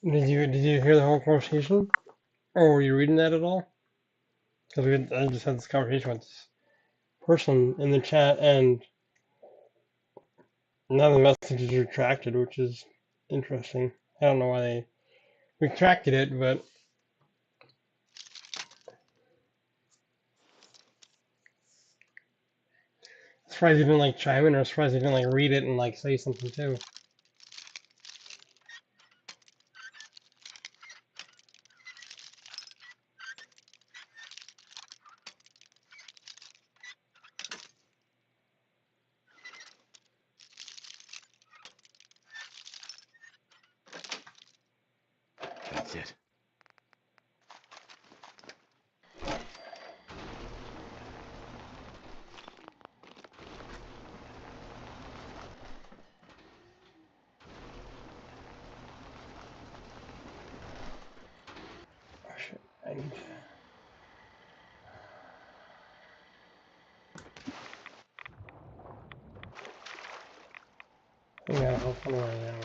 Did you hear the whole conversation, or were you reading that at all? Because I just had this conversation with this person in the chat, and now the message is retracted, which is interesting. I don't know why they retracted it, but I'm surprised he didn't like chime in, or I'm surprised he didn't like read it and like say something too. That's it. Oh, shit, I need to... Yeah, I'll put it right now.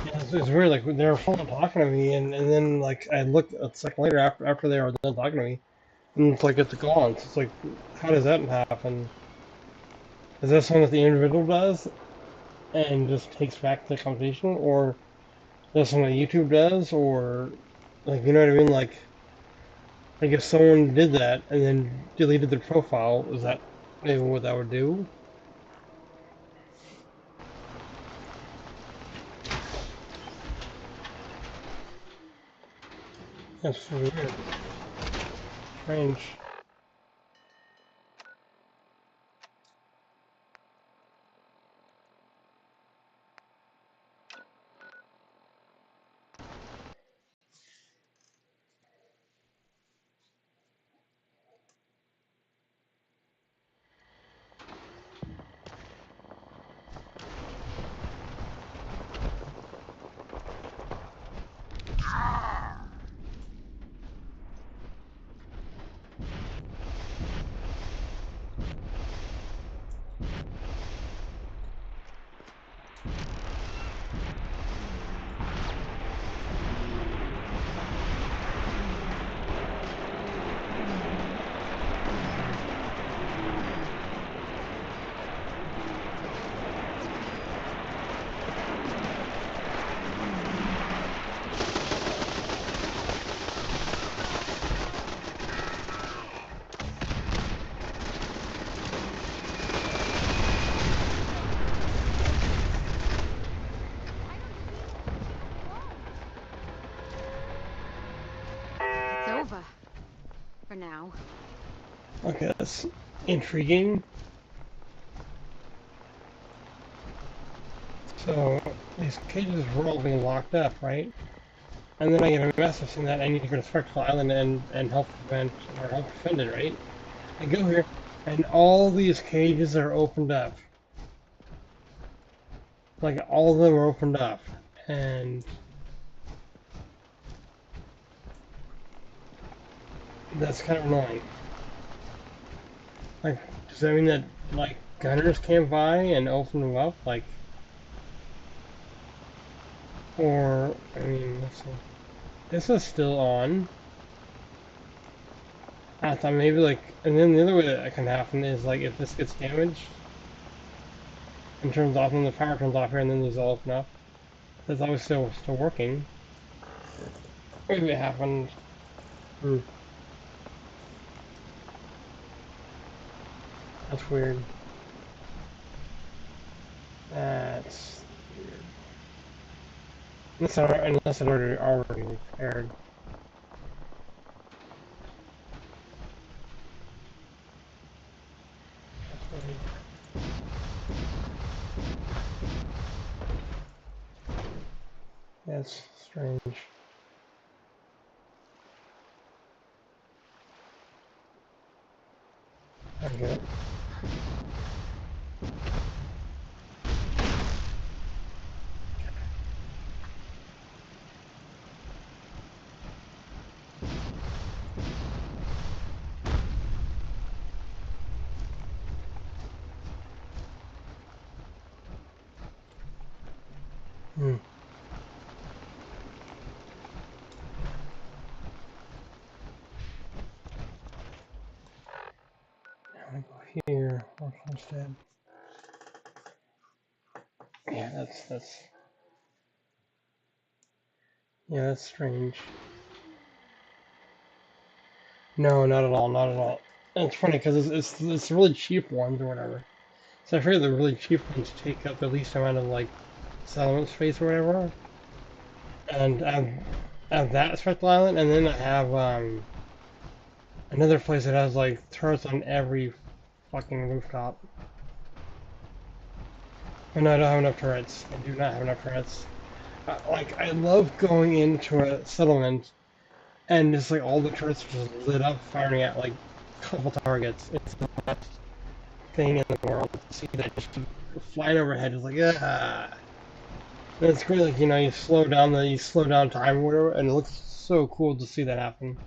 Yeah, it's weird, like, they were full talking to me, and then, like, I looked a second later after they were done talking to me, and it's like, it's gone. So it's like, how does that happen? Is that something that the individual does, and just takes back the conversation, or is that something that YouTube does, or, like, you know what I mean? Like if someone did that, and then deleted their profile, is that maybe what that would do? That's weird. Strange. For now. Okay, that's intriguing. So, these cages were all being locked up, right? And then I get a message saying that I need to go to Spectral Island and help prevent, or help defend it, right? I go here, and all these cages are opened up. Like, all of them are opened up. And that's kind of annoying. Like, does that mean that, like, gunners came by and opened them up? Like, or, I mean, let's see. This is still on. I thought maybe, like, and then the other way that can happen is, like, if this gets damaged and turns off, and the power turns off here, and then these all open up. That's always still working. Maybe it happened. That's weird. That's weird. Unless it already repaired. That's strange. I get it. I go here, work instead. Yeah, that's strange. No, not at all, not at all. And it's funny because it's really cheap ones or whatever. So I figure the really cheap ones take up the least amount of like settlement space or whatever. And I have that Spectral Island, and then I have another place that has like turrets on every fucking rooftop. But no, I don't have enough turrets. I do not have enough turrets. Like, I love going into a settlement and just like all the turrets are just lit up, firing at like a couple targets. It's the best. thing in the world to see that just flying overhead is like, ah. And it's great, like, you know, you slow down time or whatever, and it looks so cool to see that happen.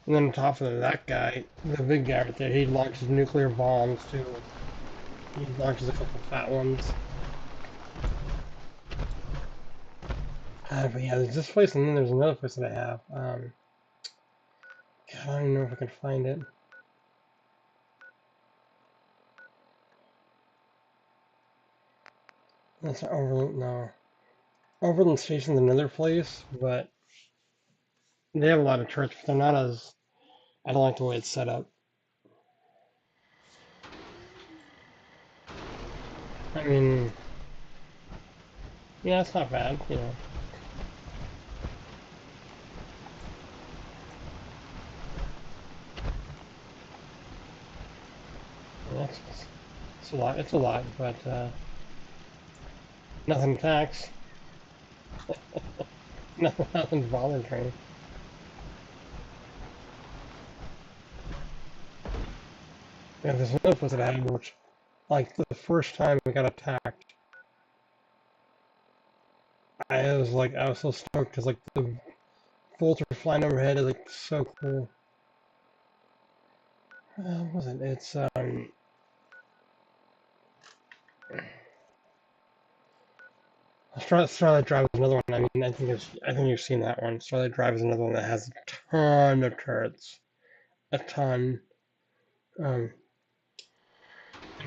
And then on top of that guy, the big guy right there, he launches nuclear bombs too. He launches a couple fat ones. But yeah, there's this place, and then there's another place that I have. God, I don't even know if I can find it. That's not Overland, no. Overland Station's another place, but they have a lot of turrets, but they're not as... I don't like the way it's set up. I mean... Yeah, it's not bad, you know. Yeah, it's a lot, but, nothing attacks. Nothing's bothering me. Yeah, there's another place that I had, which, like, the first time we got attacked, I was so stoked, because, like, the bolts are flying overhead, it's, like, so cool. What was it? It's, Starlight Drive is another one. I mean, I think you've seen that one. Starlight Drive is another one that has a ton of turrets, a ton. And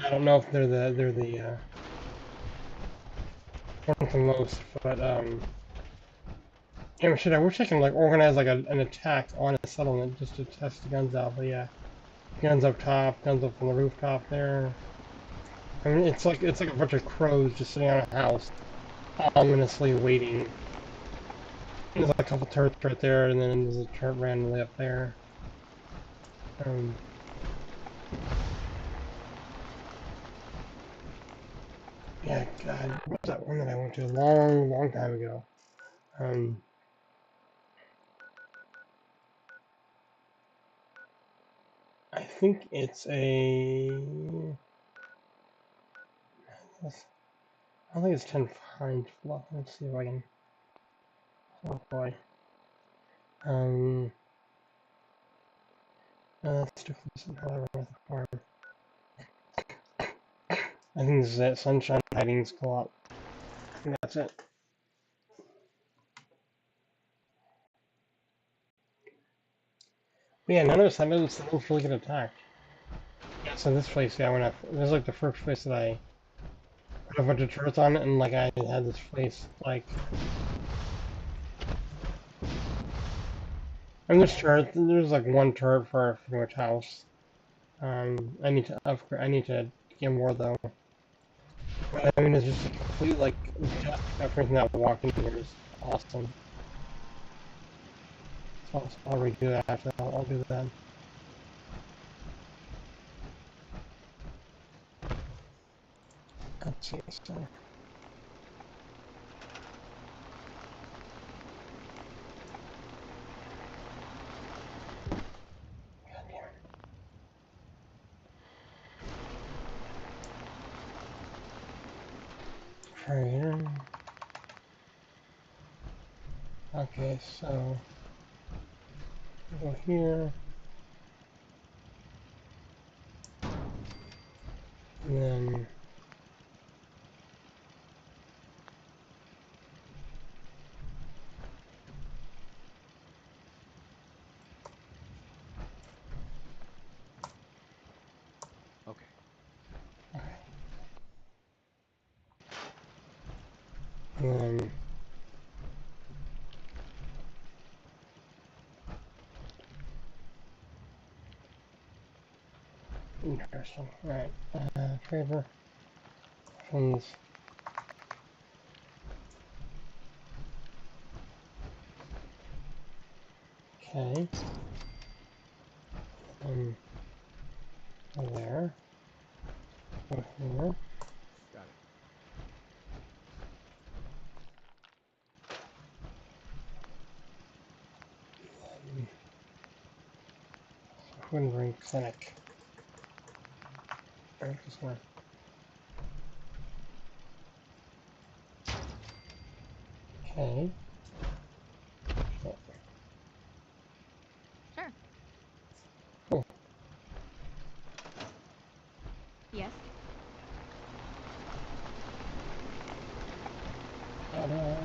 I don't know if they're the one with the most, but damn shit. I wish I can like organize like an attack on a settlement just to test the guns out. But yeah, guns up top, guns up on the rooftop there. I mean, it's like a bunch of crows just sitting on a house, ominously waiting. There's like a couple turrets right there, and then there's a turret randomly up there. Yeah, God, what was that one that I went to a long, long time ago? I think it's a... I don't think it's 10 Pines Bluff. Let's see if I can... Oh boy. That's too close. However, with the farm. I think this is it. Sunshine Hiding Co-op. I think that's it. But yeah, none of us had those really get attacked. Yeah, so this place, yeah, this is like the first place that I put a bunch of turrets on it, and like I had this place like... And there's like one turret for pretty much house. I need to upgrade, I need to get more though. But I mean, it's just a complete, like, everything that walking here is awesome. So I'll redo that after, I'll do that. Let's see, so... Right here. Okay, so... Go here. And then... Okay. And then... Interesting. Alright. Favor. Funds. Okay. There. Go here. Got it. Twin Ring Clinic. Right, this one. Okay. Sure. Cool. Yes. Ta-da.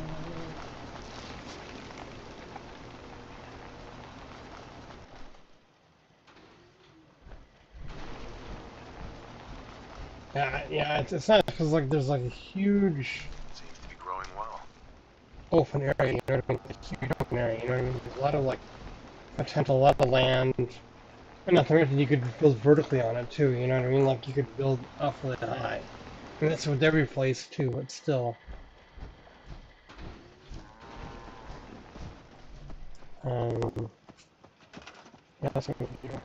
Yeah, it's not because like there's like a huge Seems to be growing well. open area, you know what I mean? A huge open area, you know what I mean? There's a lot of like potential, a lot of land, and not to mention you could build vertically on it too, you know what I mean? Like you could build awfully high. And that's with every place too, but still. Yeah, that's what we do.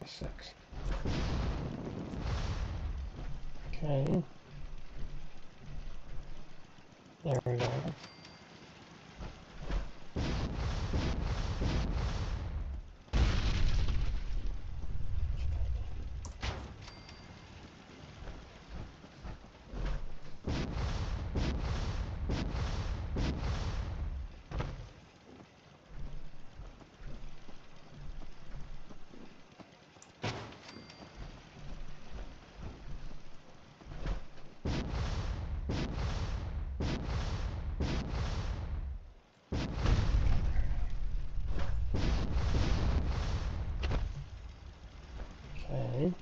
Six. Okay. There we go. Okay.